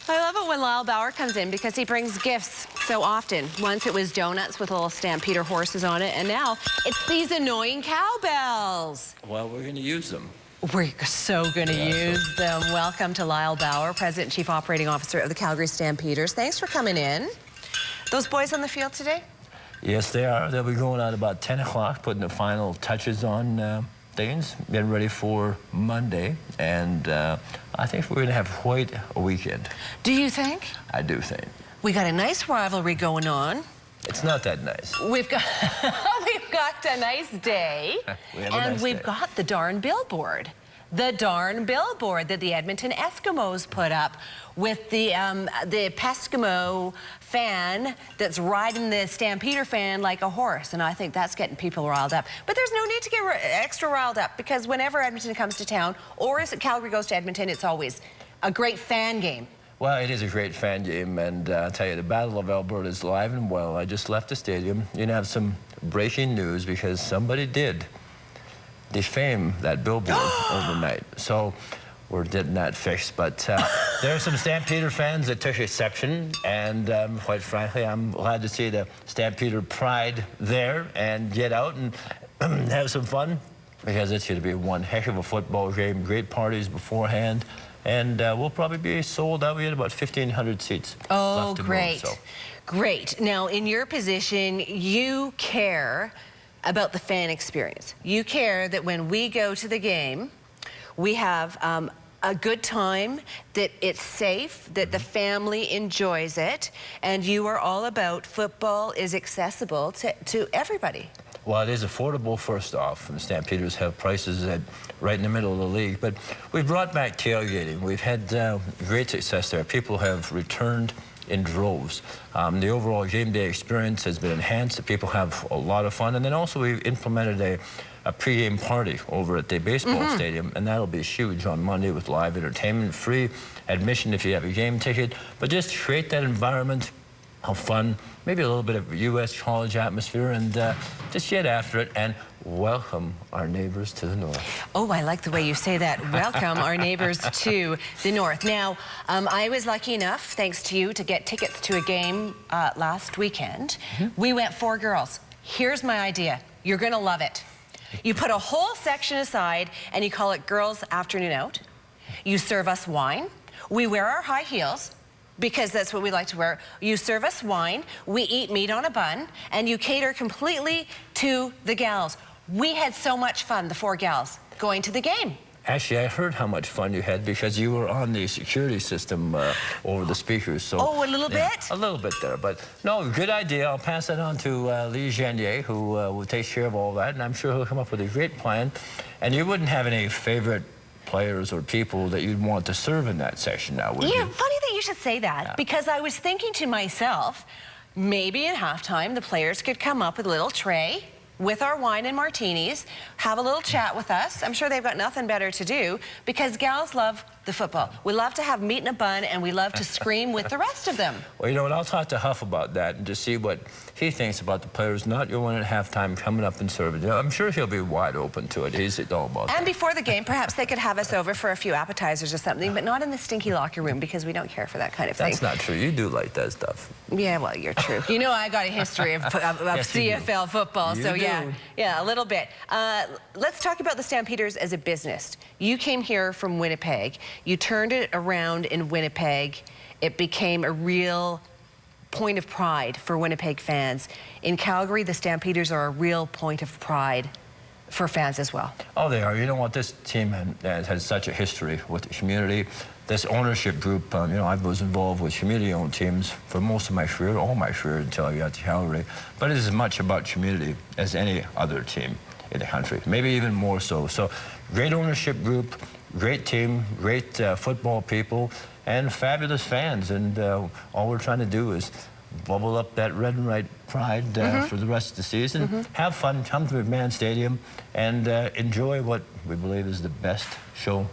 I love it when Lyle Bauer comes in because he brings gifts so often. Once it was donuts with little Stampeder horses on it, and now it's these annoying cowbells. Well, we're going to use them. We're so going to use them. Welcome to Lyle Bauer, President and Chief Operating Officer of the Calgary Stampeders. Thanks for coming in. Those boys on the field today? Yes, they are. They'll be going out about 10 o'clock, putting the final touches on things, getting ready for Monday. And I think we're going to have quite a weekend. Do you think? I do think. We got a nice rivalry going on. It's not that nice. We've got a nice day. We've got the darn billboard. The darn billboard that the Edmonton Eskimos put up with the Peskimo fan that's riding the Stampeder fan like a horse. And I think that's getting people riled up. But there's no need to get extra riled up, because whenever Edmonton comes to town, or if Calgary goes to Edmonton, it's always a great fan game. Well, it is a great fan game, and I'll tell you, the Battle of Alberta is live and well. I just left the stadium. You're going to have some breaking news because somebody did defame that billboard overnight. So we're getting that fixed. But there are some Stampeder fans that took exception, and quite frankly, I'm glad to see the Stampeder pride there and get out and have some fun, because it's going to be one heck of a football game, great parties beforehand. And we'll probably be sold out. We had about 1,500 seats left to great. move, so. Great. Now, in your position, you care about the fan experience. You care that when we go to the game, we have a good time, that it's safe, that the family enjoys it, and you are all about football is accessible to everybody. Well, it is affordable, first off, and the Stampeders have prices that right in the middle of the league. But we've brought back tailgating. We've had great success there. People have returned in droves. The overall game day experience has been enhanced. The people have a lot of fun. And then also we've implemented a pregame party over at the baseball stadium, and that'll be huge on Monday with live entertainment, free admission if you have a game ticket. But just create that environment, have fun, maybe a little bit of U.S. college atmosphere, and just get after it and welcome our neighbors to the north. Oh, I like the way you say that. Welcome our neighbors to the north. Now, I was lucky enough, thanks to you, to get tickets to a game last weekend. We went 4 girls. Here's my idea. You're going to love it. You put a whole section aside and you call it Girls Afternoon Out. You serve us wine. We wear our high heels, because that's what we like to wear. You serve us wine, we eat meat on a bun, and you cater completely to the gals. We had so much fun, the 4 gals, going to the game. Actually, I heard how much fun you had because you were on the security system over the speakers. So, oh, a little bit? A little bit there, but no, good idea. I'll pass that on to Lee Genier, who will take care of all that, and I'm sure he'll come up with a great plan. And you wouldn't have any favorite players or people that you'd want to serve in that section now, would you? Yeah, funny that you should say that, because I was thinking to myself, maybe at halftime the players could come up with a little tray with our wine and martinis, have a little chat with us. I'm sure they've got nothing better to do, because gals love the football. We love to have meat in a bun, and we love to scream with the rest of them. Well, you know what, I'll talk to Huff about that and just see what he thinks about the players not going at halftime coming up and serving. I'm sure he'll be wide open to it. He's all about that. And before the game, perhaps they could have us over for a few appetizers or something, but not in the stinky locker room, because we don't care for that kind of thing. That's not true. You do like that stuff. Yeah, well, you're true. You know, I got a history of Yes, CFL football, You so do. yeah, a little bit. Let's talk about the Stampeders as a business. You came here from Winnipeg. You turned it around in Winnipeg. It became a real point of pride for Winnipeg fans. In Calgary, the Stampeders are a real point of pride for fans as well. Oh, they are. You know what? This team has such a history with the community. This ownership group, you know, I was involved with community-owned teams for most of my career, all my career until I got to Calgary. But it is as much about community as any other team in the country, maybe even more so. So, great ownership group, great team, great football people, and fabulous fans. And all we're trying to do is bubble up that red and white pride for the rest of the season. Have fun, come to McMahon Stadium, and enjoy what we believe is the best show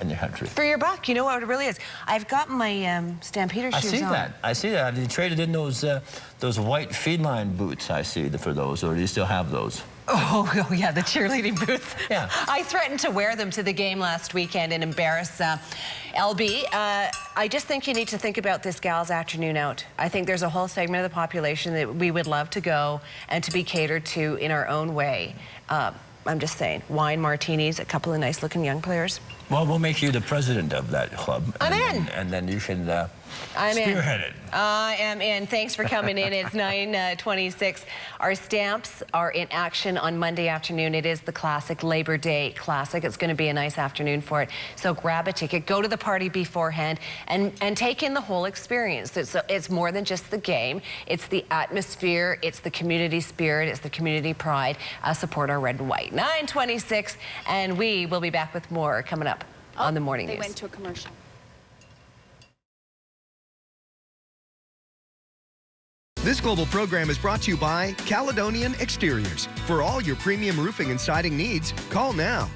in the country. For your buck, you know what it really is. I've got my Stampeder shoes on. I see that. Have you traded in those white feline boots? I see for those, or do you still have those? Oh yeah, the cheerleading boots. Yeah. I threatened to wear them to the game last weekend and embarrass LB. I just think you need to think about this Gals Afternoon Out. I think there's a whole segment of the population that we would love to go and to be catered to in our own way. I'm just saying, wine, martinis, a couple of nice-looking young players. Well, we'll make you the president of that club. I'm in. And then you can I'm spearhead in. it. I am in. Thanks for coming in. It's 9:26. Our stamps are in action on Monday afternoon. It is the classic Labor Day Classic. It's going to be a nice afternoon for it. So grab a ticket, go to the party beforehand, and take in the whole experience. It's more than just the game. It's the atmosphere. It's the community spirit. It's the community pride. Support our red and white. 9:26, and we will be back with more coming up on the morning news. They went to a commercial. This global program is brought to you by Caledonian Exteriors. For all your premium roofing and siding needs, call now.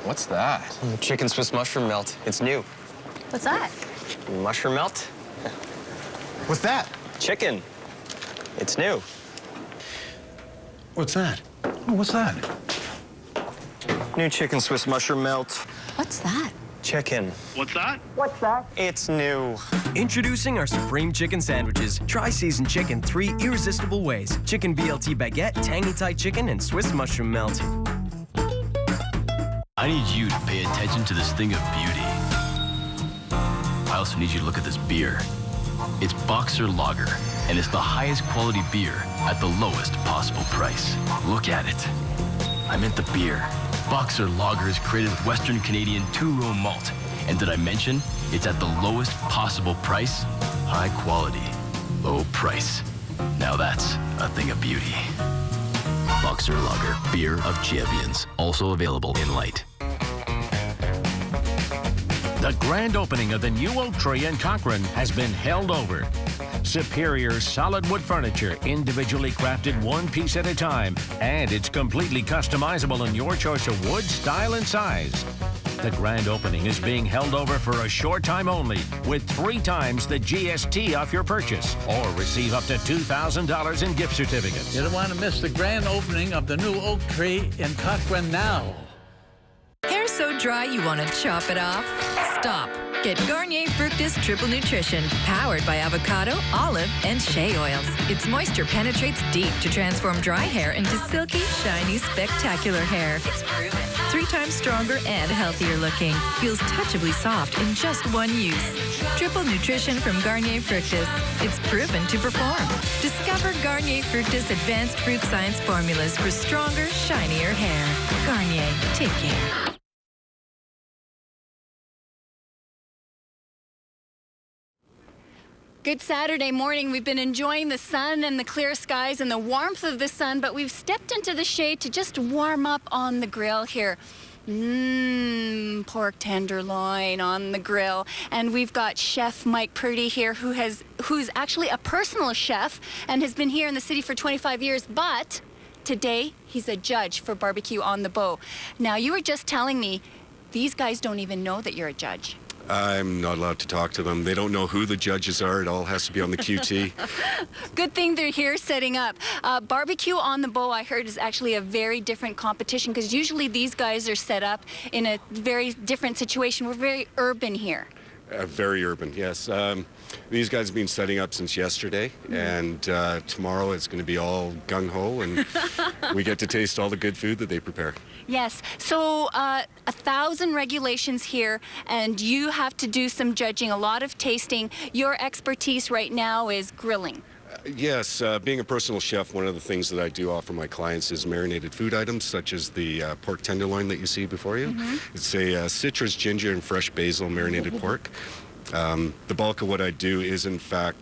What's that? Chicken Swiss mushroom melt. It's new. What's that? Mushroom melt? What's that? Chicken. It's new. What's that? Oh, what's that? New chicken Swiss mushroom melt. What's that? Chicken. What's that? What's that? It's new. Introducing our Supreme Chicken Sandwiches. Try seasoned chicken 3 irresistible ways. Chicken BLT baguette, tangy Thai chicken, and Swiss mushroom melt. I need you to pay attention to this thing of beauty. I also need you to look at this beer. It's Boxer Lager, and it's the highest quality beer at the lowest possible price. Look at it. I meant the beer. Boxer Lager is created with Western Canadian 2-row malt. And did I mention it's at the lowest possible price? High quality, low price. Now that's a thing of beauty. Boxer Lager, beer of champions. Also available in light. The grand opening of the new oak tree in Cochrane has been held over. Superior solid wood furniture, individually crafted one piece at a time, and it's completely customizable in your choice of wood, style, and size. The grand opening is being held over for a short time only, with 3 times the GST off your purchase, or receive up to $2,000 in gift certificates. You don't want to miss the grand opening of the new oak tree in Cochrane now. Hair so dry you want to chop it off? Stop. Get Garnier Fructis Triple Nutrition, powered by avocado, olive, and shea oils. Its moisture penetrates deep to transform dry hair into silky, shiny, spectacular hair. It's proven. 3 times stronger and healthier looking. Feels touchably soft in just 1 use. Triple Nutrition from Garnier Fructis. It's proven to perform. Discover Garnier Fructis Advanced Fruit Science formulas for stronger, shinier hair. Garnier, take care. Good Saturday morning. We've been enjoying the sun and the clear skies and the warmth of the sun, but we've stepped into the shade to just warm up on the grill here. Pork tenderloin on the grill. And we've got Chef Mike Purdy here, who's actually a personal chef and has been here in the city for 25 years, but today he's a judge for Barbecue on the Bow. Now, you were just telling me these guys don't even know that you're a judge. I'm not allowed to talk to them. They don't know who the judges are. It all has to be on the QT. Good thing they're here setting up. Barbecue on the Bow, I heard, is actually a very different competition, because usually these guys are set up in a very different situation. We're very urban here. Very urban, yes. These guys have been setting up since yesterday, and tomorrow it's going to be all gung-ho, and we get to taste all the good food that they prepare. Yes, so 1,000 regulations here, and you have to do some judging, a lot of tasting. Your expertise right now is grilling. Yes, being a personal chef, one of the things that I do offer my clients is marinated food items, such as the pork tenderloin that you see before you. It's a citrus, ginger, and fresh basil marinated pork. The bulk of what I do is, in fact,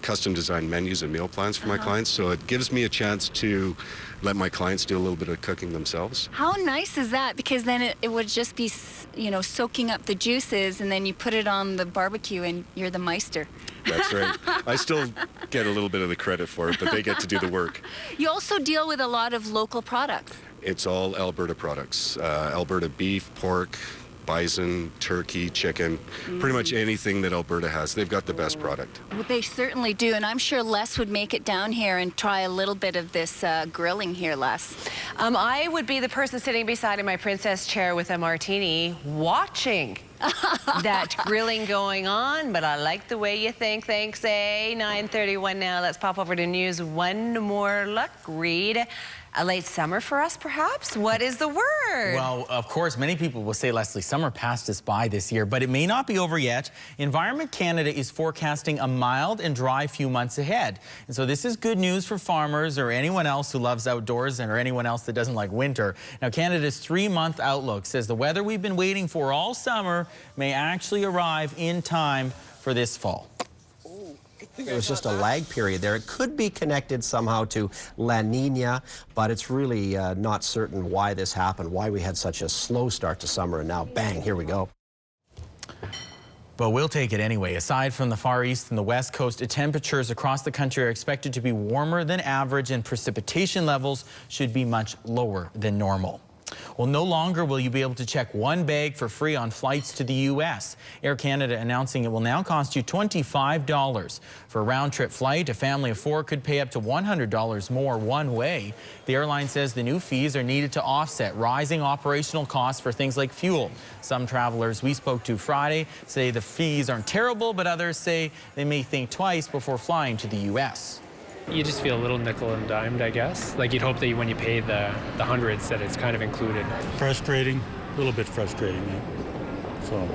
custom designed menus and meal plans for my clients, so it gives me a chance to let my clients do a little bit of cooking themselves. How nice is that? Because then it would just be, you know, soaking up the juices, and then you put it on the barbecue and you're the meister. That's right. I still get a little bit of the credit for it, but they get to do the work. You also deal with a lot of local products. It's all Alberta products. Alberta beef, pork, bison, turkey, chicken, pretty much anything that Alberta has. They've got the best product. Well, they certainly do, and I'm sure Les would make it down here and try a little bit of this grilling here, Les. I would be the person sitting beside in my princess chair with a martini watching that grilling going on, but I like the way you think. Thanks, 9:31 now. Let's pop over to news. One more look. Read. A late summer for us, perhaps? What is the word? Well, of course, many people will say, Leslie, summer passed us by this year, but it may not be over yet. Environment Canada is forecasting a mild and dry few months ahead. And so this is good news for farmers or anyone else who loves outdoors or anyone else that doesn't like winter. Now, Canada's 3-month outlook says the weather we've been waiting for all summer may actually arrive in time for this fall. It was just a lag period there. It could be connected somehow to La Nina, but it's really not certain why this happened, why we had such a slow start to summer, and now, bang, here we go. But we'll take it anyway. Aside from the Far East and the West Coast, temperatures across the country are expected to be warmer than average, and precipitation levels should be much lower than normal. Well, no longer will you be able to check one bag for free on flights to the U.S. Air Canada announcing it will now cost you $25. For a round-trip flight, a family of 4 could pay up to $100 more one way. The airline says the new fees are needed to offset rising operational costs for things like fuel. Some travelers we spoke to Friday say the fees aren't terrible, but others say they may think twice before flying to the U.S. You just feel a little nickel and dimed, I guess. Like you'd hope that when you pay the hundreds that it's kind of included. Frustrating, a little bit frustrating, yeah. So,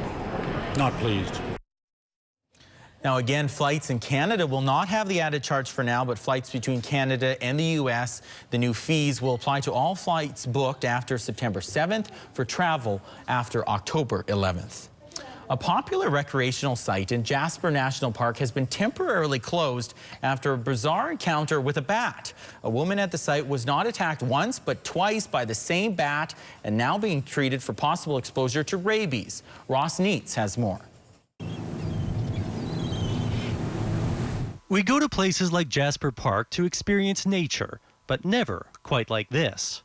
not pleased. Now again, flights in Canada will not have the added charge for now, but flights between Canada and the U.S., the new fees will apply to all flights booked after September 7th for travel after October 11th. A popular recreational site in Jasper National Park has been temporarily closed after a bizarre encounter with a bat. A woman at the site was not attacked once but twice by the same bat and now being treated for possible exposure to rabies. Ross Neitz has more. We go to places like Jasper Park to experience nature, but never quite like this.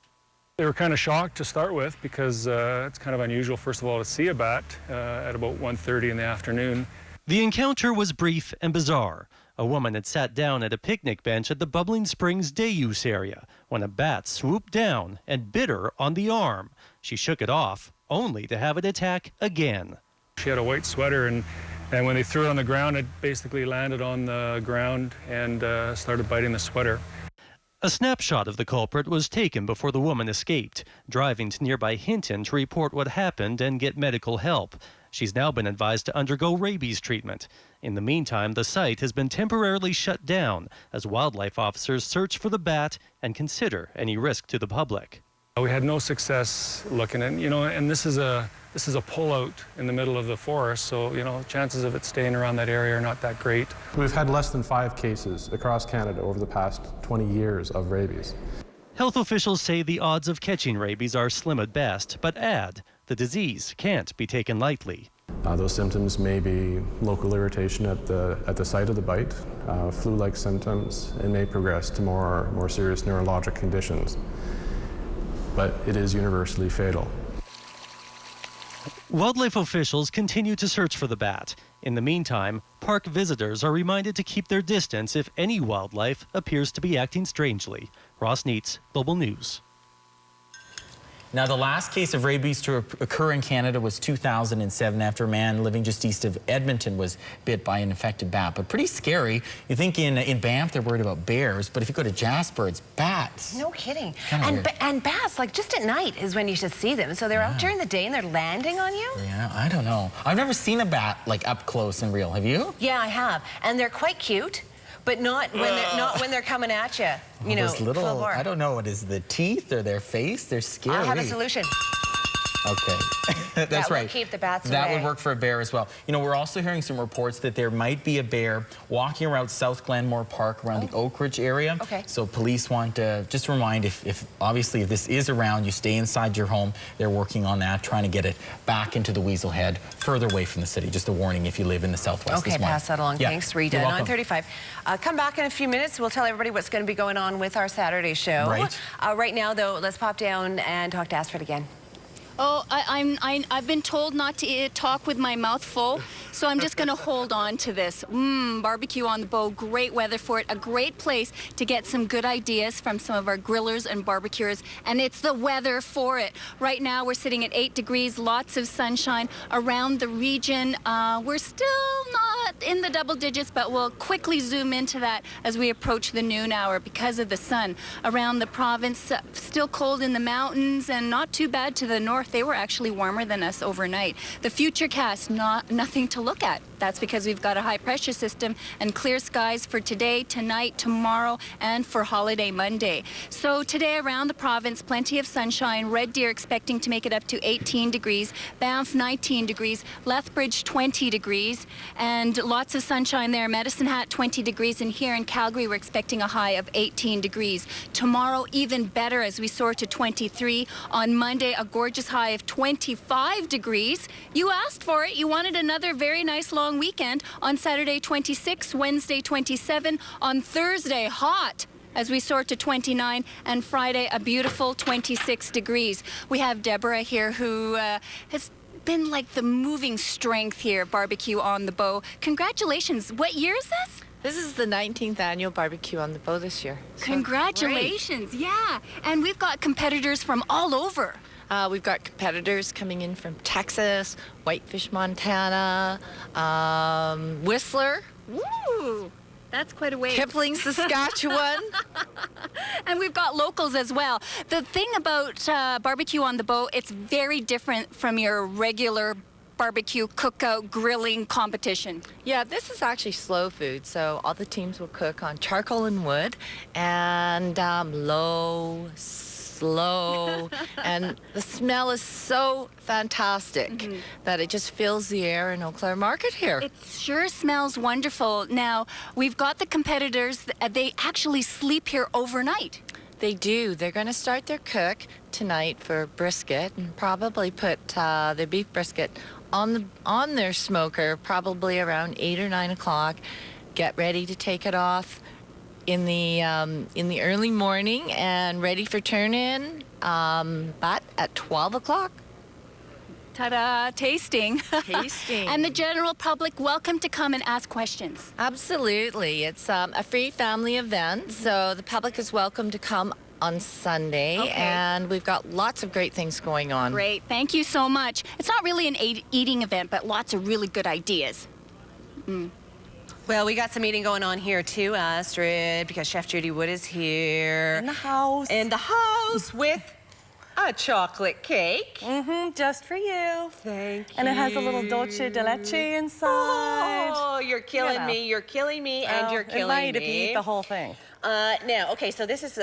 They were kind of shocked to start with because it's kind of unusual, first of all, to see a bat at about 1:30 in the afternoon. The encounter was brief and bizarre. A woman had sat down at a picnic bench at the Bubbling Springs day use area when a bat swooped down and bit her on the arm. She shook it off, only to have it attack again. She had a white sweater, and when they threw it on the ground, it basically landed on the ground and started biting the sweater. A snapshot of the culprit was taken before the woman escaped, driving to nearby Hinton to report what happened and get medical help. She's now been advised to undergo rabies treatment. In the meantime, the site has been temporarily shut down as wildlife officers search for the bat and consider any risk to the public. We had no success looking at, and this is a pullout in the middle of the forest, so, chances of it staying around that area are not that great. We've had less than 5 cases across Canada over the past 20 years of rabies. Health officials say the odds of catching rabies are slim at best, but add the disease can't be taken lightly. Those symptoms may be local irritation at the site of the bite, flu-like symptoms, and may progress to more serious neurologic conditions. But it is universally fatal. Wildlife officials continue to search for the bat. In the meantime, park visitors are reminded to keep their distance if any wildlife appears to be acting strangely. Ross Neitz, Global News. Now, the last case of rabies to occur in Canada was 2007 after a man living just east of Edmonton was bit by an infected bat. But pretty scary. You think in Banff they're worried about bears, but if you go to Jasper, it's bats. No kidding. And bats, like just at night is when you should see them. So they're out during the day and they're landing on you? Yeah, I don't know. I've never seen a bat like up close and real. Have you? Yeah, I have. And they're quite cute. But not when they're coming at you. Those little, full bore. I don't know, what is the teeth or their face? They're scary. I have a solution. Okay. That's that right. Will keep the bats that away. would work for a bear as well. We're also hearing some reports that there might be a bear walking around South Glenmore Park around the Oak Ridge area. Okay. So police want to just remind if obviously if this is around, you stay inside your home. They're working on that, trying to get it back into the Weasel Head, further away from the city. Just a warning if you live in the Southwest. Okay, pass that along. Yeah. Thanks, Rita. 9:35. Come back in a few minutes. We'll tell everybody what's going to be going on with our Saturday show. Right. Right now, though, let's pop down and talk to Astrid again. Oh, I've been told not to talk with my mouth full, so I'm just going to hold on to this. Barbecue on the Bow, great weather for it, a great place to get some good ideas from some of our grillers and barbecuers, and it's the weather for it. Right now we're sitting at 8 degrees, lots of sunshine around the region. We're still not in the double digits, but we'll quickly zoom into that as we approach the noon hour because of the sun. Around the province, still cold in the mountains and not too bad to the north. They were actually warmer than us overnight. The futurecast, nothing to look at. That's because we've got a high pressure system and clear skies for today, tonight, tomorrow, and for holiday Monday. So today around the province, plenty of sunshine. Red Deer expecting to make it up to 18 degrees. Banff 19 degrees. Lethbridge 20 degrees. And lots of sunshine there. Medicine Hat 20 degrees. And here in Calgary, we're expecting a high of 18 degrees. Tomorrow, even better as we soar to 23. On Monday, a gorgeous high of 25 degrees. You asked for it. You wanted another very nice long weekend. On Saturday, 26, Wednesday, 27. On Thursday, hot. as we soar to 29, and Friday a beautiful 26 degrees. We have Deborah here who has been like the moving strength here at Barbecue on the Bow. Congratulations. What year is this? This is the 19th annual Barbecue on the Bow this year. So Congratulations. Great. Yeah. And we've got competitors from all over. We've got competitors coming in from Texas, Whitefish, Montana, Whistler. Woo! That's quite a ways. Kipling, Saskatchewan. And we've got locals as well. The thing about Barbecue on the Bow, it's very different from your regular barbecue, cookout, grilling competition. Yeah, this is actually slow food, so all the teams will cook on charcoal and wood, and low, slow, and the smell is so fantastic that it just fills the air in Eau Claire Market here. It sure smells wonderful. Now, we've got the competitors, they actually sleep here overnight. They do. They're going to start their cook tonight for brisket and probably put the beef brisket on their smoker probably around 8 or 9 o'clock. Get ready to take it off in the early morning and ready for turn-in, but at 12 o'clock. Ta-da, tasting. Tasting. And the general public, welcome to come and ask questions. Absolutely. It's a free family event, so the public is welcome to come on Sunday, and we've got lots of great things going on. Great. Thank you so much. It's not really an eating event, but lots of really good ideas. Well, we got some eating going on here too, Astrid, because Chef Judy Wood is here. In the house. In the house with a chocolate cake. Just for you. Thank you. And it has a little dulce de leche inside. Oh, you're killing me. You're killing me, and you're killing me. It might if you eat the whole thing. Now, okay, so this is,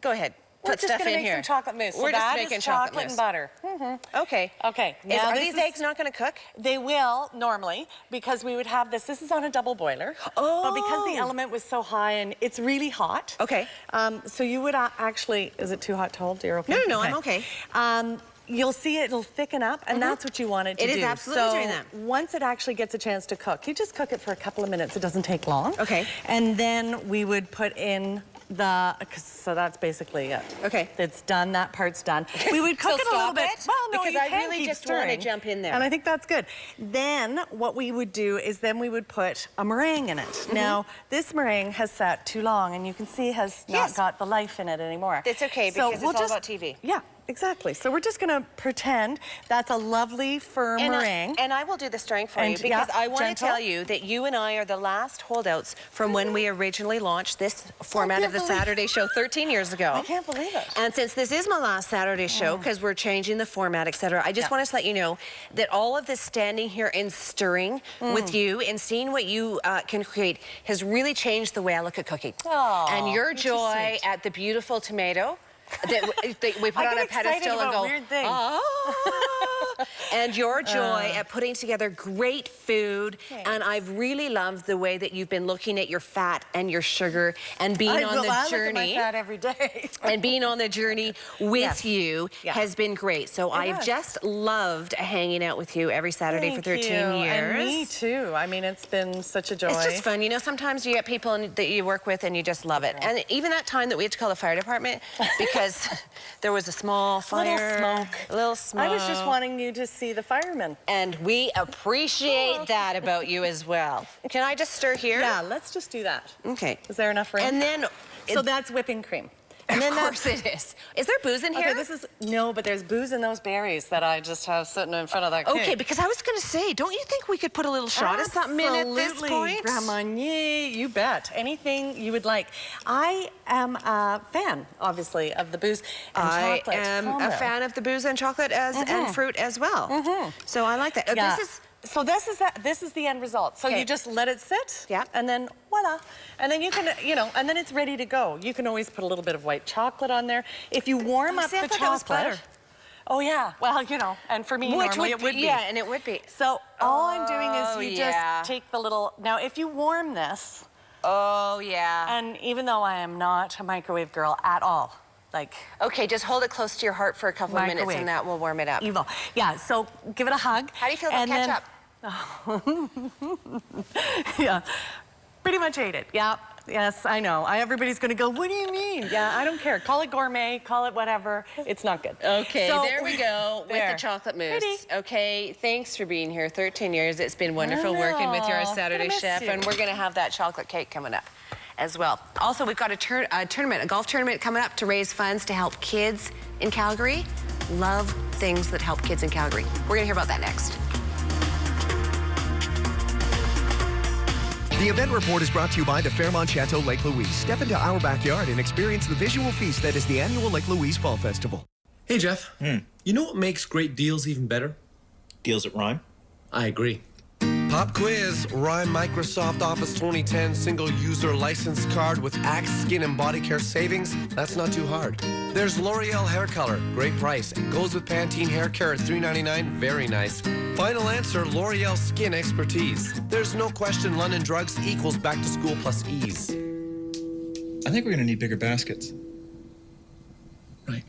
go ahead. We're Put just stuff going to in make here. some chocolate mousse. We're so just that making is chocolate chocolate mousse. and butter. Okay. Okay. Now, are these eggs not going to cook? They will normally, because we would have this. This is on a double boiler. Oh. But because the element was so high and it's really hot. Okay. So you would actually, is it too hot to hold? You're okay? No, I'm okay. You'll see it'll thicken up, and that's what you want it to do. It is absolutely doing that. Once it actually gets a chance to cook, you just cook it for a couple of minutes. It doesn't take long. Okay. And then we would put in so that's basically it. Okay. It's done. That part's done. We would cook it a little bit. Well, no, because you I can really keep just want to stirring. jump in there. And I think that's good. Then what we would do is then we would put a meringue in it. Now, this meringue has sat too long, and you can see has not got the life in it anymore. It's okay, because it's all about TV. Yeah. Exactly. So we're just going to pretend that's a lovely firm meringue. And I will do the stirring for you, because I want to tell you that you and I are the last holdouts from when we originally launched this format of the Saturday show 13 years ago. I can't believe it. And since this is my last Saturday show, because we're changing the format, etc., I just want to let you know that all of this standing here and stirring with you and seeing what you can create has really changed the way I look at cooking. And your joy at the beautiful tomato that we put on a pedestal and go, weird things. and your joy at putting together great food. And I've really loved the way that you've been looking at your fat and your sugar and being on the journey. I look at my fat every day. And being on the journey with you has been great. So I've just loved hanging out with you every Saturday for 13 years. And me too. I mean, it's been such a joy. It's just fun. You know, sometimes you get people that you work with and you just love it. And even that time that we had to call the fire department because there was a small fire. Little smoke. I was just wanting you to see the firemen. And we appreciate that about you as well. Can I just stir here? Yeah, let's just do that. Okay. Is there enough room? And then... So that's whipping cream. And then of course it is. Is there booze in here? Okay, this is... No, but there's booze in those berries that I just have sitting in front of that cake. Okay, because I was going to say, don't you think we could put a little shot of something in at this point? Grandma, you bet. Anything you would like. I am a fan, obviously, of the booze and chocolate. I am a fan of the booze and chocolate and fruit as well. So I like that. Yeah. This is the end result. So you just let it sit. Yeah. And then voila. And then you can, and then it's ready to go. You can always put a little bit of white chocolate on there. If you warm up the chocolate. Oh yeah. Well, and for me normally it would be. Yeah, and it would be. So all I'm doing is you just take the little. Now, if you warm this. Oh yeah. And even though I am not a microwave girl at all. Okay, just hold it close to your heart for a couple of minutes and that will warm it up. Evil. Yeah, so give it a hug. How do you feel about ketchup? Yeah, pretty much ate it. Yeah, Yes, I know. Everybody's going to go, what do you mean? Yeah, I don't care. Call it gourmet, call it whatever. It's not good. Okay, So, there we go with the chocolate mousse. Pretty. Okay, thanks for being here. 13 years. It's been wonderful working with you, our Saturday chef, and we're going to have that chocolate cake coming up as well. Also, we've got a golf tournament coming up to raise funds to help kids in Calgary. Love things that help kids in Calgary. We're going to hear about that next. The event report is brought to you by the Fairmont Chateau Lake Louise. Step into our backyard and experience the visual feast that is the annual Lake Louise Fall Festival. Hey, Jeff. You know what makes great deals even better? Deals that rhyme. I agree. Pop quiz. Rhyme Microsoft Office 2010 single user license card with Axe skin and body care savings. That's not too hard. There's L'Oreal hair color. Great price. Goes with Pantene hair care at $3.99. Very nice. Final answer, L'Oreal skin expertise. There's no question London Drugs equals back to school plus ease. I think we're going to need bigger baskets. Right.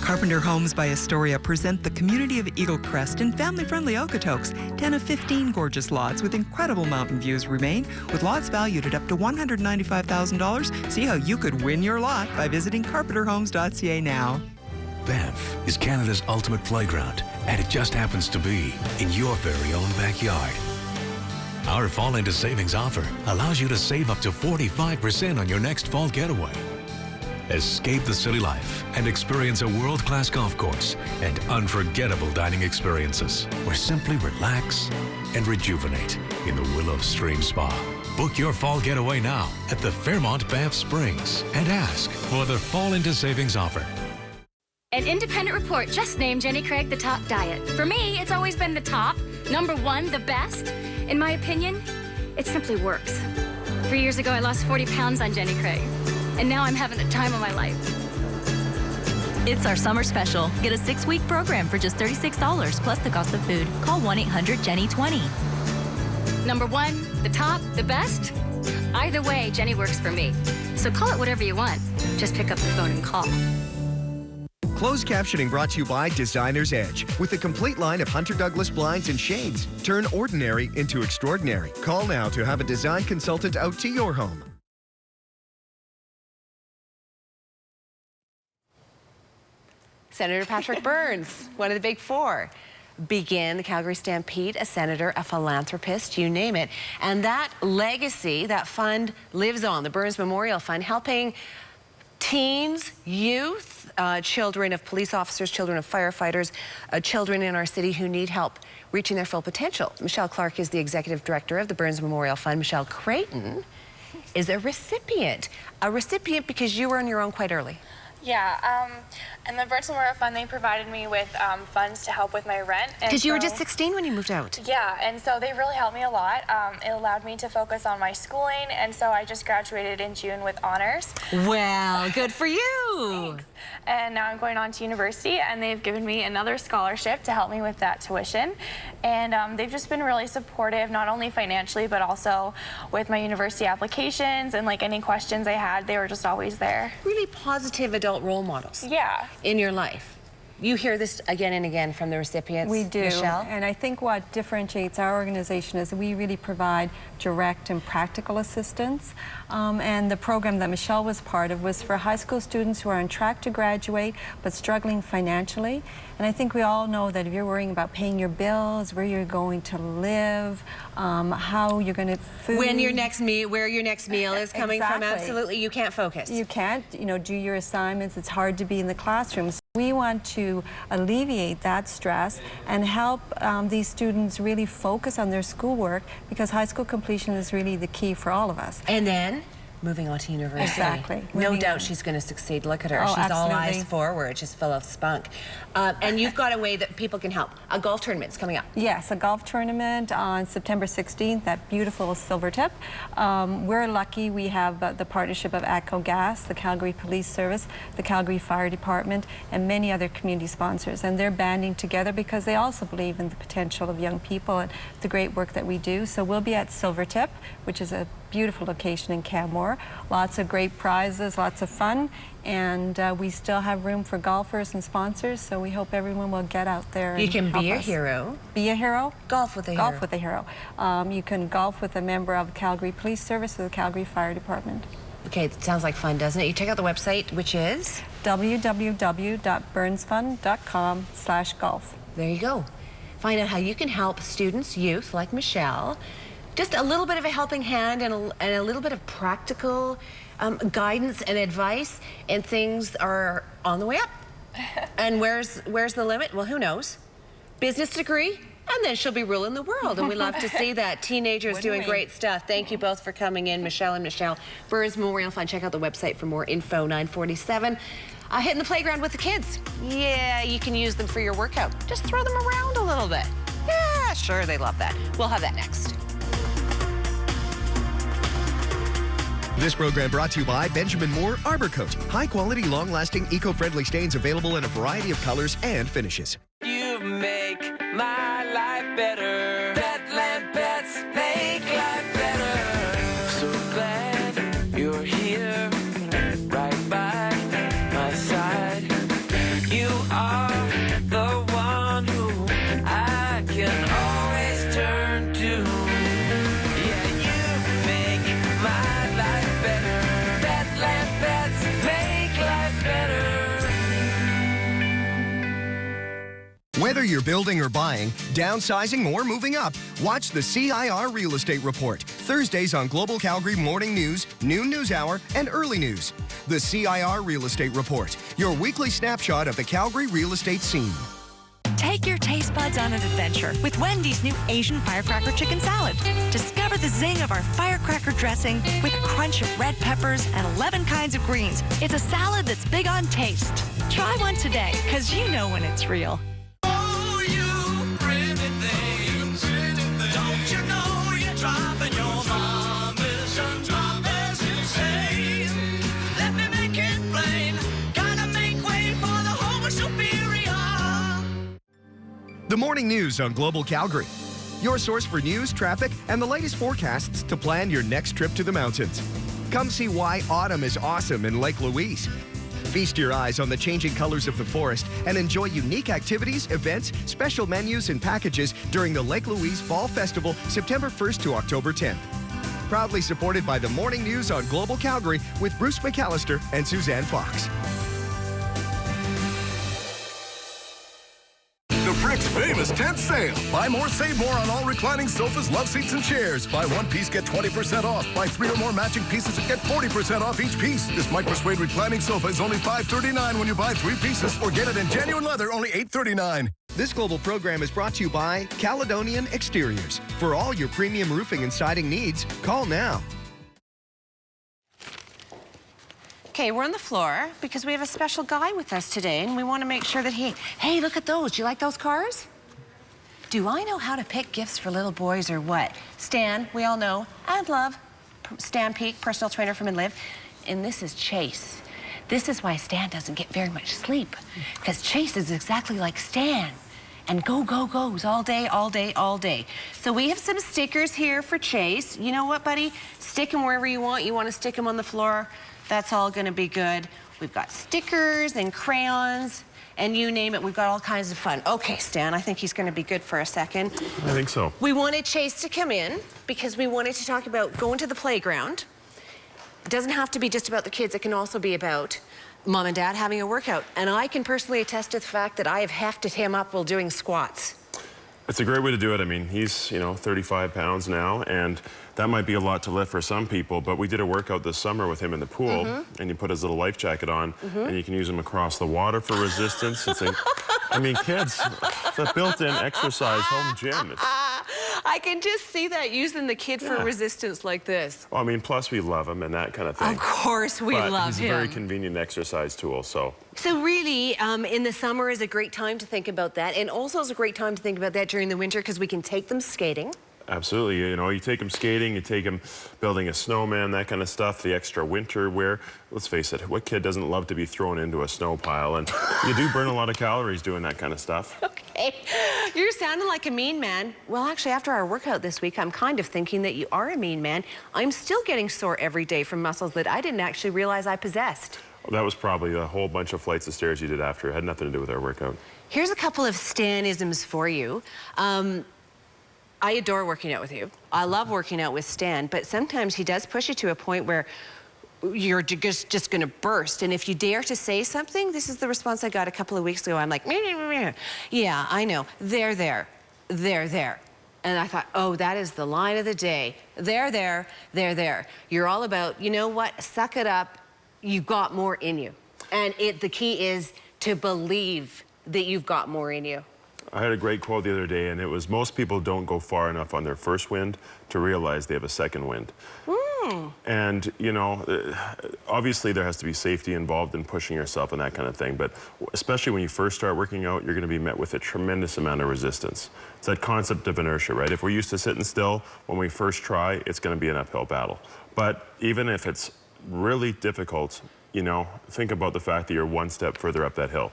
Carpenter Homes by Astoria present the community of Eagle Crest and family-friendly Okotoks. 10 of 15 gorgeous lots with incredible mountain views remain, with lots valued at up to $195,000. See how you could win your lot by visiting carpenterhomes.ca now. Banff is Canada's ultimate playground, and it just happens to be in your very own backyard. Our Fall Into Savings offer allows you to save up to 45% on your next fall getaway. Escape the city life and experience a world-class golf course and unforgettable dining experiences, or simply relax and rejuvenate in the Willow Stream Spa. Book your fall getaway now at the Fairmont Banff Springs and ask for the Fall Into Savings offer. An independent report just named Jenny Craig the top diet. For me, it's always been the top, #1, the best. In my opinion, it simply works. 3 years ago, I lost 40 pounds on Jenny Craig. And now I'm having the time of my life. It's our summer special. Get a 6-week program for just $36 plus the cost of food. Call 1-800-JENNY20. #1, the top, the best. Either way, Jenny works for me. So call it whatever you want. Just pick up the phone and call. Closed captioning brought to you by Designer's Edge. With a complete line of Hunter Douglas blinds and shades. Turn ordinary into extraordinary. Call now to have a design consultant out to your home. Senator Patrick Burns, one of the big four, began the Calgary Stampede, a senator, a philanthropist, you name it. And that legacy, that fund lives on, the Burns Memorial Fund, helping teens, youth, children of police officers, children of firefighters, children in our city who need help reaching their full potential. Michelle Clark is the executive director of the Burns Memorial Fund. Michelle Creighton is a recipient because you were on your own quite early. Yeah, and the Burns Memorial Fund, they provided me with funds to help with my rent. Because you were just 16 when you moved out. Yeah, and so they really helped me a lot. It allowed me to focus on my schooling, and so I just graduated in June with honors. Well, good for you. Thanks. And now I'm going on to university, and they've given me another scholarship to help me with that tuition. And they've just been really supportive, not only financially, but also with my university applications and like any questions I had, they were just always there. Really positive adult role models. Yeah. In your life. You hear this again and again from the recipients. We do, Michelle? And I think what differentiates our organization is we really provide direct and practical assistance. And the program that Michelle was part of was for high school students who are on track to graduate but struggling financially. And I think we all know that if you're worrying about paying your bills, where you're going to live, how you're going to food. When your next meal, where your next meal is coming from, absolutely, you can't focus. You can't, do your assignments. It's hard to be in the classroom. So we want to alleviate that stress and help these students really focus on their schoolwork, because high school completion is really the key for all of us. And then moving on to university. Exactly. No doubt she's going to succeed. Look at her. She's absolutely. all eyes forward. She's full of spunk. And you've got a way that people can help. A golf tournament's coming up. Yes, a golf tournament on September 16th at beautiful Silvertip. We're lucky we have the partnership of ATCO Gas, the Calgary Police Service, the Calgary Fire Department, and many other community sponsors. And they're banding together because they also believe in the potential of young people and the great work that we do. So we'll be at Silvertip, which is a beautiful location in Canmore. Lots of great prizes, lots of fun, and we still have room for golfers and sponsors, so we hope everyone will get out there and You can help be a us. hero. Be a hero? Golf with a hero. Golf with a hero. You can golf with a member of the Calgary Police Service or the Calgary Fire Department. Okay, that sounds like fun, doesn't it? You check out the website, which is? www.burnsfund.com/golf. There you go. Find out how you can help students, youth like Michelle. Just a little bit of a helping hand and a little bit of practical guidance and advice, and things are on the way up. And where's the limit? Well, who knows? Business degree, and then she'll be ruling the world, and we love to see that. Teenagers doing great stuff. Thank you both for coming in, Michelle and Michelle. Burns Memorial Fund. Check out the website for more info. 9:47. Hitting the playground with the kids. Yeah, you can use them for your workout. Just throw them around a little bit. Yeah, sure, they love that. We'll have that next. This program brought to you by Benjamin Moore Arbor Coat. High-quality, long-lasting, eco-friendly stains available in a variety of colors and finishes. You make my life better. Petland Pets make life better. So glad you're here, right by my side. You are the one who I can always turn to. Yeah, you make my life better. Petland Pets make life better. Whether you're building or buying, downsizing or moving up, watch the CIR Real Estate Report. Thursdays on Global Calgary Morning News, Noon News Hour, and Early News. The CIR Real Estate Report, your weekly snapshot of the Calgary real estate scene. Take your taste buds on an adventure with Wendy's new Asian Firecracker Chicken Salad. Discover the zing of our firecracker dressing with a crunch of red peppers and 11 kinds of greens. It's a salad that's big on taste. Try one today, because you know when it's real. The Morning News on Global Calgary. Your source for news, traffic, and the latest forecasts to plan your next trip to the mountains. Come see why autumn is awesome in Lake Louise. Feast your eyes on the changing colors of the forest and enjoy unique activities, events, special menus, and packages during the Lake Louise Fall Festival, September 1st to October 10th. Proudly supported by the Morning News on Global Calgary with Bruce McAllister and Suzanne Fox. The Frick's famous tent sale. Buy more, save more on all reclining sofas, love seats, and chairs. Buy one piece, get 20% off. Buy 3 or more matching pieces and get 40% off each piece. This microsuede reclining sofa is only $539 when you buy 3 pieces, or get it in genuine leather, only $839. This global program is brought to you by Caledonian Exteriors. For all your premium roofing and siding needs, call now. Okay, we're on the floor because we have a special guy with us today, and we want to make sure that hey, look at those. Do you like those cars? Do I know how to pick gifts for little boys or what? Stan, we all know, and love. Stan Peak, personal trainer from Inlive. And this is Chase. This is why Stan doesn't get very much sleep, because Chase is exactly like Stan. And goes all day, all day, all day. So we have some stickers here for Chase. You know what, buddy? Stick them wherever you want. You want to stick them on the floor? That's all going to be good. We've got stickers and crayons, and you name it. We've got all kinds of fun. Okay, Stan, I think he's going to be good for a second. I think so. We wanted Chase to come in because we wanted to talk about going to the playground. It doesn't have to be just about the kids. It can also be about Mom and Dad having a workout. And I can personally attest to the fact that I have hefted him up while doing squats. It's a great way to do it. I mean, he's, 35 pounds now, and that might be a lot to lift for some people, but we did a workout this summer with him in the pool, and you put his little life jacket on, and you can use him across the water for resistance. It's I mean, kids, it's a built-in exercise home gym. I can just see that, using the kid for resistance like this. Well, I mean, plus we love him and that kind of thing. Of course we love him. He's a very convenient exercise tool, so. So really, in the summer is a great time to think about that, and also is a great time to think about that during the winter because we can take them skating. Absolutely. You know, you take them skating, you take them building a snowman, that kind of stuff, the extra winter wear. Let's face it, what kid doesn't love to be thrown into a snow pile? And you do burn a lot of calories doing that kind of stuff. Okay, you're sounding like a mean man. Well, actually, after our workout this week, I'm kind of thinking that you are a mean man. I'm still getting sore every day from muscles that I didn't actually realize I possessed. Well, that was probably a whole bunch of flights of stairs you did after. It had nothing to do with our workout. Here's a couple of Stan-isms for you. I adore working out with you. I love working out with Stan, but sometimes he does push you to a point where you're just gonna burst. And if you dare to say something, this is the response I got a couple of weeks ago. I'm like, meh, meh, meh. Yeah, I know, there. And I thought, oh, that is the line of the day. There. You're all about, you know what, suck it up, you've got more in you. And the key is to believe that you've got more in you. I had a great quote the other day, and it was, most people don't go far enough on their first wind to realize they have a second wind. And, you know, obviously there has to be safety involved in pushing yourself and that kind of thing, but especially when you first start working out, you're going to be met with a tremendous amount of resistance. It's that concept of inertia, right? If we're used to sitting still, when we first try, it's going to be an uphill battle. But even if it's really difficult, you know, think about the fact that you're one step further up that hill.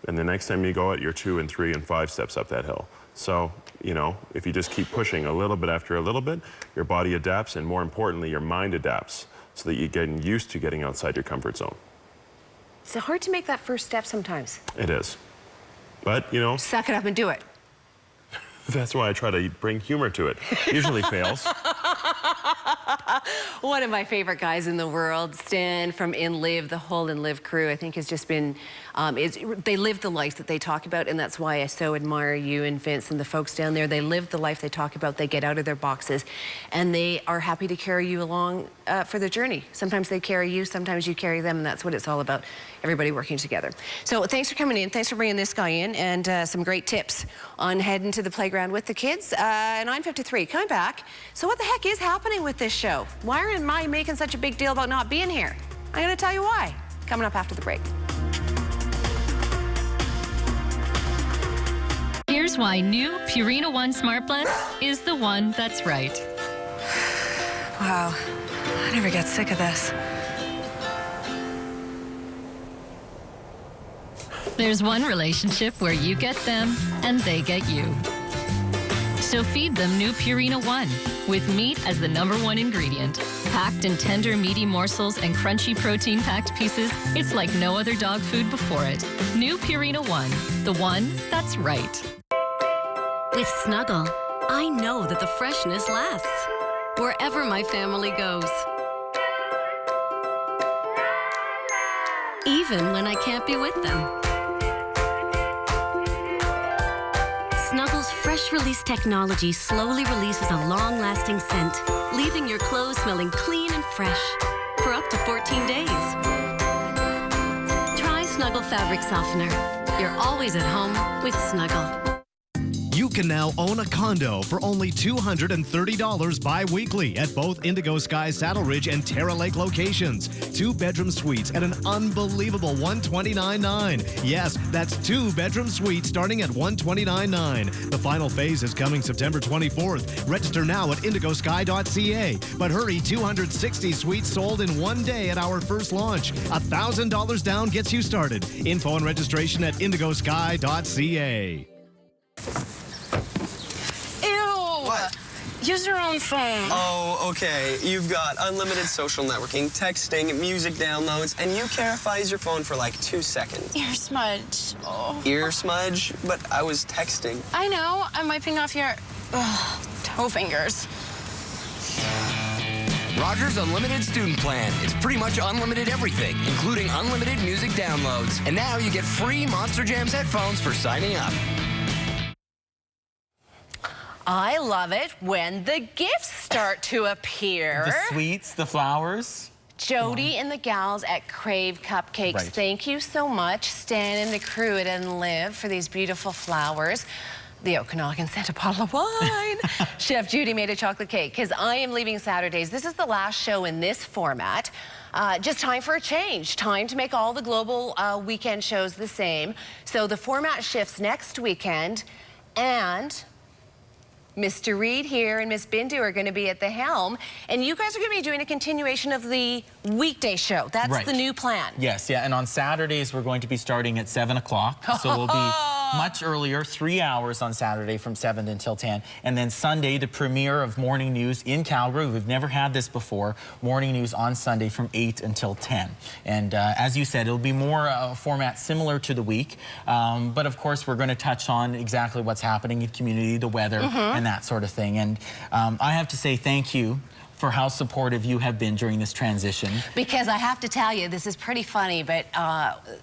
And the next time you go out, you're 2 and 3 and 5 steps up that hill. So, you know, if you just keep pushing a little bit after a little bit, your body adapts, and more importantly, your mind adapts, so that you get used to getting outside your comfort zone. It's hard to make that first step sometimes. It is. But, you know, suck it up and do it. That's why I try to bring humor to it. Usually fails. One of my favorite guys in the world, Stan from InLive, the whole InLive crew, I think has just been, they live the life that they talk about, and that's why I so admire you and Vince and the folks down there. They live the life they talk about. They get out of their boxes, and they are happy to carry you along for the journey. Sometimes they carry you, sometimes you carry them, and that's what it's all about, everybody working together. So thanks for coming in. Thanks for bringing this guy in, and some great tips on heading to the playground with the kids. 9:53, coming back. So what the heck is happening with this show? Why am I making such a big deal about not being here? I'm going to tell you why. Coming up after the break. Here's why new Purina One Smart Blend is the one that's right. Wow, I never get sick of this. There's one relationship where you get them and they get you. So feed them new Purina One, with meat as the #1 ingredient. Packed in tender, meaty morsels and crunchy protein-packed pieces, it's like no other dog food before it. New Purina One, the one that's right. With Snuggle, I know that the freshness lasts wherever my family goes. Even when I can't be with them. Snuggle's fresh release technology slowly releases a long-lasting scent, leaving your clothes smelling clean and fresh for up to 14 days. Try Snuggle Fabric Softener. You're always at home with Snuggle. You can now own a condo for only $230 bi-weekly at both Indigo Sky Saddle Ridge and Terra Lake locations. 2-bedroom suites at an unbelievable $129,900. Yes, that's 2-bedroom suites starting at $129,900. The final phase is coming September 24th. Register now at indigosky.ca. But hurry, 260 suites sold in one day at our first launch. $1,000 down gets you started. Info and registration at indigosky.ca. Use your own phone. Oh, okay. You've got unlimited social networking, texting, music downloads, and you Carify your phone for like 2 seconds. Ear smudge. Oh. Ear smudge? But I was texting. I know. I'm wiping off your toe fingers. Rogers Unlimited Student Plan. It's pretty much unlimited everything, including unlimited music downloads. And now you get free Monster Jams headphones for signing up. I love it when the gifts start to appear. The sweets, the flowers. Jody and the gals at Crave Cupcakes, Right. Thank you so much. Stan and the crew at InLive for these beautiful flowers. The Okanagan sent a bottle of wine. Chef Judy made a chocolate cake because I am leaving Saturdays. This is the last show in this format. Just time for a change. Time to make all the global weekend shows the same. So the format shifts next weekend, and Mr. Reed here and Miss Bindu are going to be at the helm, and you guys are going to be doing a continuation of the weekday show. That's Right. the new plan. Yes, yeah, and on Saturdays we're going to be starting at 7 o'clock, so we'll be much earlier, 3 hours on Saturday from 7 until 10, and then Sunday the premiere of Morning News in Calgary. We've never had this before. Morning News on Sunday from 8 until 10, and as you said, it'll be more a format similar to the week, but of course we're going to touch on exactly what's happening in community, the weather, and that sort of thing. And I have to say thank you for how supportive you have been during this transition. Because I have to tell you, this is pretty funny, but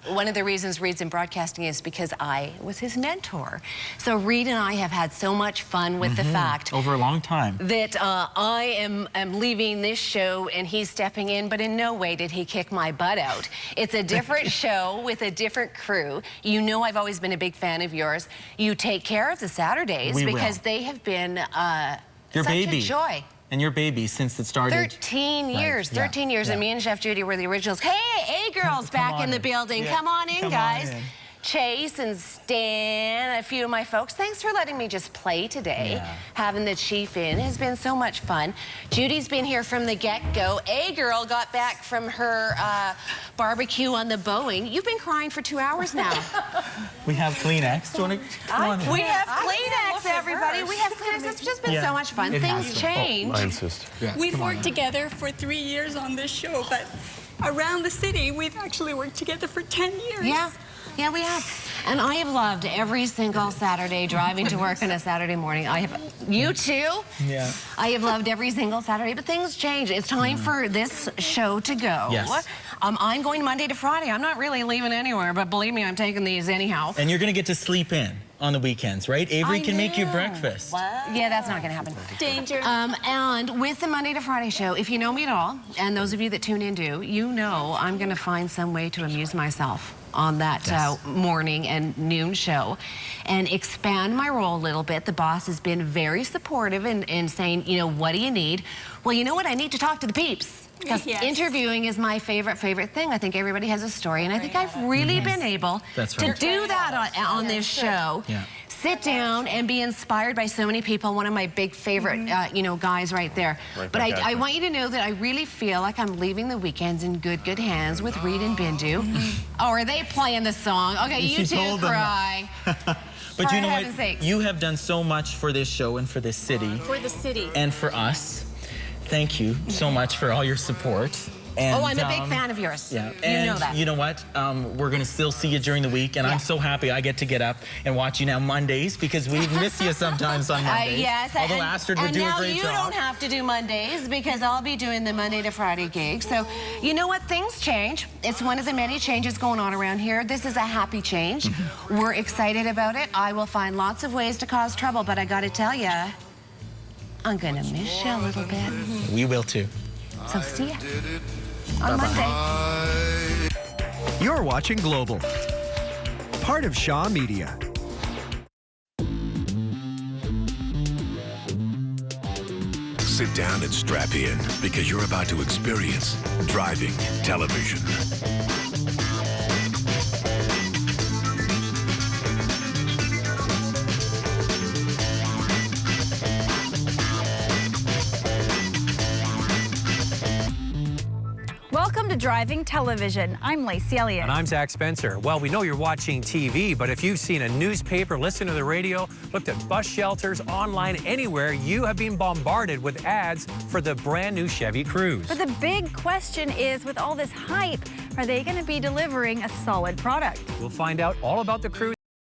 one of the reasons Reed's in broadcasting is because I was his mentor. So Reed and I have had so much fun with the fact over a long time that I am leaving this show and he's stepping in, but in no way did he kick my butt out. It's a different show with a different crew. You know I've always been a big fan of yours. You take care of the Saturdays because they have been your such baby. a joy. And your baby since it started. 13 years, 13 years, and me and Chef Judy were the originals. Hey, A-Girls back in the building. Yeah. Come on in, Come guys. on in. Chase and Stan, a few of my folks. Thanks for letting me just play today. Having the chief in has been so much fun. Judy's been here from the get-go. A-Girl got back from her barbecue on the Boeing. You've been crying for 2 hours now. We have Kleenex. Do you want to come on in? We have Kleenex, everybody. We have Kleenex. It's just been so much fun. Things change. I insist. We've worked together for 3 years on this show, but around the city, we've actually worked together for 10 years. Yeah, we have. And I have loved every single Saturday driving to work on a Saturday morning. You too? Yeah. I have loved every single Saturday, but things change. It's time for this show to go. Yes. I'm going Monday to Friday. I'm not really leaving anywhere, but believe me, I'm taking these anyhow. And you're going to get to sleep in on the weekends, right? Avery can make you breakfast. Yeah, that's not going to happen. Danger. And with the Monday to Friday show, if you know me at all, and those of you that tune in do, you know I'm going to find some way to amuse myself on that morning and noon show and expand my role a little bit. The boss has been very supportive in saying, you know, what do you need? Well, you know what? I need to talk to the peeps. Because interviewing is my favorite thing. I think everybody has a story, and I think I've really been able to do that on this show. Sit down and be inspired by so many people. One of my big favorite, you know, guys right there. But I want you to know that I really feel like I'm leaving the weekends in good hands with Reed and Bindu. Oh, are they playing the song? Okay, you two cry. But you know what? You have done so much for this show and for this city. For the city. And for us. Thank you so much for all your support. And, I'm a big fan of yours. Yeah, and you know that. You know what? We're going to still see you during the week, and I'm so happy I get to get up and watch you now Mondays because we miss you sometimes on Mondays. Yes, although Astrid would do a great job. And now you don't have to do Mondays because I'll be doing the Monday to Friday gig. So, you know what? Things change. It's one of the many changes going on around here. This is a happy change. We're excited about it. I will find lots of ways to cause trouble, but I got to tell you, I'm going to miss you a little bit. We will too. So see ya on Monday. You're watching Global, part of Shaw Media. Sit down and strap in because you're about to experience driving television. Welcome to Driving Television. I'm Lacey Elliott. And I'm Zach Spencer. Well, we know you're watching TV, but if you've seen a newspaper, listened to the radio, looked at bus shelters, online, anywhere, you have been bombarded with ads for the brand new Chevy Cruze. But the big question is, with all this hype, are they going to be delivering a solid product? We'll find out all about the Cruze